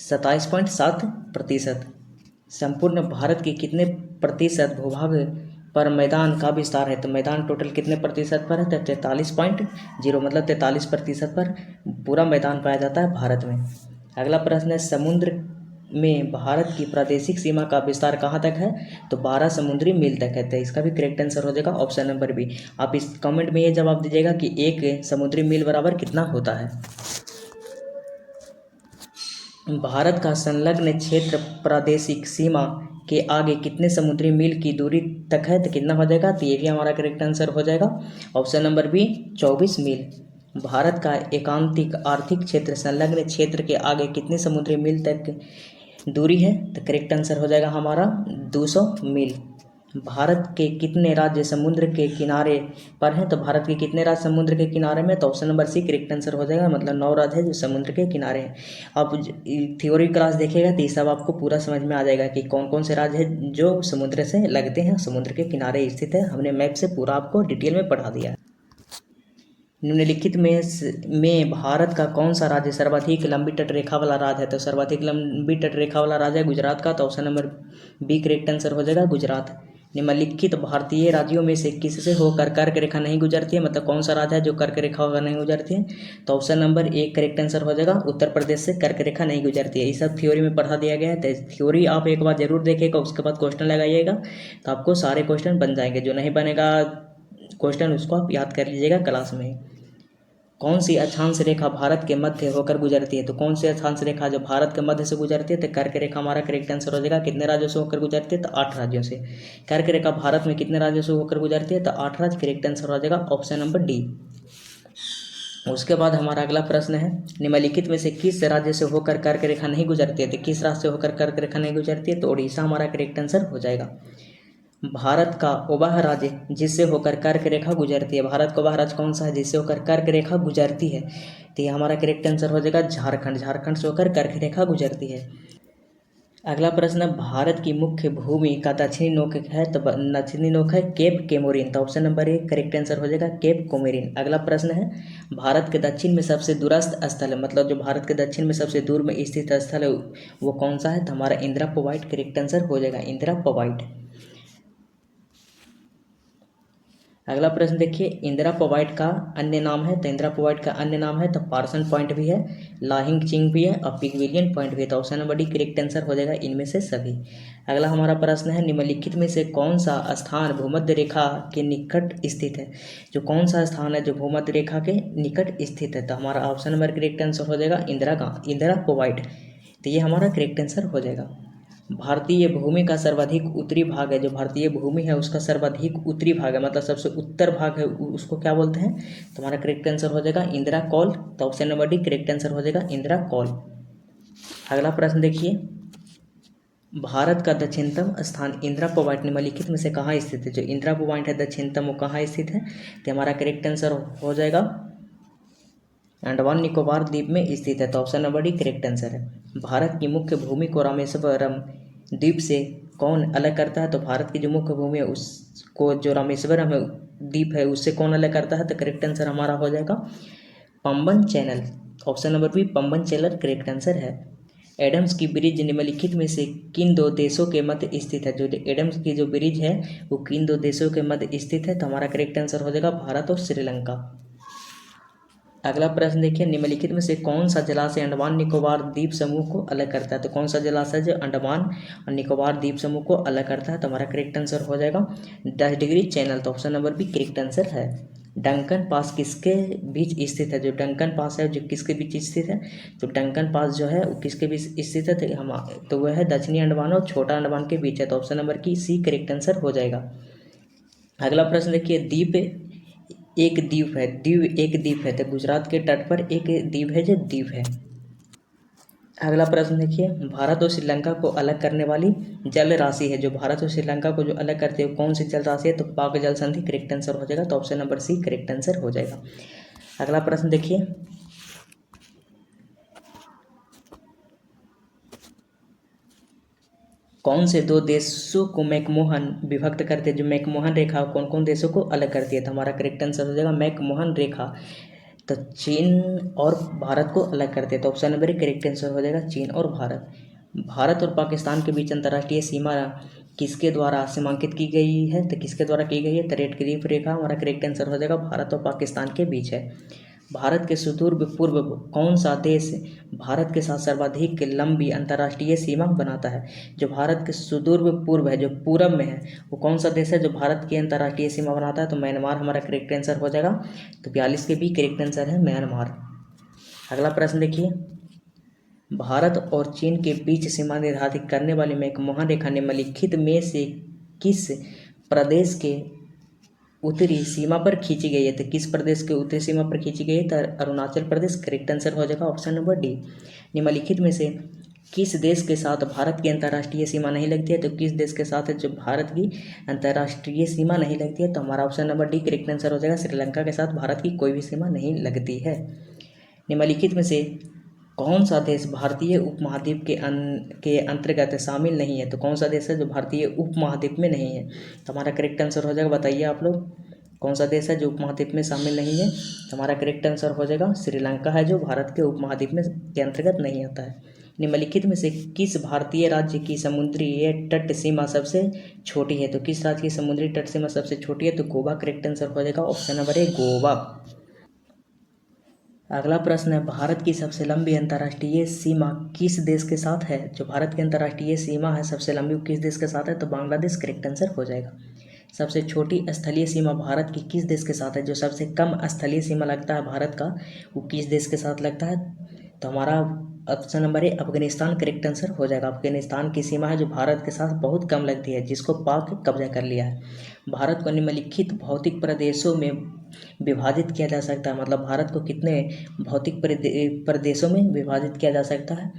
27.7%। संपूर्ण भारत के कितने प्रतिशत भूभाग पर मैदान का विस्तार है? तो मैदान टोटल कितने प्रतिशत पर है? तो 43.0 मतलब 43% पर पूरा मैदान पाया जाता है भारत में। अगला प्रश्न है, समुद्र में भारत की प्रादेशिक सीमा का विस्तार कहाँ तक है? तो 12 समुद्री मील तक है, तो इसका भी करेक्ट आंसर हो जाएगा ऑप्शन नंबर बी। आप इस कमेंट में ये जवाब दीजिएगा कि 1 समुद्री मील बराबर कितना होता है। भारत का संलग्न क्षेत्र प्रादेशिक सीमा के आगे कितने समुद्री मील की दूरी तक है? तो कितना हो जाएगा? तो ये भी हमारा करेक्ट आंसर हो जाएगा ऑप्शन नंबर बी 24 मील। भारत का एकांतिक आर्थिक क्षेत्र संलग्न क्षेत्र के आगे कितने समुद्री मील तक दूरी है? तो करेक्ट आंसर हो जाएगा हमारा 200 मील। भारत के कितने राज्य समुद्र के किनारे पर हैं? तो भारत के कितने राज्य समुद्र के किनारे में? तो option number C correct answer हो जाएगा, मतलब 9 राज्य है जो समुद्र के किनारे हैं। आप थ्योरी क्लास देखिएगा तो ये सब आपको पूरा समझ में आ जाएगा कि कौन कौन से राज्य हैं जो समुद्र से लगते हैं, समुद्र के किनारे स्थित है। हमने मैप से पूरा आपको डिटेल में पढ़ा दिया है। निम्नलिखित में भारत का कौन सा राज्य सर्वाधिक लंबी तटरेखा वाला राज्य है? तो सर्वाधिक लंबी तटरेखा वाला राज्य है गुजरात का, तो option number B correct answer हो जाएगा गुजरात। निम्नलिखित भारतीय राज्यों में से किससे होकर कर्क रेखा नहीं गुजरती है? मतलब कौन सा राज्य है जो कर्क रेखा होकर नहीं गुजरती है? तो option number A correct answer हो जाएगा उत्तर प्रदेश से कर्क रेखा नहीं गुजरती है। ये सब थ्योरी में पढ़ा दिया गया है, तो थ्योरी आप एक बार जरूर देखिएगा, उसके बाद क्वेश्चन लगाइएगा तो आपको सारे क्वेश्चन बन जाएंगे। जो नहीं बनेगा क्वेश्चन उसको आप याद कर लीजिएगा क्लास में। कौन सी अक्षांश रेखा भारत के मध्य होकर गुजरती है? तो कौन सी अक्षांश रेखा जो भारत के मध्य से गुजरती है? तो कर्क रेखा हमारा करेक्ट आंसर हो जाएगा। कितने राज्यों से होकर गुजरती है? तो 8 राज्यों से। कर्क रेखा भारत में कितने राज्यों से होकर गुजरती है? तो 8 राज्य, करेक्ट आंसर हो जाएगा ऑप्शन नंबर डी। उसके बाद हमारा अगला प्रश्न है, निम्नलिखित में से किस राज्य से होकर कर्क रेखा नहीं गुजरती है? तो किस राज्य से होकर कर्क रेखा नहीं गुजरती है? तो उड़ीसा हमारा करेक्ट आंसर हो जाएगा। भारत का वह राज्य जिससे होकर कर्क रेखा गुजरती है, भारत का वह राज्य कौन सा है जिससे होकर कर्क रेखा गुजरती है? तो ये हमारा करेक्ट आंसर हो जाएगा झारखंड। झारखंड से होकर कर्क रेखा गुजरती है। अगला प्रश्न, भारत की मुख्य भूमि का दक्षिणी नोक है, तो दक्षिणी नोक है केप कोमोरिन, तो option number A correct answer हो जाएगा केप कोमोरिन। अगला प्रश्न है, भारत के दक्षिण में सबसे दूरस्थ स्थल है, मतलब जो भारत के दक्षिण में सबसे दूर में स्थित स्थल है वो कौन सा है? तो हमारा इंदिरा पोवाइट करेक्ट आंसर हो जाएगा, इंदिरा पोवाइट। अगला प्रश्न देखिए, इंदिरा पोवाइट का अन्य नाम है, तो इंदिरा पोवाइट का अन्य नाम है तो पार्सन पॉइंट भी है, लाहिंग चिंग भी है और पिगविलियन पॉइंट भी है। तो option number D correct answer हो जाएगा इनमें से सभी। अगला हमारा प्रश्न है, निम्नलिखित में से कौन सा स्थान भूमध्य रेखा के निकट स्थित है। जो कौन सा स्थान है जो भूमध्य रेखा के निकट स्थित है, तो हमारा ऑप्शन नंबर करेक्ट आंसर हो जाएगा इंदिरा पोवाइट। तो ये हमारा करेक्ट आंसर हो जाएगा। भारतीय भूमि का सर्वाधिक उत्तरी भाग है, जो भारतीय भूमि है उसका सर्वाधिक उत्तरी भाग है, मतलब सबसे उत्तर भाग है, उसको क्या बोलते हैं। तो हमारा करेक्ट आंसर हो जाएगा इंदिरा कौल। तो option number D correct answer हो जाएगा इंदिरा कौल। अगला प्रश्न देखिए, भारत का दक्षिणतम स्थान इंदिरा पोवाइट निम्नलिखित में से कहाँ स्थित है। जो इंदिरा पोवाइट है दक्षिणतम, वो कहाँ स्थित है, तो हमारा करेक्ट आंसर हो जाएगा अंडमान निकोबार द्वीप में स्थित है। तो option number D correct answer है। भारत की मुख्य भूमि को रामेश्वरम द्वीप से कौन अलग करता है। तो भारत की जो मुख्य भूमि है उसको जो रामेश्वरम है द्वीप है उससे कौन अलग करता है, तो करेक्ट आंसर हमारा हो जाएगा Pamban channel. Option number B Pamban channel correct answer है। एडम्स की ब्रिज निम्नलिखित में से किन दो देशों के मध्य स्थित है। जो एडम्स की जो ब्रिज है वो किन दो देशों के मध्य स्थित है, तो हमारा करेक्ट आंसर हो जाएगा भारत और श्रीलंका। अगला प्रश्न देखिए, निम्नलिखित में से कौन सा जलाशय अंडमान निकोबार द्वीप समूह को अलग करता है। तो कौन सा जलाशय जो अंडमान और निकोबार द्वीप समूह को अलग करता है, तो हमारा करेक्ट आंसर हो जाएगा 10 डिग्री चैनल। तो option number B correct answer है। डंकन पास किसके बीच स्थित है। जो डंकन पास है जो किसके बीच स्थित है, तो डंकन पास जो है वो किसके बीच स्थित है, तो वह है दक्षिणी अंडमान और छोटा अंडमान के बीच है। तो ऑप्शन नंबर की सी करेक्ट आंसर हो जाएगा। अगला प्रश्न देखिए, एक द्वीप है, एक द्वीप है, तो गुजरात के तट पर एक द्वीप है जो द्वीप है। अगला प्रश्न देखिए, भारत और श्रीलंका को अलग करने वाली जल राशि है। जो भारत और श्रीलंका को जो अलग करते हैं कौन सी जल राशि है, तो पाक जल संधि करेक्ट आंसर हो जाएगा। तो option number C correct answer हो जाएगा। अगला प्रश्न देखिए, कौन से दो देशों को मैकमोहन विभक्त करते हैं। जो मैकमोहन रेखा कौन कौन देशों को अलग करती है, तो हमारा करेक्ट आंसर हो जाएगा मैकमोहन रेखा। तो चीन और भारत को अलग करते हैं, तो ऑप्शन नंबर करेक्ट आंसर हो जाएगा चीन और भारत। भारत और पाकिस्तान के बीच अंतर्राष्ट्रीय सीमा किसके द्वारा सीमांकित की गई है, तो किसके द्वारा की गई है, तो रेड क्लिफ रेखा हमारा करेक्ट आंसर हो जाएगा भारत और पाकिस्तान के बीच है। भारत के सुदूर पूर्व कौन सा देश भारत के साथ सर्वाधिक लंबी अंतर्राष्ट्रीय सीमा बनाता है। जो भारत के सुदूर पूर्व है जो पूरब में है वो कौन सा देश है जो भारत की अंतर्राष्ट्रीय सीमा बनाता है, तो म्यांमार हमारा करेक्ट आंसर हो जाएगा। तो 42 के भी करेक्ट आंसर है म्यांमार। अगला प्रश्न देखिए, भारत और चीन के बीच सीमा निर्धारित करने वाली मैकमोहन रेखा निम्नलिखित में से किस प्रदेश के उत्तरी सीमा पर खींची गई है। तो किस प्रदेश के उत्तरी सीमा पर खींची गई है, तो अरुणाचल प्रदेश करेक्ट आंसर हो जाएगा ऑप्शन नंबर डी। निम्नलिखित में से किस देश के साथ भारत की अंतर्राष्ट्रीय सीमा नहीं लगती है, तो किस देश के साथ है जो भारत की अंतर्राष्ट्रीय सीमा नहीं लगती है, तो हमारा option number D correct answer हो जाएगा श्रीलंका के साथ भारत की कोई भी सीमा नहीं लगती है। निम्नलिखित में से कौन सा देश भारतीय उपमहाद्वीप के अंतर्गत शामिल नहीं है। तो कौन सा देश है जो भारतीय उपमहाद्वीप में नहीं है, तो हमारा करेक्ट आंसर हो जाएगा, बताइए आप लोग कौन सा देश है जो उपमहाद्वीप में शामिल नहीं है, तो हमारा करेक्ट आंसर हो जाएगा श्रीलंका है जो भारत के उपमहाद्वीप में के अंतर्गत नहीं आता है। निम्नलिखित में से किस भारतीय राज्य की समुद्री तट सीमा सबसे छोटी है। तो किस राज्य की समुद्री तट सीमा सबसे छोटी है, तो गोवा करेक्ट आंसर हो जाएगा ऑप्शन नंबर ए गोवा। अगला प्रश्न है, भारत की सबसे लंबी अंतर्राष्ट्रीय सीमा किस देश के साथ है। जो भारत की अंतर्राष्ट्रीय सीमा है सबसे लंबी किस देश के साथ है, तो बांग्लादेश करेक्ट आंसर हो जाएगा। सबसे छोटी स्थलीय सीमा भारत की किस देश के साथ है। जो सबसे कम स्थलीय सीमा लगता है भारत का वो किस देश के साथ लगता है, तो हमारा ऑप्शन नंबर ए अफगानिस्तान करेक्ट आंसर हो जाएगा। अफगानिस्तान की सीमा है जो भारत के साथ बहुत कम लगती है जिसको पाक कब्जा कर लिया है। भारत को निम्नलिखित भौतिक प्रदेशों में विभाजित किया जा सकता है, मतलब भारत को कितने भौतिक प्रदेशों में विभाजित किया जा सकता है।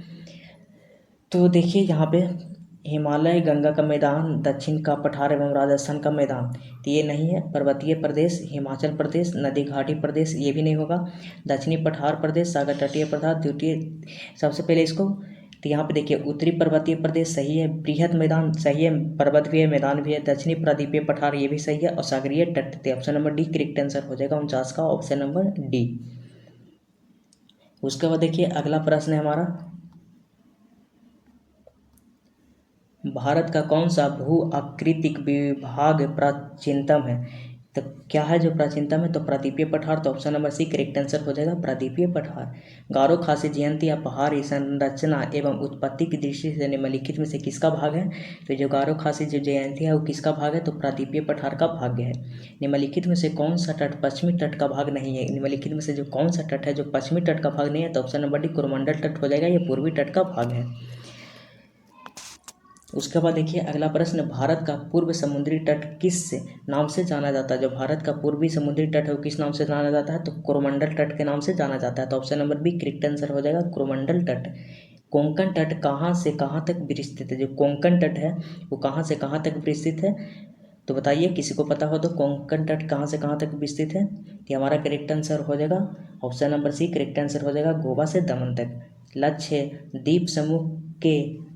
तो देखिए यहाँ पे हिमालय, गंगा का मैदान, दक्षिण का पठार एवं राजस्थान का मैदान, तो ये नहीं है। पर्वतीय प्रदेश हिमाचल प्रदेश, नदी घाटी प्रदेश ये भी नहीं होगा। दक्षिणी पठार प्रदेश, सागर तटीय प्रदेश, द्वितीय सबसे पहले इसको, तो यहाँ पे देखिए उत्तरी पर्वतीय प्रदेश सही है, बृहद मैदान सही है, पर्वत भी है, मैदान भी है, दक्षिणी प्रायद्वीपीय पठार ये भी सही है और सागरीय तट, तो option number D correct answer हो जाएगा 49 का ऑप्शन नंबर डी। उसके बाद देखिए अगला प्रश्न है हमारा, भारत का कौन सा भू आकृतिक विभाग प्राचीनतम है। तो क्या है जो प्राचीनतम है, तो प्रादीपीय पठार, तो option number C correct answer हो जाएगा प्रादीपीय पठार। गारो खासी जयंती या पहाड़ी संरचना एवं उत्पत्ति की दृष्टि से निम्नलिखित में से किसका भाग है, तो जो गारो खासी जो जयंती है वो किसका भाग है, तो प्रादीपीय पठार का भाग है। निम्नलिखित में से कौन सा तट पश्चिमी तट का भाग नहीं है, निम्नलिखित में से जो कौन सा तट है जो पश्चिमी तट का भाग नहीं है, तो ऑप्शन नंबर डी कोरोमंडल तट हो जाएगा, ये पूर्वी तट का भाग है। उसके बाद देखिए अगला प्रश्न, भारत का पूर्व समुद्री तट किस नाम से जाना जाता है, जो भारत का पूर्वी समुद्री तट है वो किस नाम से जाना जाता है, तो कोरोमंडल तट के नाम से जाना जाता है, तो option number B correct answer हो जाएगा कोरोमंडल तट। कोंकण तट कहाँ से कहाँ तक विस्तृत है, जो कोंकण तट है वो कहाँ से कहाँ तक विस्तृत है, तो बताइए किसी को पता हो तो कोंकण तट कहाँ से कहाँ तक विस्तृत है, तो हमारा करेक्ट आंसर हो जाएगा option number C correct answer हो जाएगा गोवा से दमन तक। लक्ष्य द्वीप समूह के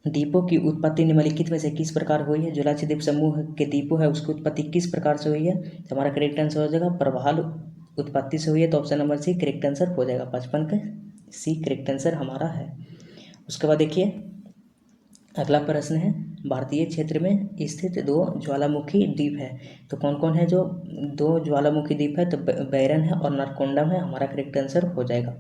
द्वीपों की उत्पत्ति निम्नलिखित में से किस प्रकार हुई है, जो लक्षद्वीप समूह के द्वीपों है उसकी उत्पत्ति किस प्रकार से हुई है, तो हमारा करेक्ट आंसर हो जाएगा प्रवाल उत्पत्ति से हुई है, तो option number C correct answer हो जाएगा 55 का सी करेक्ट आंसर हमारा है। उसके बाद देखिए अगला प्रश्न है, भारतीय क्षेत्र में स्थित दो ज्वालामुखी द्वीप है, तो कौन कौन है जो दो ज्वालामुखी द्वीप है, तो बैरन है और नारकोंडम है, हमारा करेक्ट आंसर हो जाएगा,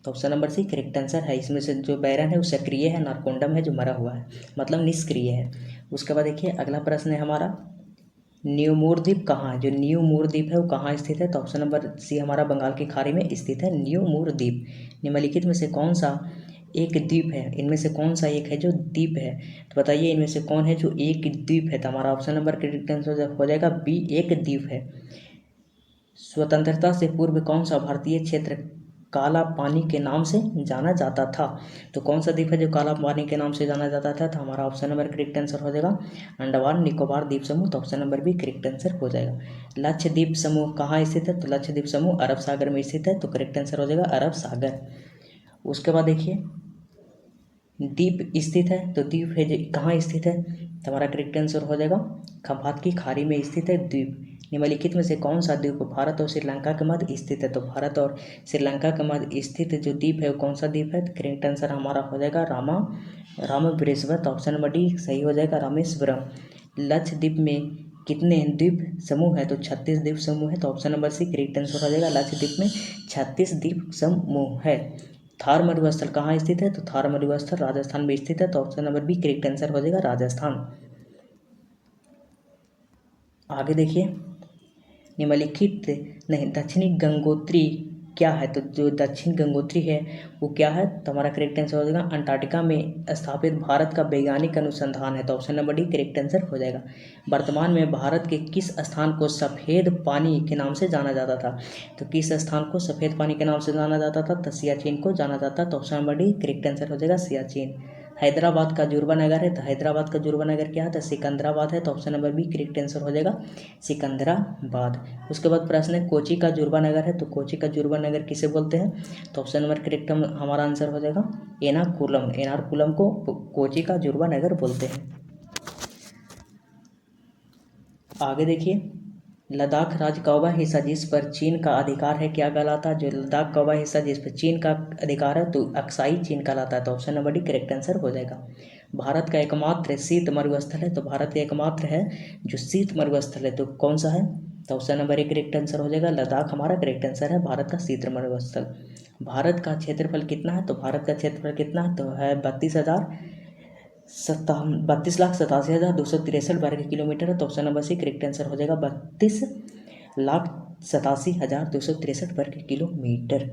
तो option number C correct answer है। इसमें से जो बैरन है वो सक्रिय है, नारकोंडम है जो मरा हुआ है मतलब निष्क्रिय है। उसके बाद देखिए अगला प्रश्न है हमारा, न्यूमोर द्वीप कहाँ है, जो न्यूमोर द्वीप है वो कहाँ स्थित है, तो ऑप्शन नंबर सी हमारा बंगाल की खाड़ी में स्थित है न्यूमोर द्वीप। निम्नलिखित में से कौन सा एक द्वीप है, इनमें से कौन सा एक है जो द्वीप है, तो बताइए इनमें से कौन है जो एक द्वीप है, तो हमारा ऑप्शन नंबर करेक्ट आंसर हो जाएगा बी एक द्वीप है। स्वतंत्रता से पूर्व कौन सा भारतीय क्षेत्र काला पानी के नाम से जाना जाता था, तो कौन सा द्वीप है जो काला पानी के नाम से जाना जाता था, तो हमारा ऑप्शन नंबर करेक्ट आंसर हो जाएगा अंडमान निकोबार द्वीप समूह, तो ऑप्शन नंबर भी करेक्ट आंसर हो जाएगा। लक्षद्वीप समूह कहाँ स्थित है, तो लक्षद्वीप समूह अरब सागर में स्थित है, तो करेक्ट आंसर हो जाएगा अरब सागर। उसके बाद देखिए द्वीप स्थित है, तो द्वीप है जो कहाँ स्थित है, तो हमारा करेक्ट आंसर हो जाएगा खंभात की खाड़ी में स्थित है द्वीप। निम्नलिखित में से कौन सा द्वीप भारत और श्रीलंका के मध्य स्थित है, तो भारत और श्रीलंका के मध्य स्थित जो द्वीप है वो कौन सा द्वीप है, तो करेक्ट आंसर हमारा हो जाएगा रामेश्वरम, तो ऑप्शन नंबर डी सही हो जाएगा रामेश्वरम। लक्षद्वीप में कितने द्वीप समूह है, तो 36 द्वीप समूह है, तो option number C correct answer हो जाएगा लक्षद्वीप में 36 द्वीप समूह है। थार मरुस्थल कहाँ स्थित है, तो थार मरुस्थल राजस्थान में स्थित है, तो option number B correct answer हो जाएगा राजस्थान। आगे देखिए निम्नलिखित नहीं दक्षिणी गंगोत्री क्या है, तो जो दक्षिण गंगोत्री है वो क्या है, तो हमारा करेक्ट आंसर हो जाएगा अंटार्कटिका में स्थापित भारत का वैज्ञानिक अनुसंधान है, तो option number D correct answer हो जाएगा। वर्तमान में भारत के किस स्थान को सफ़ेद पानी के नाम से जाना जाता था, तो किस स्थान को सफ़ेद पानी के नाम से जाना जाता था, तो सियाचिन को जाना जाता, तो option number D correct answer हो जाएगा सियाचिन। हैदराबाद का जुर्बा नगर है, तो हैदराबाद का जुर्बा नगर क्या है, तो सिकंदराबाद है, तो option number B correct answer हो जाएगा सिकंदराबाद। उसके बाद प्रश्न है कोची का जुर्बा नगर है, तो कोची का जुर्बा नगर किसे बोलते हैं, तो ऑप्शन नंबर करेक्ट हमारा आंसर हो जाएगा एर्नाकुलम, एर्नाकुलम को कोची का जुर्बा नगर बोलते हैं। आगे देखिए लद्दाख राज्य का वह हिस्सा जिस पर चीन का अधिकार है क्या कहलाता है, जो लद्दाख का वह हिस्सा जिस पर चीन का अधिकार है तो अक्साई चीन कहलाता है, तो option number D correct answer हो जाएगा। भारत का एकमात्र शीत मरुस्थल है, तो भारत का एकमात्र है जो शीत मरुस्थल है तो कौन सा है, तो option number A correct answer हो जाएगा लद्दाख हमारा करेक्ट आंसर है भारत का शीत मरुस्थल। भारत का क्षेत्रफल कितना है, तो भारत का क्षेत्रफल कितना है, तो है 32,87,263 वर्ग किलोमीटर है, तो option number C correct answer हो जाएगा 32,87,263 वर्ग किलोमीटर।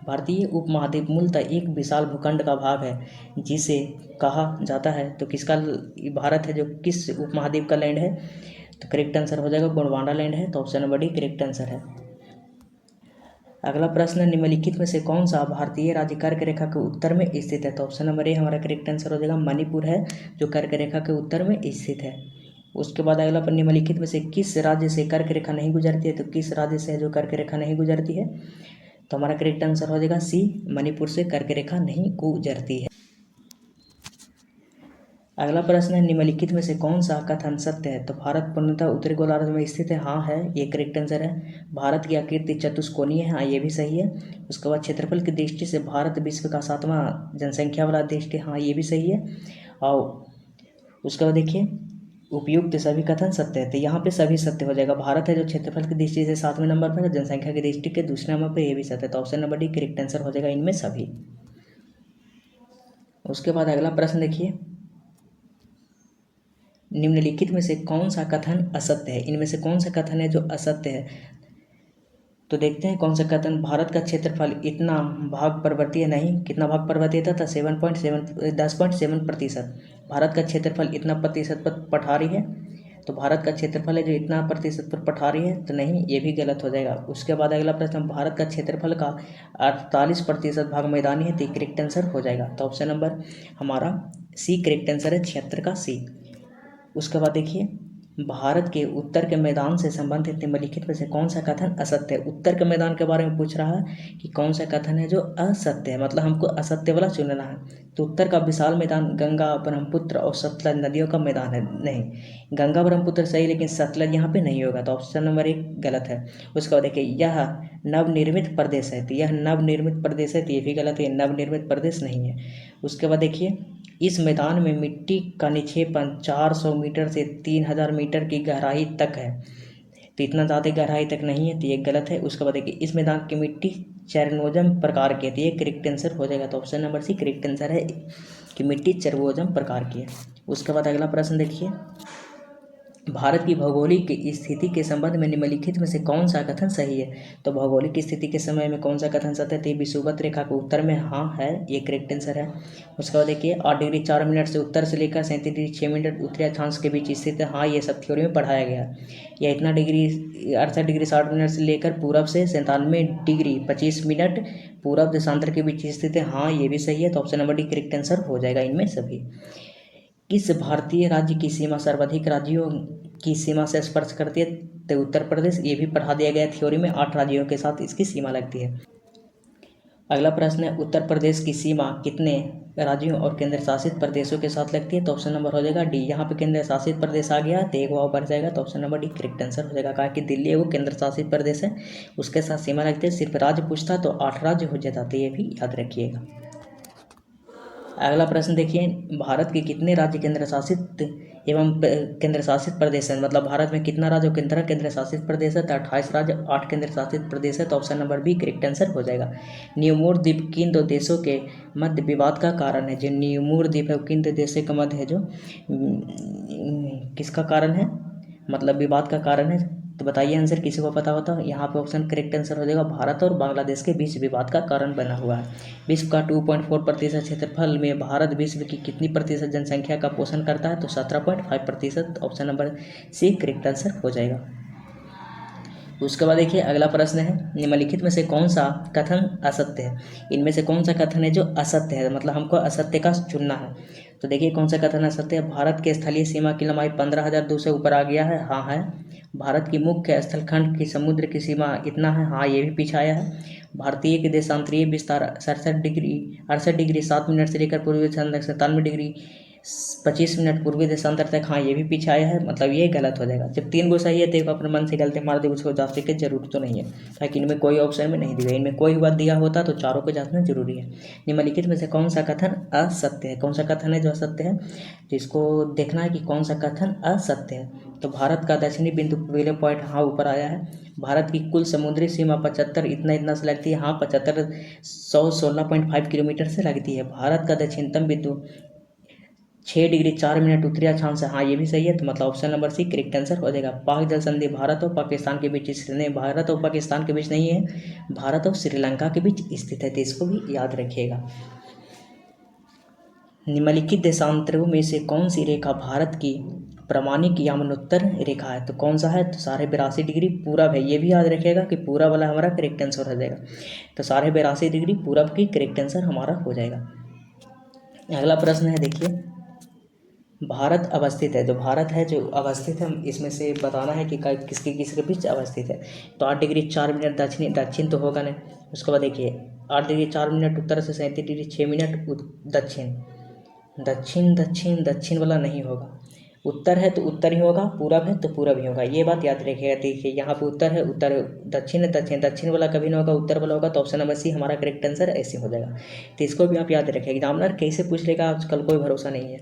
भारतीय उपमहाद्वीप मूलतः एक विशाल भूखंड का भाग है जिसे कहा जाता है, तो किसका भारत है जो किस उपमहाद्वीप का लैंड है, तो करेक्ट आंसर हो जाएगा गोंडवाना लैंड है, तो option number D correct answer है। अगला प्रश्न निम्नलिखित में से कौन सा भारतीय राज्य कर्क रेखा के उत्तर में स्थित है, तो ऑप्शन नंबर ए हमारा करेक्ट आंसर हो जाएगा मणिपुर है जो कर्क रेखा के उत्तर में स्थित है। उसके बाद अगला पर निम्नलिखित में से किस राज्य से कर्क रेखा नहीं गुजरती है, तो किस राज्य से जो कर्क रेखा नहीं गुजरती है, तो हमारा करेक्ट आंसर हो जाएगा सी मणिपुर से कर्क रेखा नहीं गुजरती है। अगला प्रश्न है निम्नलिखित में से कौन सा कथन सत्य है, तो भारत पूर्णतः उत्तरी गोलार्ध में स्थित है, हाँ है ये करेक्ट आंसर है। भारत की आकृति चतुष्कोणीय है, हाँ ये भी सही है। उसके बाद क्षेत्रफल की दृष्टि से भारत विश्व का 7वां जनसंख्या वाला देश है, हाँ ये भी सही है। और उसके बाद देखिए उपयुक्त सभी कथन सत्य है, तो यहाँ पे सभी सत्य हो जाएगा। भारत है जो क्षेत्रफल की दृष्टि से 7वें नंबर पर है, जनसंख्या की दृष्टि के दूसरे नंबर पर, ये भी सत्य है, तो option number D correct answer हो जाएगा इनमें सभी। उसके बाद अगला प्रश्न देखिए, निम्नलिखित में से कौन सा कथन असत्य है, इनमें से कौन सा कथन है जो असत्य है, तो देखते हैं कौन सा कथन। भारत का क्षेत्रफल इतना भाग पर्वतीय नहीं, कितना भाग पर्वतीय था 10.7%। भारत का क्षेत्रफल इतना प्रतिशत पर पठारी है, तो भारत का क्षेत्रफल है जो इतना प्रतिशत पर पठारी है, तो नहीं, ये भी गलत हो जाएगा। उसके बाद अगला प्रश्न, भारत का क्षेत्रफल का 48% भाग मैदानी है, तो करेक्ट आंसर हो जाएगा, तो ऑप्शन नंबर हमारा सी करेक्ट आंसर है, 76 का सी। उसके बाद देखिए, भारत के उत्तर के मैदान से संबंधित निम्नलिखित में से कौन सा कथन असत्य है। उत्तर के मैदान के बारे में पूछ रहा है कि कौन सा कथन है जो असत्य है, मतलब हमको असत्य वाला चुनना है। तो उत्तर का विशाल मैदान गंगा, ब्रह्मपुत्र और सतलज नदियों का मैदान है, नहीं, गंगा ब्रह्मपुत्र सही, लेकिन सतलज यहाँ पे नहीं होगा, तो ऑप्शन नंबर 1 गलत है। उसके बाद देखिए, यह नवनिर्मित प्रदेश है, तो यह नवनिर्मित प्रदेश है, तो ये भी गलत है, नवनिर्मित प्रदेश नहीं है। उसके बाद देखिए, इस मैदान में मिट्टी का निक्षेपण 400 मीटर से 3000 मीटर की गहराई तक है, तो इतना ज़्यादा गहराई तक नहीं है, तो ये गलत है। उसके बाद देखिए, इस मैदान की मिट्टी चरनोजम प्रकार की है, तो ये करेक्ट आंसर हो जाएगा, तो option number C correct answer है कि मिट्टी चरनोजम प्रकार की है। उसके बाद अगला प्रश्न देखिए, भारत की भौगोलिक स्थिति के संबंध में निम्नलिखित में से कौन सा कथन सही है। तो भौगोलिक स्थिति के समय में कौन सा कथन सत्य है, तो विषुवत रेखा के उत्तर में हाँ है, ये करेक्ट आंसर है। उसके बाद देखिए, 8 डिग्री 4 मिनट से उत्तर से लेकर 37 डिग्री 6 मिनट उत्तरी अक्षांश के बीच स्थित है, हाँ, ये सब थ्योरी में पढ़ाया गया है। या इतना डिग्री 68 डिग्री 60 मिनट से लेकर पूरब से 97 डिग्री 25 मिनट पूरब देशांतर के बीच स्थित है, हाँ, ये भी सही है, तो option number D correct answer हो जाएगा इनमें सभी। किस भारतीय राज्य की सीमा सर्वाधिक राज्यों की सीमा से स्पर्श करती है, तो उत्तर प्रदेश, ये भी पढ़ा दिया गया थ्योरी में, 8 राज्यों के साथ इसकी सीमा लगती है। अगला प्रश्न है, उत्तर प्रदेश की सीमा कितने राज्यों और केंद्र शासित प्रदेशों के साथ लगती है, तो ऑप्शन नंबर हो जाएगा डी। यहाँ पे केंद्र शासित प्रदेश आ गया तो एक भाव बढ़ जाएगा, तो option number D correct answer हो जाएगा, कहा कि दिल्ली वो केंद्र शासित प्रदेश है, उसके साथ सीमा लगती है। सिर्फ राज्य पूछता तो 8 राज्य हो जाता, तो ये भी याद रखिएगा। अगला प्रश्न देखिए, भारत के कितने राज्य केंद्र शासित एवं केंद्र शासित प्रदेश है, मतलब भारत में कितना राज्य और कितना केंद्र शासित प्रदेश है, तो 28 राज्य 8 केंद्र शासित प्रदेश है, तो option number B correct answer हो जाएगा। न्यूमोर द्वीप किन दो देशों के मध्य विवाद का कारण है। जो न्यूमोर द्वीप है वो किन दो देशों के मध्य है, जो किसका कारण है, मतलब विवाद का कारण है, तो बताइए आंसर, किसी को पता होता। यहाँ पे ऑप्शन करेक्ट आंसर हो जाएगा, भारत और बांग्लादेश के बीच विवाद का कारण बना हुआ है। विश्व का 2.4% क्षेत्रफल में भारत विश्व की कितनी प्रतिशत जनसंख्या का पोषण करता है, तो 17.5%, option number C correct answer हो जाएगा। उसके बाद देखिए, अगला प्रश्न है, निम्नलिखित में से कौन सा कथन असत्य है। इनमें से कौन सा कथन है जो असत्य है, मतलब हमको असत्य का चुनना है। तो देखिए कौन सा कथन असत्य है। भारत के स्थलीय सीमा की लंबाई 15,002 से ऊपर आ गया है, हाँ है। भारत की मुख्य स्थलखंड की समुद्र की सीमा इतना है, हाँ, ये भी पीछे आया है। भारतीय के देशांतरीय विस्तार 68 डिग्री 7 मिनट से लेकर पूर्वी 97 डिग्री 25 मिनट पूर्वी देशांतर तक, हाँ, ये भी पीछे आया है, मतलब ये गलत हो जाएगा। जब 3 गो सही है तो एक अपने मन से गलती मार दे, उसको जांचने की जरूरत तो नहीं है, ताकि इनमें कोई ऑप्शन में नहीं दिया, इनमें कोई बात दिया होता तो चारों को जांचना जरूरी है। निम्नलिखित में से कौन सा कथन असत्य है, कौन सा कथन है जो असत्य है, जिसको देखना है कि कौन सा कथन असत्य है। तो भारत का दक्षिणी बिंदु पहले पॉइंट हाँ ऊपर आया है। भारत की कुल समुद्री सीमा 75 इतना से लगती है, हाँ, 75 116.5 किलोमीटर से लगती है। भारत का दक्षिणतम बिंदु 6 डिग्री 4 मिनट उत्तरी अक्षांश है, हाँ, ये भी सही है, तो मतलब option number C correct answer हो जाएगा। पाक जल संधि भारत और पाकिस्तान के बीच स्थित नहीं, भारत और पाकिस्तान के बीच नहीं है, भारत और श्रीलंका के बीच स्थित है, तो इसको भी याद रखिएगा। निम्नलिखित देशांतरों में से कौन सी रेखा भारत की प्रामाणिक यमनोत्तर रेखा है, तो कौन सा है, तो 82.5 डिग्री पूरब है, ये भी याद रखिएगा कि पूरब वाला हमारा करेक्ट आंसर हो जाएगा, तो 82.5 डिग्री पूरब की करेक्ट आंसर हमारा हो जाएगा। अगला प्रश्न है, देखिए, भारत अवस्थित है, जो भारत है जो अवस्थित है, इसमें से बताना है कि किसके किसके बीच अवस्थित है। तो 8 डिग्री 4 मिनट दक्षिण तो होगा नहीं। उसके बाद देखिए, 8 डिग्री 4 मिनट उत्तर से 37 डिग्री 6 मिनट दक्षिण, दक्षिण दक्षिण दक्षिण वाला नहीं होगा। उत्तर है तो उत्तर ही होगा, पूरब है तो पूरब ही होगा, ये बात याद रखिएगा। देखिए यहाँ पे उत्तर है, उत्तर दक्षिण है, दक्षिण दक्षिण वाला कभी नहीं होगा, उत्तर वाला होगा, तो ऑप्शन नंबर सी हमारा करेक्ट आंसर ऐसे हो जाएगा। तो इसको भी आप याद रखिएगा, एग्जामिनर कैसे पूछ लेगा आजकल कोई भरोसा नहीं है।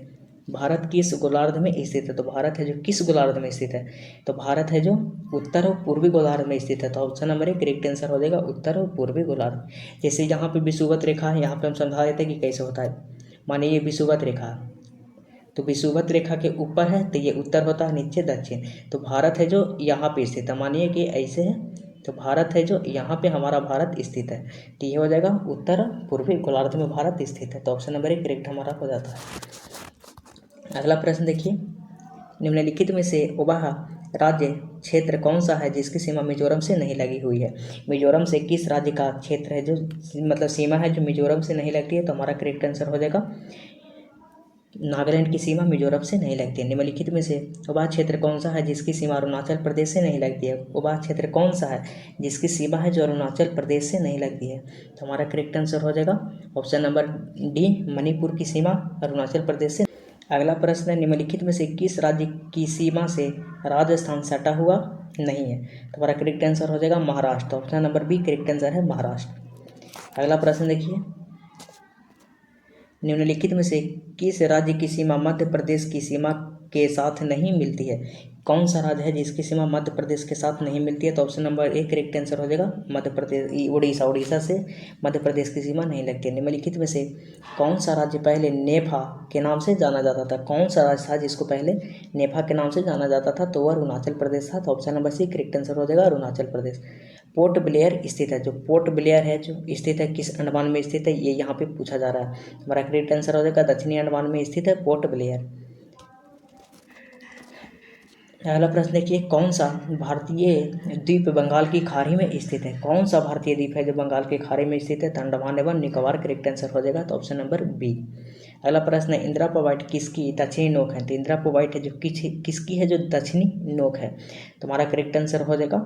भारत किस गोलार्ध में स्थित है? तो भारत है जो किस गोलार्ध में स्थित है? तो भारत है जो उत्तर और पूर्वी गोलार्ध में स्थित है। तो ऑप्शन नंबर 1 करेक्ट आंसर हो जाएगा उत्तर और पूर्वी गोलार्ध। जैसे यहाँ पे विषुवत रेखा है, यहाँ पे हम समझा देते हैं कि कैसे होता है। मानिए ये विषुवत रेखा है, तो विषुवत रेखा के ऊपर है तो ये उत्तर होता है, नीचे दक्षिण। तो भारत है जो यहाँ पे स्थित है, मानिए कि ऐसे है, तो भारत है जो यहाँ पे हमारा भारत स्थित है, तो ये हो जाएगा उत्तर पूर्वी गोलार्ध में भारत स्थित है। तो ऑप्शन नंबर 1 करेक्ट हमारा हो जाता है। अगला प्रश्न देखिए, निम्नलिखित में से वह राज्य क्षेत्र कौन सा है जिसकी सीमा मिजोरम से नहीं लगी हुई है? मिजोरम से किस राज्य का क्षेत्र है जो मतलब सीमा है जो मिजोरम से नहीं लगती है? तो हमारा करेक्ट आंसर हो जाएगा नागालैंड की सीमा मिजोरम से नहीं लगती है। निम्नलिखित में से वह क्षेत्र कौन सा है जिसकी सीमा अरुणाचल प्रदेश से नहीं लगती है? वह क्षेत्र कौन सा है जिसकी सीमा है जो अरुणाचल प्रदेश से नहीं लगती है? तो हमारा करेक्ट आंसर हो जाएगा ऑप्शन नंबर डी, मणिपुर की सीमा अरुणाचल प्रदेश से। अगला प्रश्न है, निम्नलिखित में से किस राज्य की सीमा से राजस्थान सटा हुआ नहीं है? तो हमारा करेक्ट आंसर हो जाएगा Maharashtra. Option number B correct answer है महाराष्ट्र। अगला प्रश्न देखिए, निम्नलिखित में से किस राज्य की सीमा मध्य प्रदेश की सीमा के साथ नहीं मिलती है? कौन सा राज्य है जिसकी सीमा मध्य प्रदेश के साथ नहीं मिलती है? तो ऑप्शन नंबर 1 करेक्ट आंसर हो जाएगा मध्य प्रदेश, उड़ीसा से मध्य प्रदेश की सीमा नहीं लगती है। निम्नलिखित में से कौन सा राज्य पहले नेफा के नाम से जाना जाता था? कौन सा राज्य था जिसको पहले नेफा के नाम से जाना जाता था? तो वह अरुणाचल प्रदेश था। तो option number C correct answer हो जाएगा अरुणाचल प्रदेश। पोर्ट ब्लेयर स्थित है, जो पोर्ट ब्लेयर है जो स्थित है किस अंडमान में स्थित है, ये यहाँ पे पूछा जा रहा है। हमारा करेक्ट आंसर हो जाएगा दक्षिणी अंडमान में स्थित है पोर्ट ब्लेयर। अगला प्रश्न देखिए, कौन सा भारतीय द्वीप बंगाल की खाड़ी में स्थित है? कौन सा भारतीय द्वीप है जो बंगाल की खाड़ी में स्थित है? तो अंडमान एवं निकोबार करेक्ट आंसर हो जाएगा। तो ऑप्शन नंबर बी। अगला प्रश्न है, इंदिरा पोवाइट किसकी दक्षिणी नोक है? तो इंदिरा पोवाइट है जो किसकी है जो दक्षिणी नोक है? तो हमारा करेक्ट आंसर हो जाएगा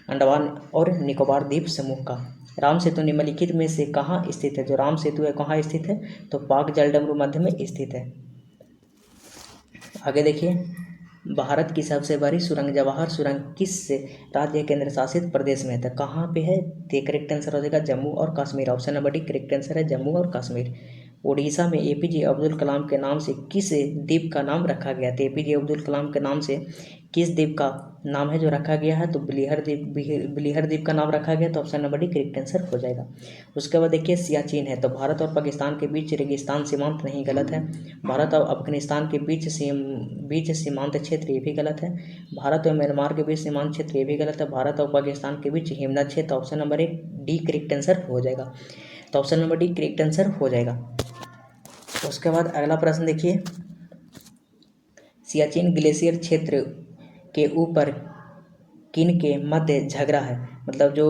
अंडमान और निकोबार द्वीप समूह का। राम सेतु निम्नलिखित में से कहाँ स्थित है? जो राम सेतु है कहाँ स्थित है? तो पाक जलडमरू मध्य में स्थित है। आगे देखिए, भारत की सबसे बड़ी सुरंग जवाहर सुरंग किस राज्य केंद्र शासित प्रदेश में है? तो कहाँ पे है? तो करेक्ट आंसर हो जाएगा जम्मू और Kashmir. Option number D correct answer है जम्मू और कश्मीर। उड़ीसा में एपीजे अब्दुल कलाम के नाम से किस द्वीप का नाम रखा गया? तो एपीजे अब्दुल कलाम के नाम से किस द्वीप का नाम है जो रखा गया है? तो बिलिहर द्वीप का नाम रखा गया। तो option number D correct answer हो जाएगा। उसके बाद देखिए, सियाचिन है, तो भारत और पाकिस्तान के बीच रेगिस्तान सीमांत नहीं, गलत है। भारत और अफगानिस्तान के बीच सीमांत क्षेत्र, ये भी गलत है। भारत और म्यांमार के बीच सीमांत क्षेत्र, ये भी गलत है। भारत और पाकिस्तान के बीच हिमनद क्षेत्र, option number 1 D correct answer हो जाएगा। तो option number D correct answer हो जाएगा। उसके बाद अगला प्रश्न देखिए, सियाचिन ग्लेशियर क्षेत्र के ऊपर किन के मध्य झगड़ा है? मतलब जो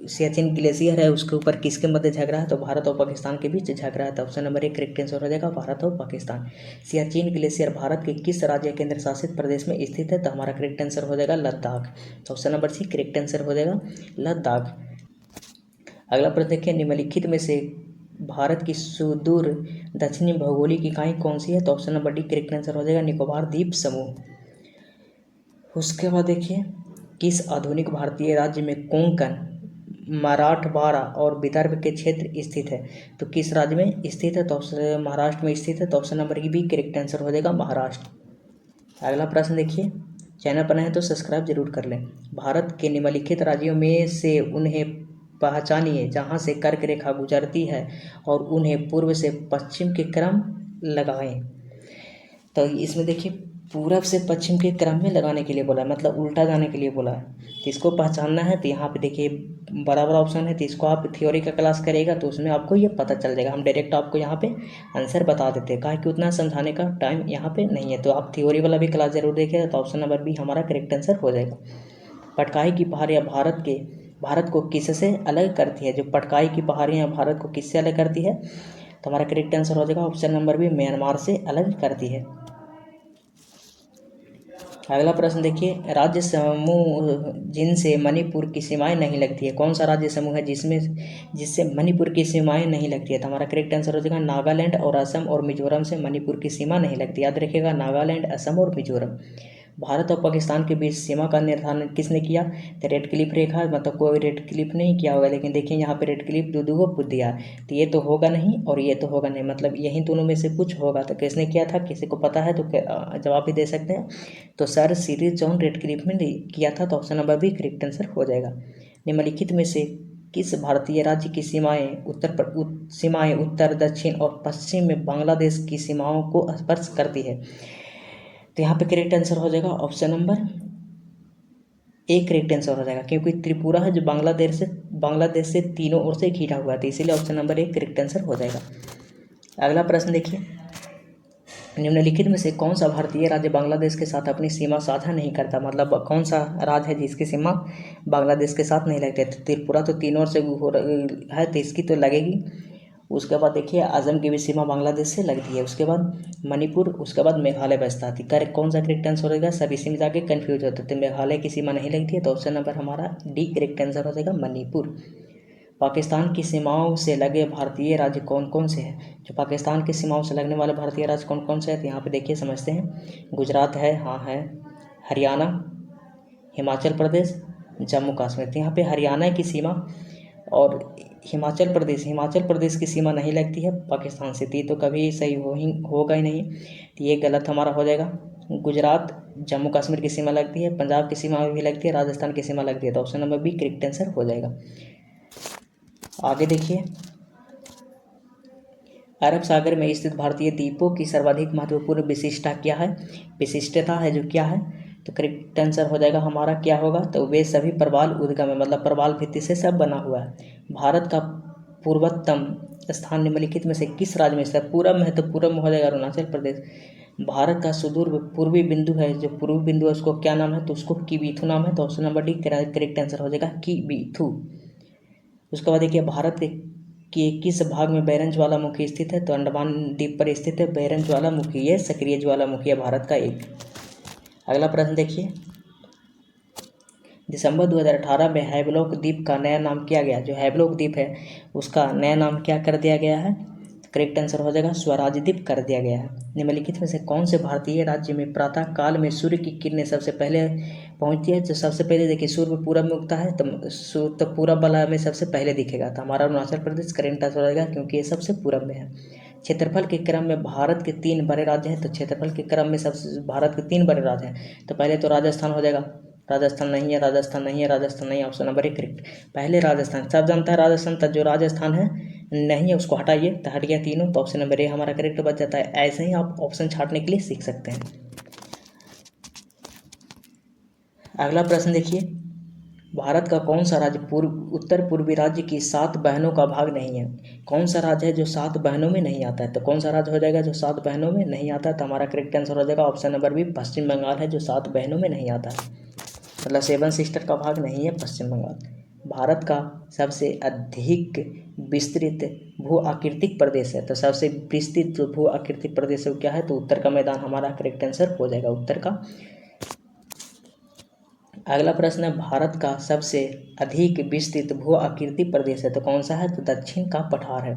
सियाचिन ग्लेशियर है उसके ऊपर किसके मध्य झगड़ा है? तो भारत और पाकिस्तान के बीच झगड़ा है। तो ऑप्शन नंबर 1 करेक्ट आंसर हो जाएगा भारत और पाकिस्तान। सियाचिन ग्लेशियर भारत के किस राज्य केंद्र शासित प्रदेश में स्थित है? तो हमारा करेक्ट आंसर हो जाएगा लद्दाख। तो option number C correct answer हो जाएगा लद्दाख। अगला प्रश्न देखिए, निम्नलिखित में से भारत की सुदूर दक्षिणी भौगोलिक इकाई कौन सी है? तो option number D correct answer हो जाएगा निकोबार द्वीप समूह। उसके बाद देखिए, किस आधुनिक भारतीय राज्य में कोंकण, मराठवाड़ा और विदर्भ के क्षेत्र स्थित है? तो किस राज्य में स्थित है? तो महाराष्ट्र में स्थित है। तो option number B correct answer हो जाएगा महाराष्ट्र। अगला प्रश्न देखिए, चैनल पर नए हैं तो सब्सक्राइब जरूर कर लें। भारत के निम्नलिखित राज्यों में से उन्हें पहचानिए जहाँ से कर्क रेखा गुजरती है और उन्हें पूर्व से पश्चिम के क्रम लगाएं। तो इसमें देखिए, पूरब से पश्चिम के क्रम में लगाने के लिए बोला है, मतलब उल्टा जाने के लिए बोला है। तो इसको पहचानना है, तो यहाँ पे देखिए बराबर ऑप्शन है, तो इसको आप थ्योरी का क्लास करेगा तो उसमें आपको ये पता चल जाएगा। हम डायरेक्ट आपको यहाँ पे आंसर बता देते हैं, कहा कि उतना समझाने का टाइम यहाँ पे नहीं है। तो आप थ्योरी वाला भी क्लास जरूर देखिएगा। तो ऑप्शन नंबर बी हमारा करेक्ट आंसर हो जाएगा। पटकाई की पहाड़ियाँ भारत को किससे अलग करती है? जो पटकाई की पहाड़ियाँ भारत को किससे अलग करती है? तो हमारा करेक्ट आंसर हो जाएगा ऑप्शन नंबर बी म्यांमार से अलग करती है। अगला प्रश्न देखिए, राज्य समूह जिनसे मणिपुर की सीमाएं नहीं लगती है, कौन सा राज्य समूह है जिससे मणिपुर की सीमाएं नहीं लगती है? तो हमारा करेक्ट आंसर हो जाएगा नागालैंड और असम और मिजोरम से मणिपुर की सीमा नहीं लगती। याद रखिएगा, नागालैंड, असम और मिजोरम। भारत और पाकिस्तान के बीच सीमा का निर्धारण किसने किया? तो रेड क्लिफ रेखा, मतलब कोई रेड क्लिफ नहीं किया होगा, लेकिन देखिए यहाँ पे रेड क्लिफ दो को पूछ दिया, तो ये तो होगा नहीं और ये तो होगा नहीं, मतलब यही दोनों में से कुछ होगा। तो किसने किया था? किसी को पता है तो जवाब भी दे सकते हैं। तो sir Cyril John Radcliffe ने किया था, तो option number B correct answer हो जाएगा। निम्नलिखित में से किस भारतीय राज्य की सीमाएं उत्तर, दक्षिण और पश्चिम में बांग्लादेश की सीमाओं को स्पर्श करती है? तो यहाँ पे करेक्ट आंसर हो जाएगा option number A correct answer हो जाएगा, क्योंकि त्रिपुरा है जो बांग्लादेश से तीनों ओर से घिरा हुआ है, तो इसीलिए option number A correct answer हो जाएगा। अगला प्रश्न देखिए, निम्नलिखित में से कौन सा भारतीय राज्य बांग्लादेश के साथ अपनी सीमा साझा नहीं करता? मतलब कौन सा राज्य है जिसकी सीमा बांग्लादेश के साथ नहीं लगती? तो त्रिपुरा तो तीनों ओर से है, तो इसकी तो लगेगी। उसके बाद देखिए असम की भी सीमा बांग्लादेश से लगती है। उसके बाद मणिपुर, उसके बाद मेघालय बचता है। करेक्ट कौन सा करेक्ट आंसर होगा? सब इसी में जाके कन्फ्यूज होते थे। मेघालय की सीमा नहीं लगती है, तो ऑप्शन नंबर हमारा डी करेक्ट आंसर हो जाएगा, मणिपुर। पाकिस्तान की सीमाओं से लगे भारतीय राज्य कौन कौन से हैं? जो पाकिस्तान की सीमाओं से लगने वाले भारतीय राज्य कौन कौन से हैं? तो यहाँ पे देखिए समझते हैं। गुजरात है, हाँ है, हरियाणा, हिमाचल प्रदेश, जम्मू कश्मीर। तो यहाँ पे हरियाणा की सीमा और हिमाचल प्रदेश की सीमा नहीं लगती है पाकिस्तान से, तो कभी सही होगा ही नहीं, तो ये गलत हमारा हो जाएगा। गुजरात, जम्मू कश्मीर की सीमा लगती है, पंजाब की सीमा भी लगती है, राजस्थान की सीमा लगती है, तो option number B correct answer हो जाएगा। आगे देखिए, अरब सागर में स्थित भारतीय द्वीपों की सर्वाधिक महत्वपूर्ण विशिष्टता क्या है? विशिष्टता है जो क्या है? तो करेक्ट आंसर हो जाएगा हमारा क्या होगा? तो वे सभी प्रवाल उद्गम है, मतलब प्रवाल भित्ति से सब बना हुआ है। भारत का पूर्वोत्तम स्थान निम्नलिखित में से किस राज्य में स्थित है? पूरब में है, तो पूरब में हो जाएगा अरुणाचल प्रदेश। भारत का सुदूर पूर्वी बिंदु है, जो पूर्वी बिंदु है उसको क्या नाम है? तो उसको किबीथू नाम है, तो option number D correct answer हो जाएगा, किबीथू। उसके बाद देखिए, भारत के किस भाग में बैरन ज्वालामुखी स्थित है? तो अंडमान द्वीप पर स्थित है बैरन ज्वालामुखी, ये सक्रिय ज्वालामुखी है भारत का एक। अगला प्रश्न देखिए, दिसंबर 2018 में हैवलॉक द्वीप का नया नाम किया गया। जो हैवलॉक द्वीप है उसका नया नाम क्या कर दिया गया है? करेक्ट आंसर हो जाएगा स्वराज द्वीप कर दिया गया है। निम्नलिखित में से कौन से भारतीय राज्य में प्रातः काल में सूर्य की किरणें सबसे पहले पहुंचती है? तो सबसे पहले देखिए, सूर्य पूरब में उगता है, तो पूरब वाला में सबसे पहले दिखेगा, तो हमारा अरुणाचल प्रदेश करेक्ट आंसर हो जाएगा, क्योंकि ये सबसे पूरब में है। क्षेत्रफल के क्रम में भारत के 3 बड़े राज्य हैं, तो क्षेत्रफल के क्रम में सबसे भारत के 3 बड़े राज्य हैं, तो पहले तो राजस्थान हो जाएगा। राजस्थान नहीं है, राजस्थान नहीं है, राजस्थान नहीं है, ऑप्शन नंबर 1 करेक्ट। पहले राजस्थान, सब जानता है राजस्थान, तक जो राजस्थान है नहीं है उसको हटाइए, तो हट गया तीनों, तो ऑप्शन नंबर ए हमारा करेक्ट बच जाता है। ऐसे ही आप ऑप्शन छांटने के लिए सीख सकते हैं। अगला प्रश्न देखिए, भारत का कौन सा राज्य उत्तर पूर्वी राज्य की 7 बहनों का भाग नहीं है? कौन सा राज्य है जो 7 बहनों में नहीं आता है? तो कौन सा राज्य हो जाएगा जो 7 बहनों में नहीं आता है? तो हमारा करेक्ट आंसर हो जाएगा ऑप्शन नंबर बी पश्चिम बंगाल है, जो 7 बहनों में नहीं आता है, मतलब 7 सिस्टर का भाग नहीं है पश्चिम बंगाल। भारत का सबसे अधिक विस्तृत भू आकृतिक प्रदेश है, तो सबसे विस्तृत भू आकृतिक प्रदेश क्या है? तो उत्तर का मैदान हमारा करेक्ट आंसर हो जाएगा, उत्तर का। अगला प्रश्न है, भारत का सबसे अधिक विस्तृत भू आकृतिक प्रदेश है, तो कौन सा है? तो दक्षिण का पठार है।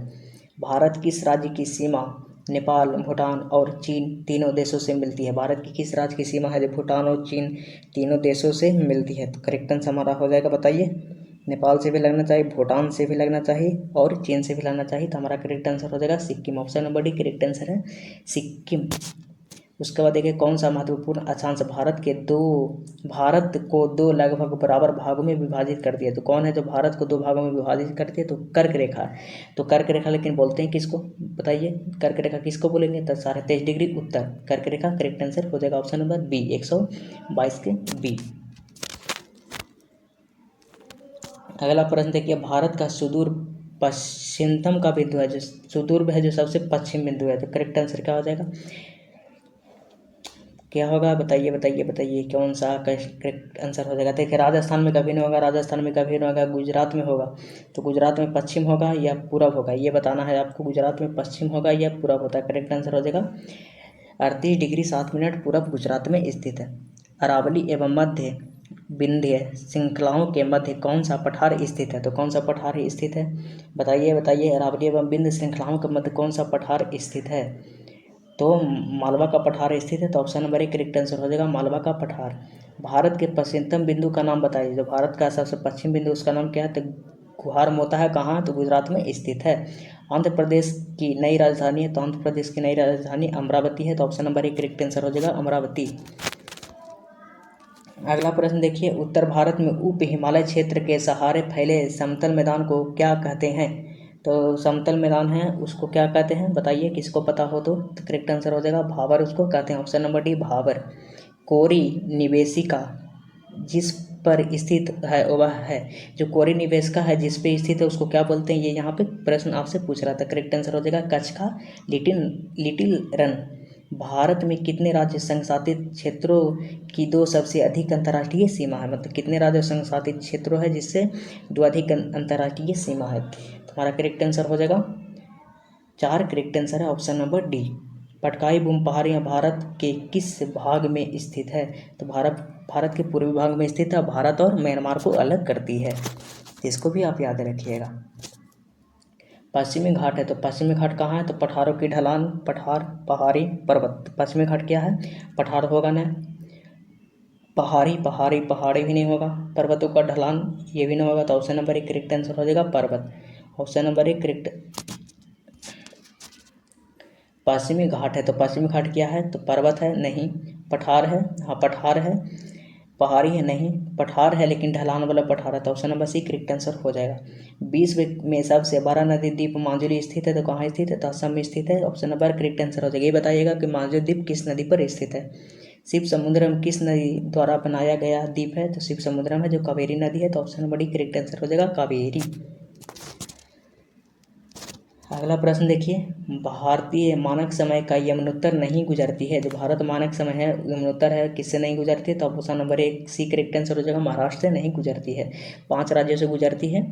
भारत किस राज्य की सीमा नेपाल, भूटान और चीन तीनों देशों से मिलती है? भारत की किस राज्य की सीमा है जो भूटान और चीन तीनों देशों से मिलती है? तो करेक्ट आंसर हमारा हो जाएगा, बताइए। नेपाल से भी लगना चाहिए, भूटान से भी लगना चाहिए और चीन से भी लगना चाहिए, तो हमारा करेक्ट आंसर हो जाएगा Sikkim, option number D correct answer है सिक्किम। उसके बाद देखिए, कौन सा महत्वपूर्ण अक्षांश भारत को 2 लगभग बराबर भागों में विभाजित करती है? तो कौन है जो भारत को 2 भागों में विभाजित करती है? तो कर्क रेखा। तो कर्क रेखा लेकिन बोलते हैं किसको, बताइए, कर्क रेखा किसको बोलेंगे? तो 23.5 डिग्री उत्तर, कर्क रेखा करेक्ट आंसर हो जाएगा ऑप्शन नंबर बी 122 के बी। अगला प्रश्न देखिए, भारत का सुदूर पश्चिमतम का बिंदु है, जो सुदूर है जो सबसे पश्चिम बिंदु है, तो करेक्ट आंसर क्या हो जाएगा, क्या होगा? बताइए बताइए बताइए, कौन सा करेक्ट आंसर हो जाएगा? देखिए, राजस्थान में कभी नहीं होगा, राजस्थान में कभी नहीं होगा, गुजरात में होगा, तो गुजरात में पश्चिम होगा या पूरब होगा, ये बताना है आपको, गुजरात में पश्चिम होगा या पूरब होता है। करेक्ट आंसर हो जाएगा 38 डिग्री 7 मिनट पूरब गुजरात में स्थित है। अरावली एवं मध्य विंध्य श्रृंखलाओं के मध्य कौन सा पठार स्थित है? तो कौन सा पठार स्थित है? बताइए बताइए, अरावली एवं विंध्य श्रृंखलाओं के मध्य कौन सा पठार स्थित है? तो मालवा का पठार स्थित है, तो ऑप्शन नंबर 1 करेक्ट आंसर हो जाएगा मालवा का पठार। भारत के पश्चिमतम बिंदु का नाम बताइए। जो भारत का सबसे पश्चिम बिंदु उसका नाम क्या है, तो गुहार मोता है, कहाँ, तो गुजरात में स्थित है। आंध्र प्रदेश की नई राजधानी है, तो आंध्र प्रदेश की नई राजधानी अमरावती है, तो ऑप्शन नंबर 1 करेक्ट आंसर हो जाएगा अमरावती। अगला प्रश्न देखिए, उत्तर भारत में उप हिमालय क्षेत्र के सहारे फैले समतल मैदान को क्या कहते हैं। तो समतल मैदान है उसको क्या कहते हैं बताइए, किसको पता हो तो करेक्ट आंसर हो जाएगा भाबर उसको कहते हैं, ऑप्शन नंबर डी भाबर। कोरी निवेशिका जिस पर स्थित है वह है, जो कोरी निवेशिका है जिस पे स्थित है उसको क्या बोलते हैं, ये यहाँ पे प्रश्न आपसे पूछ रहा था। करेक्ट आंसर हो जाएगा कच्छ का लिटिल लिटिल रन। भारत में कितने राज्य संघ शासित क्षेत्रों की दो सबसे अधिक अंतर्राष्ट्रीय सीमा है, मतलब कितने राज्य संघ शासित क्षेत्रों है जिससे दो अधिक अंतर्राष्ट्रीय सीमा है। तो हमारा करेक्ट आंसर हो जाएगा 4, करेक्ट आंसर है option number D. Patkai boom पहाड़ियाँ भारत के किस भाग में स्थित है, तो भारत के पूर्वी भाग में स्थित है, भारत और म्यांमार को अलग करती है, इसको भी आप याद रखिएगा। पश्चिमी घाट है, तो पश्चिमी घाट कहाँ है, तो पठारों की ढलान, पठार, पहाड़ी, पर्वत। पश्चिमी घाट क्या है, पठार होगा ना, पहाड़ी भी नहीं होगा, पर्वतों का ढलान ये भी नहीं होगा, तो ऑप्शन नंबर 1 करेक्ट आंसर हो जाएगा पर्वत, ऑप्शन नंबर 1 करेक्ट। पश्चिमी घाट है, तो पश्चिमी घाट क्या है, तो पर्वत है नहीं, पठार है, हाँ पठार है, पहाड़ी है नहीं, पठार है लेकिन ढलान वाला पठार है, तो option number C correct answer हो जाएगा। विश्व में सबसे बड़ा नदी द्वीप माजुली स्थित है, तो कहाँ स्थित है, तो असम में स्थित है, ऑप्शन नंबर करेक्ट आंसर हो जाएगा। ये बताइएगा कि माजुली द्वीप किस नदी पर स्थित है। शिव समुद्रम किस नदी द्वारा बनाया गया द्वीप है, तो शिव समुद्रम है जो कावेरी नदी है, तो option number D correct answer हो जाएगा कावेरी। अगला प्रश्न देखिए, भारतीय मानक समय का यमुनोत्तर नहीं गुजरती है। जो भारत मानक समय है यमुनोत्तर है, किससे नहीं गुजरती है, तो option number 1 C correct answer हो जाएगा महाराष्ट्र से नहीं गुजरती है, 5 राज्यों से गुजरती है,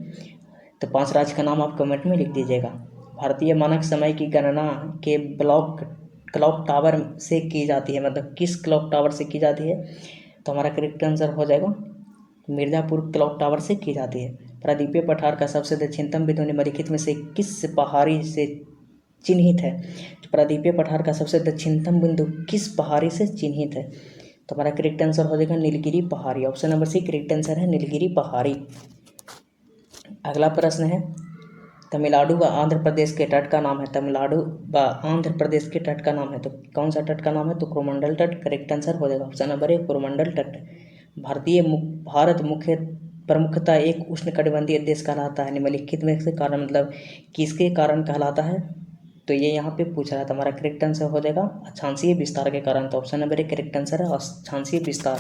तो 5 राज्य का नाम आप कमेंट में लिख दीजिएगा। भारतीय मानक समय की गणना के क्लॉक टावर से की जाती है, मतलब किस क्लॉक टावर से की जाती है, तो हमारा करेक्ट आंसर हो जाएगा मिर्ज़ापुर क्लॉक टावर से की जाती है। प्रायद्वीपीय पठार का सबसे दक्षिणतम बिंदु निम्नलिखित में से किस पहाड़ी से चिन्हित है। तो प्रायद्वीपीय पठार का सबसे दक्षिणतम बिंदु किस पहाड़ी से चिन्हित है, तो हमारा करेक्ट आंसर हो जाएगा नीलगिरी पहाड़ी, option number C correct answer है नीलगिरी पहाड़ी। अगला प्रश्न है, तमिलनाडु व आंध्र प्रदेश के तट का नाम है। तमिलनाडु व आंध्र प्रदेश के तट का नाम है, तो कौन सा तट का नाम है, तो कोरोमंडल तट, करेक्ट आंसर हो जाएगा ऑप्शन नंबर 1 कोरोमंडल तट। भारत मुख्य प्रमुखता एक उष्णकटिबंधीय देश कहलाता है, निम्नलिखित में से कारण मतलब किसके कारण कहलाता है, तो ये यहाँ पे पूछ रहा था। हमारा करेक्ट आंसर हो जाएगा अक्षांशीय विस्तार के कारण, तो ऑप्शन नंबर 1 करेक्ट आंसर है अक्षांशीय विस्तार।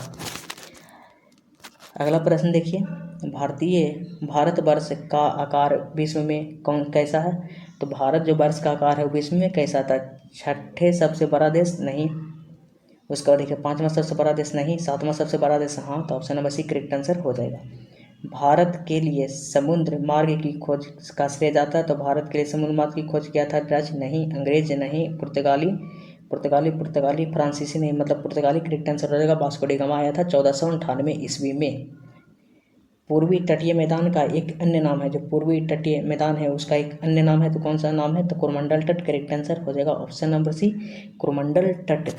अगला प्रश्न देखिए, भारतवर्ष का आकार विश्व में कैसा है, तो भारत जो वर्ष का आकार है वो विश्व में कैसा था, छठे सबसे बड़ा देश नहीं, उसका देखिए 5वां सबसे बड़ा देश नहीं, 7वां सबसे बड़ा देश हाँ, तो option number C correct answer हो जाएगा। भारत के लिए समुद्र मार्ग की खोज का श्रेय जाता है, तो भारत के लिए समुद्र मार्ग की खोज किया था डच नहीं, अंग्रेज नहीं, पुर्तगाली फ्रांसीसी नहीं, मतलब पुर्तगाली करेक्ट आंसर हो जाएगा। वास्को डी गामा आया था 1498 ईस्वी में। पूर्वी तटीय मैदान का एक अन्य नाम है, जो पूर्वी तटीय मैदान है उसका एक अन्य नाम है, तो कौन सा नाम है, तो कोरोमंडल तट, करेक्ट आंसर हो जाएगा ऑप्शन नंबर सी कोरोमंडल तट।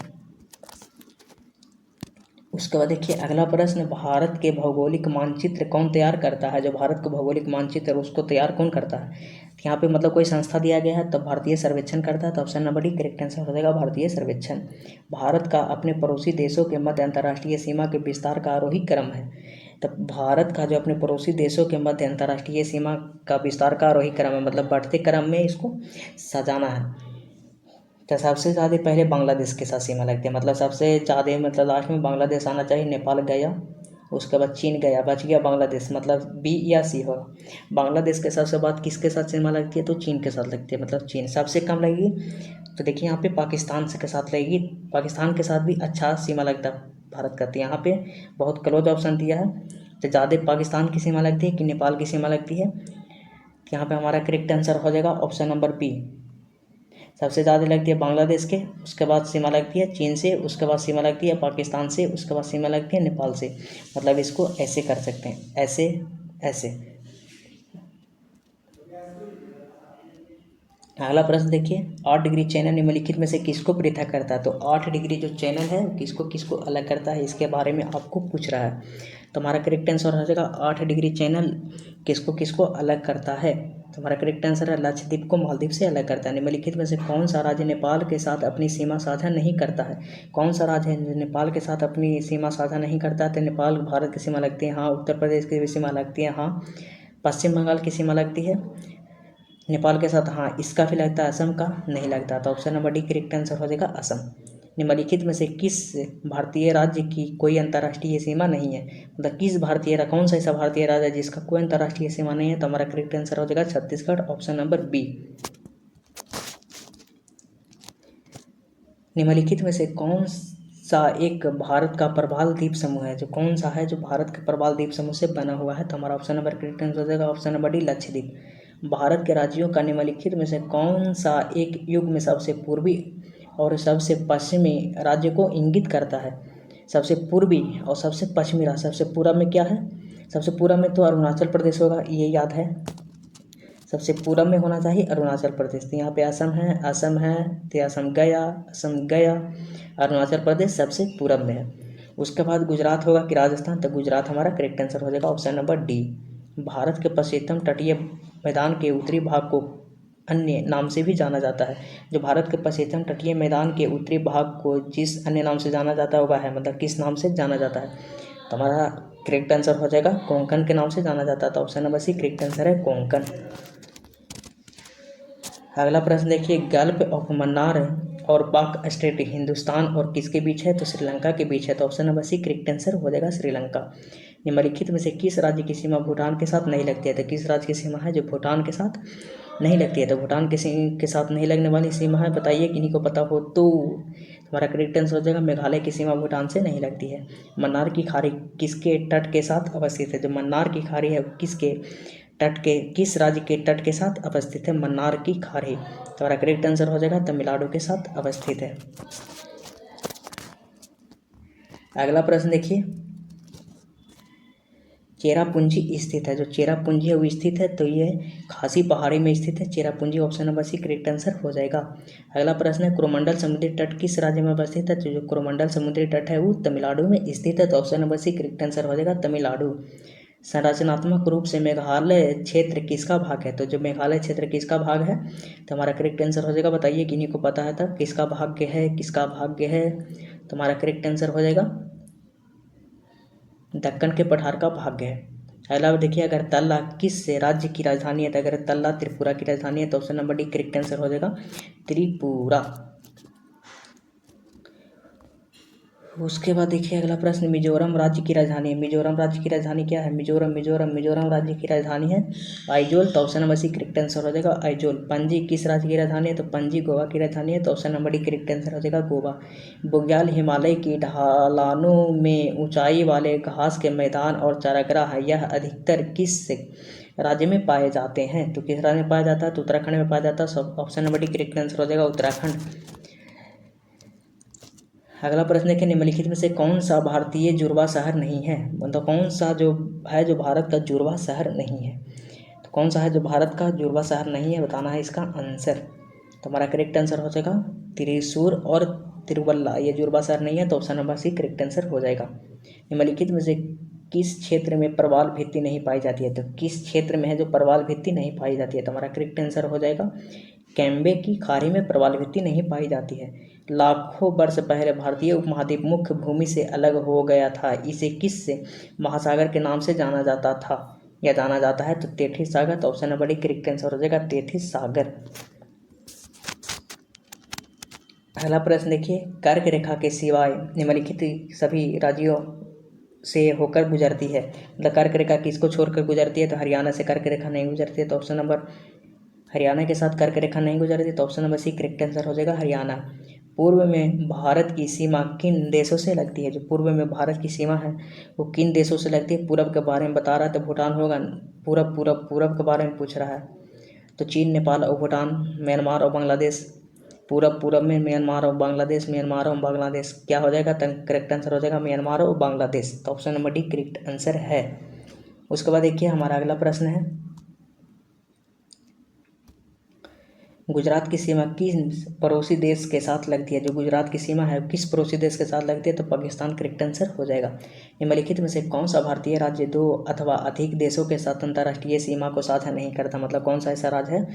उसके बाद देखिए अगला प्रश्न, भारत के भौगोलिक मानचित्र कौन तैयार करता है। जो भारत का भौगोलिक मानचित्र उसको तैयार कौन करता है, तो यहाँ पे मतलब कोई संस्था दिया गया है, तो भारतीय सर्वेक्षण करता है, तो option number D correct answer हो जाएगा भारतीय सर्वेक्षण। भारत का अपने पड़ोसी देशों के मध्य अंतर्राष्ट्रीय सीमा के विस्तार का आरोही क्रम है, तो भारत का जो अपने पड़ोसी देशों के मध्य अंतर्राष्ट्रीय सीमा का विस्तार का आरोही क्रम है, मतलब बढ़ते क्रम में इसको सजाना है। तो सबसे ज़्यादा पहले बांग्लादेश के साथ सीमा लगती है, मतलब सबसे ज़्यादा मतलब लास्ट में बांग्लादेश आना चाहिए, नेपाल गया, उसके बाद चीन गया, बच गया बांग्लादेश, मतलब बी या सी होगा। बांग्लादेश के सबसे बाद किसके साथ सीमा लगती है, तो चीन के साथ लगती है, मतलब चीन सबसे कम लगेगी। तो देखिए यहाँ पे पाकिस्तान के साथ लगेगी, पाकिस्तान के साथ भी अच्छा सीमा लगता है भारत का, तो यहाँ पे बहुत क्लोज ऑप्शन दिया है, तो ज़्यादा पाकिस्तान की सीमा लगती है कि नेपाल की सीमा लगती है, तो यहाँ पे हमारा करेक्ट आंसर हो जाएगा ऑप्शन नंबर बी। सबसे ज़्यादा लगती है बांग्लादेश के, उसके बाद सीमा लगती है चीन से, उसके बाद सीमा लगती है पाकिस्तान से, उसके बाद सीमा लगती है नेपाल से, मतलब इसको ऐसे कर सकते हैं, ऐसे ऐसे। अगला प्रश्न देखिए, 8 डिग्री चैनल निम्नलिखित में से किसको पृथक करता है। तो 8 डिग्री जो चैनल है किसको किसको अलग करता है, इसके बारे में आपको पूछ रहा है। तो हमारा करेक्ट आंसर हो जाएगा 8 डिग्री चैनल किसको किसको अलग करता है। तो हमारा करेक्ट आंसर है लक्षद्वीप को मालदीव से अलग करता है। निम्नलिखित में से कौन सा राज्य नेपाल के साथ अपनी सीमा साझा नहीं करता है। कौन सा राज्य है जो नेपाल के साथ अपनी सीमा साझा नहीं करता है। तो नेपाल भारत की सीमा लगती है, हाँ। उत्तर प्रदेश की भी सीमा लगती है, हाँ। पश्चिम बंगाल की सीमा लगती है नेपाल के साथ, हाँ। इसका भी लगता है, असम का नहीं लगता। तो option number D correct answer हो जाएगा असम। निम्नलिखित में से किस भारतीय राज्य की कोई अंतर्राष्ट्रीय सीमा नहीं है। मतलब किस भारतीय कौन सा ऐसा भारतीय राज्य है जिसका कोई अंतर्राष्ट्रीय सीमा नहीं है। तो हमारा करेक्ट आंसर हो जाएगा छत्तीसगढ़, ऑप्शन नंबर बी। निम्नलिखित में से कौन सा एक भारत का प्रवाल द्वीप समूह है। जो कौन सा है जो भारत के प्रवाल द्वीप समूह से बना हुआ है। तो हमारा ऑप्शन नंबर करेक्ट आंसर हो जाएगा option number D Lakshadweep. Bharat के राज्यों का निम्नलिखित में से कौन सा एक युग में सबसे पूर्वी और सबसे पश्चिमी राज्य को इंगित करता है। सबसे पूर्वी और सबसे पश्चिमी राज्य, सबसे पूर्व में क्या है। सबसे पूर्व में तो अरुणाचल प्रदेश होगा, ये याद है। सबसे पूर्व में होना चाहिए अरुणाचल प्रदेश। तो यहाँ पे असम है, असम है तो असम गया। अरुणाचल प्रदेश सबसे पूर्व में है। उसके बाद गुजरात होगा कि राजस्थान। तो गुजरात हमारा करेक्ट आंसर हो जाएगा ऑप्शन नंबर डी। भारत के पश्चिमतम तटीय मैदान के उत्तरी भाग को अन्य नाम से भी जाना जाता है। जो भारत के पश्चिमतम तटीय मैदान के उत्तरी भाग को जिस अन्य नाम से जाना जाता है वह है, मतलब किस नाम से जाना जाता है। तो हमारा करेक्ट आंसर हो जाएगा कोंकण के नाम से जाना जाता है। तो option number C correct answer है कोंकण। अगला प्रश्न देखिए, गल्फ ऑफ मन्नार और पाक स्टेट हिंदुस्तान और किसके बीच है। तो श्रीलंका के बीच है। तो option number C correct answer हो जाएगा श्रीलंका। निम्नलिखित में से किस राज्य की सीमा भूटान के साथ नहीं लगती है। तो किस राज्य की सीमा है जो भूटान के साथ नहीं लगती है। तो भूटान के साथ नहीं लगने वाली सीमा है, बताइए किन्हीं को पता हो तो। हमारा करेक्ट आंसर हो जाएगा मेघालय की सीमा भूटान से नहीं लगती है। मन्नार की खाड़ी किसके तट के साथ अवस्थित है। जो मन्नार की खाड़ी है किसके तट के, किस राज्य के तट के साथ अवस्थित है मन्नार की खाड़ी। तो हमारा करेक्ट आंसर हो जाएगा तमिलनाडु के साथ अवस्थित है। अगला प्रश्न देखिए, चेरापूंजी स्थित है। जो चेरापूंजी है वो स्थित है, तो ये खासी पहाड़ी में स्थित है Cherrapunji. Option number C correct answer हो जाएगा। अगला प्रश्न है, कोरोमंडल समुद्री तट किस राज्य में अवस्थित है। तो जो कोरोमंडल समुद्री तट है वो तमिलनाडु में स्थित है। तो option number C correct answer हो जाएगा तमिलनाडु। संरचनात्मक रूप से मेघालय क्षेत्र किसका भाग है। तो जो मेघालय क्षेत्र किसका भाग है। तो हमारा करेक्ट आंसर हो जाएगा, बताइए किन्हीं को पता है तब किसका भाग्य है, किसका भाग्य है। तो हमारा करेक्ट आंसर हो जाएगा दक्कन के पठार का भाग्य है। अगला देखिए, अगरतला किस राज्य की राजधानी है। तो अगरतला त्रिपुरा की राजधानी है। तो option number D correct answer हो जाएगा त्रिपुरा। उसके बाद देखिए अगला प्रश्न, मिजोरम राज्य की राजधानी है। मिजोरम राज्य की राजधानी क्या है। मिजोरम राज्य की राजधानी है आइजोल। तो option number C correct answer हो जाएगा आइजोल। पणजी किस राज्य की राजधानी है। तो पणजी गोवा की राजधानी है। तो option number D correct answer हो जाएगा गोवा। बुग्याल हिमालय की ढलानों में ऊंचाई वाले घास के मैदान और चारागाह है, यह अधिकतर किस राज्य में पाए जाते हैं। तो किस राज्य में पाया जाता है। तो उत्तराखंड में पाया जाता है। Option number D correct answer हो जाएगा उत्तराखंड। अगला प्रश्न देखिए, निम्नलिखित में से कौन सा भारतीय जुड़वा शहर नहीं है। मतलब कौन सा जो है जो भारत का जुड़वा शहर नहीं है। तो कौन सा है जो भारत का जुड़वा शहर नहीं है, बताना है इसका आंसर। तो हमारा करेक्ट आंसर हो जाएगा त्रिशूर और तिरुवल्ला, ये जुड़वा शहर नहीं है। तो option number C correct answer हो जाएगा। निम्नलिखित में से किस क्षेत्र में प्रवाल भित्ति नहीं पाई जाती है। तो किस क्षेत्र में है जो प्रवाल भित्ति नहीं पाई जाती है। तो हमारा करेक्ट आंसर हो जाएगा कैम्बे की खाड़ी में प्रवाल भित्ति नहीं पाई जाती है। लाखों वर्ष पहले भारतीय उपमहाद्वीप मुख्य भूमि से अलग हो गया था, इसे किस महासागर के नाम से जाना जाता था या जाना जाता है। तो तेथिस सागर। तो option number D correct answer हो जाएगा तेथिस सागर। अगला प्रश्न देखिए, कर्क रेखा के सिवाय निम्नलिखित सभी राज्यों से होकर गुजरती है। मतलब कर्क रेखा किसको छोड़कर गुजरती है। तो हरियाणा से कर्क रेखा नहीं गुजरती है। तो ऑप्शन नंबर हरियाणा के साथ कर्क रेखा नहीं गुजरती। तो option number C correct answer हो जाएगा हरियाणा। पूर्व में भारत की सीमा किन देशों से लगती है। जो पूर्व में भारत की सीमा है वो किन देशों से लगती है। पूरब के बारे में बता रहा है तो भूटान होगा। पूरब के बारे में पूछ रहा है तो चीन, नेपाल और भूटान, म्यांमार और बांग्लादेश। पूरब में म्यांमार और बांग्लादेश क्या हो जाएगा। तो करेक्ट आंसर हो जाएगा म्यांमार और बांग्लादेश। तो option number D correct answer है। उसके बाद देखिए हमारा अगला प्रश्न है, गुजरात की सीमा किस पड़ोसी देश के साथ लगती है? जो गुजरात की सीमा है किस पड़ोसी देश के साथ लगती है? तो पाकिस्तान करेक्ट आंसर हो जाएगा। निम्नलिखित में से कौन सा भारतीय राज्य दो अथवा अधिक देशों के साथ अंतर्राष्ट्रीय सीमा को साझा नहीं करता? मतलब कौन सा ऐसा राज्य है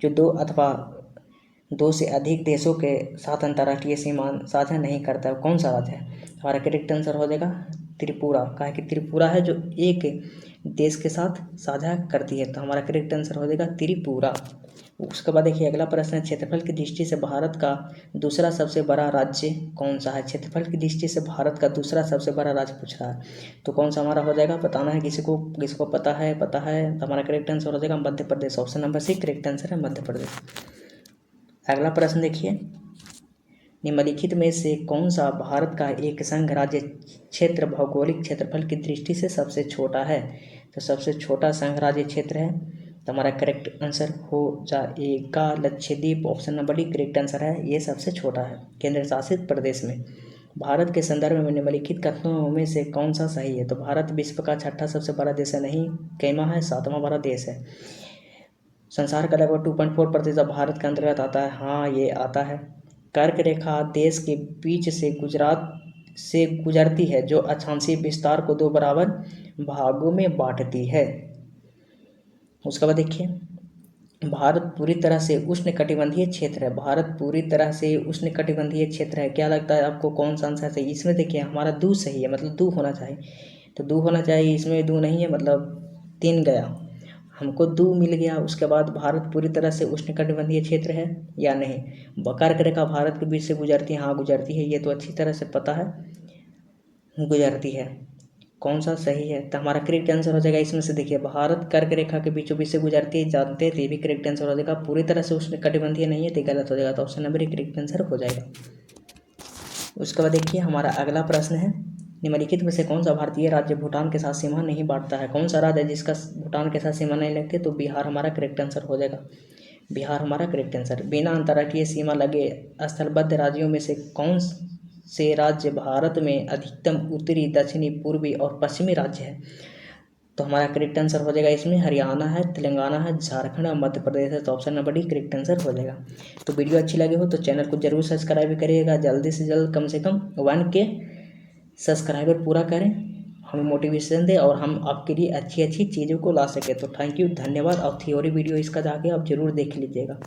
जो दो से अधिक देशों के साथ अंतर्राष्ट्रीय सीमा साझा नहीं करता है? कौन सा राज्य है? हमारा करेक्ट आंसर हो जाएगा त्रिपुरा। कहा कि त्रिपुरा है जो एक देश के साथ साझा करती है, तो हमारा करेक्ट आंसर हो जाएगा त्रिपुरा। उसके बाद देखिए अगला प्रश्न है, क्षेत्रफल की दृष्टि से भारत का दूसरा सबसे बड़ा राज्य कौन सा है? क्षेत्रफल की दृष्टि से भारत का दूसरा सबसे बड़ा राज्य पूछ रहा है, तो कौन सा हमारा हो जाएगा? बताना है किसी को पता है तो हमारा करेक्ट आंसर हो जाएगा Madhya Pradesh. Option number C correct answer है मध्य प्रदेश। अगला प्रश्न देखिए, निम्नलिखित में से कौन सा भारत का एक संघ राज्य क्षेत्र भौगोलिक क्षेत्रफल की दृष्टि से सबसे छोटा है? तो सबसे छोटा संघ राज्य क्षेत्र है, तो हमारा करेक्ट आंसर हो जाएगा Lakshadweep. Option number D correct answer है, ये सबसे छोटा है केंद्र शासित प्रदेश में। भारत के संदर्भ में निम्नलिखित कथनों में से कौन सा सही है? तो भारत विश्व का छठा सबसे बड़ा देश है, नहीं, कैमा है, सातवां बड़ा देश है। संसार का लगभग 2.4% भारत के अंतर्गत आता है, हाँ ये आता है। कर्क रेखा देश के बीच से गुजरती है जो अक्षांशीय विस्तार को 2 बराबर भागों में बांटती है। उसके बाद देखिए, भारत पूरी तरह से उष्णकटिबंधीय क्षेत्र है। भारत पूरी तरह से उष्णकटिबंधीय क्षेत्र है। क्या लगता है आपको कौन सा आंसर सही? इसमें देखिए हमारा दू सही है, मतलब दू होना चाहिए, तो दू होना चाहिए, इसमें दू नहीं है, मतलब 3 गया, हमको दू मिल गया। उसके बाद भारत पूरी तरह से उष्णकटिबंधीय क्षेत्र है या नहीं? कर्क रेखा भारत के बीच से गुजरती है, हाँ गुजरती है, ये तो अच्छी तरह से पता है, गुजरती है। कौन सा सही है? तो हमारा करेक्ट आंसर हो जाएगा इसमें से देखिए, भारत कर्क रेखा के बीचों बीच से गुजरती है, जानते हैं, तो ये भी करेक्ट आंसर हो जाएगा। पूरी तरह से उष्णकटिबंधीय नहीं है तो गलत हो जाएगा, तो ऑप्शन नंबर 1 करेक्ट आंसर हो जाएगा। उसके बाद देखिए हमारा अगला प्रश्न है, निम्नलिखित में से कौन सा भारतीय राज्य भूटान के साथ सीमा नहीं बांटता है? कौन सा राज्य है जिसका भूटान के साथ सीमा नहीं लगती? तो बिहार हमारा करेक्ट आंसर हो जाएगा, बिहार हमारा करेक्ट आंसर। बिना अंतर्राष्ट्रीय सीमा लगे स्थलबद्ध राज्यों में से कौन से राज्य भारत में अधिकतम उत्तरी, दक्षिणी, पूर्वी और पश्चिमी राज्य है? तो हमारा करेक्ट आंसर हो जाएगा इसमें हरियाणा है, तेलंगाना है, झारखंड और मध्य प्रदेश है, तो option number D correct answer हो जाएगा। तो वीडियो अच्छी लगी हो तो चैनल को जरूर सब्सक्राइब करिएगा, जल्दी से जल्द कम से कम 1K सब्सक्राइबर पूरा करें, हमें मोटिवेशन दे और हम आपके लिए अच्छी अच्छी चीज़ों को ला सकें। तो थैंक यू, धन्यवाद। और थ्योरी वीडियो इसका जाके आप जरूर देख लीजिएगा।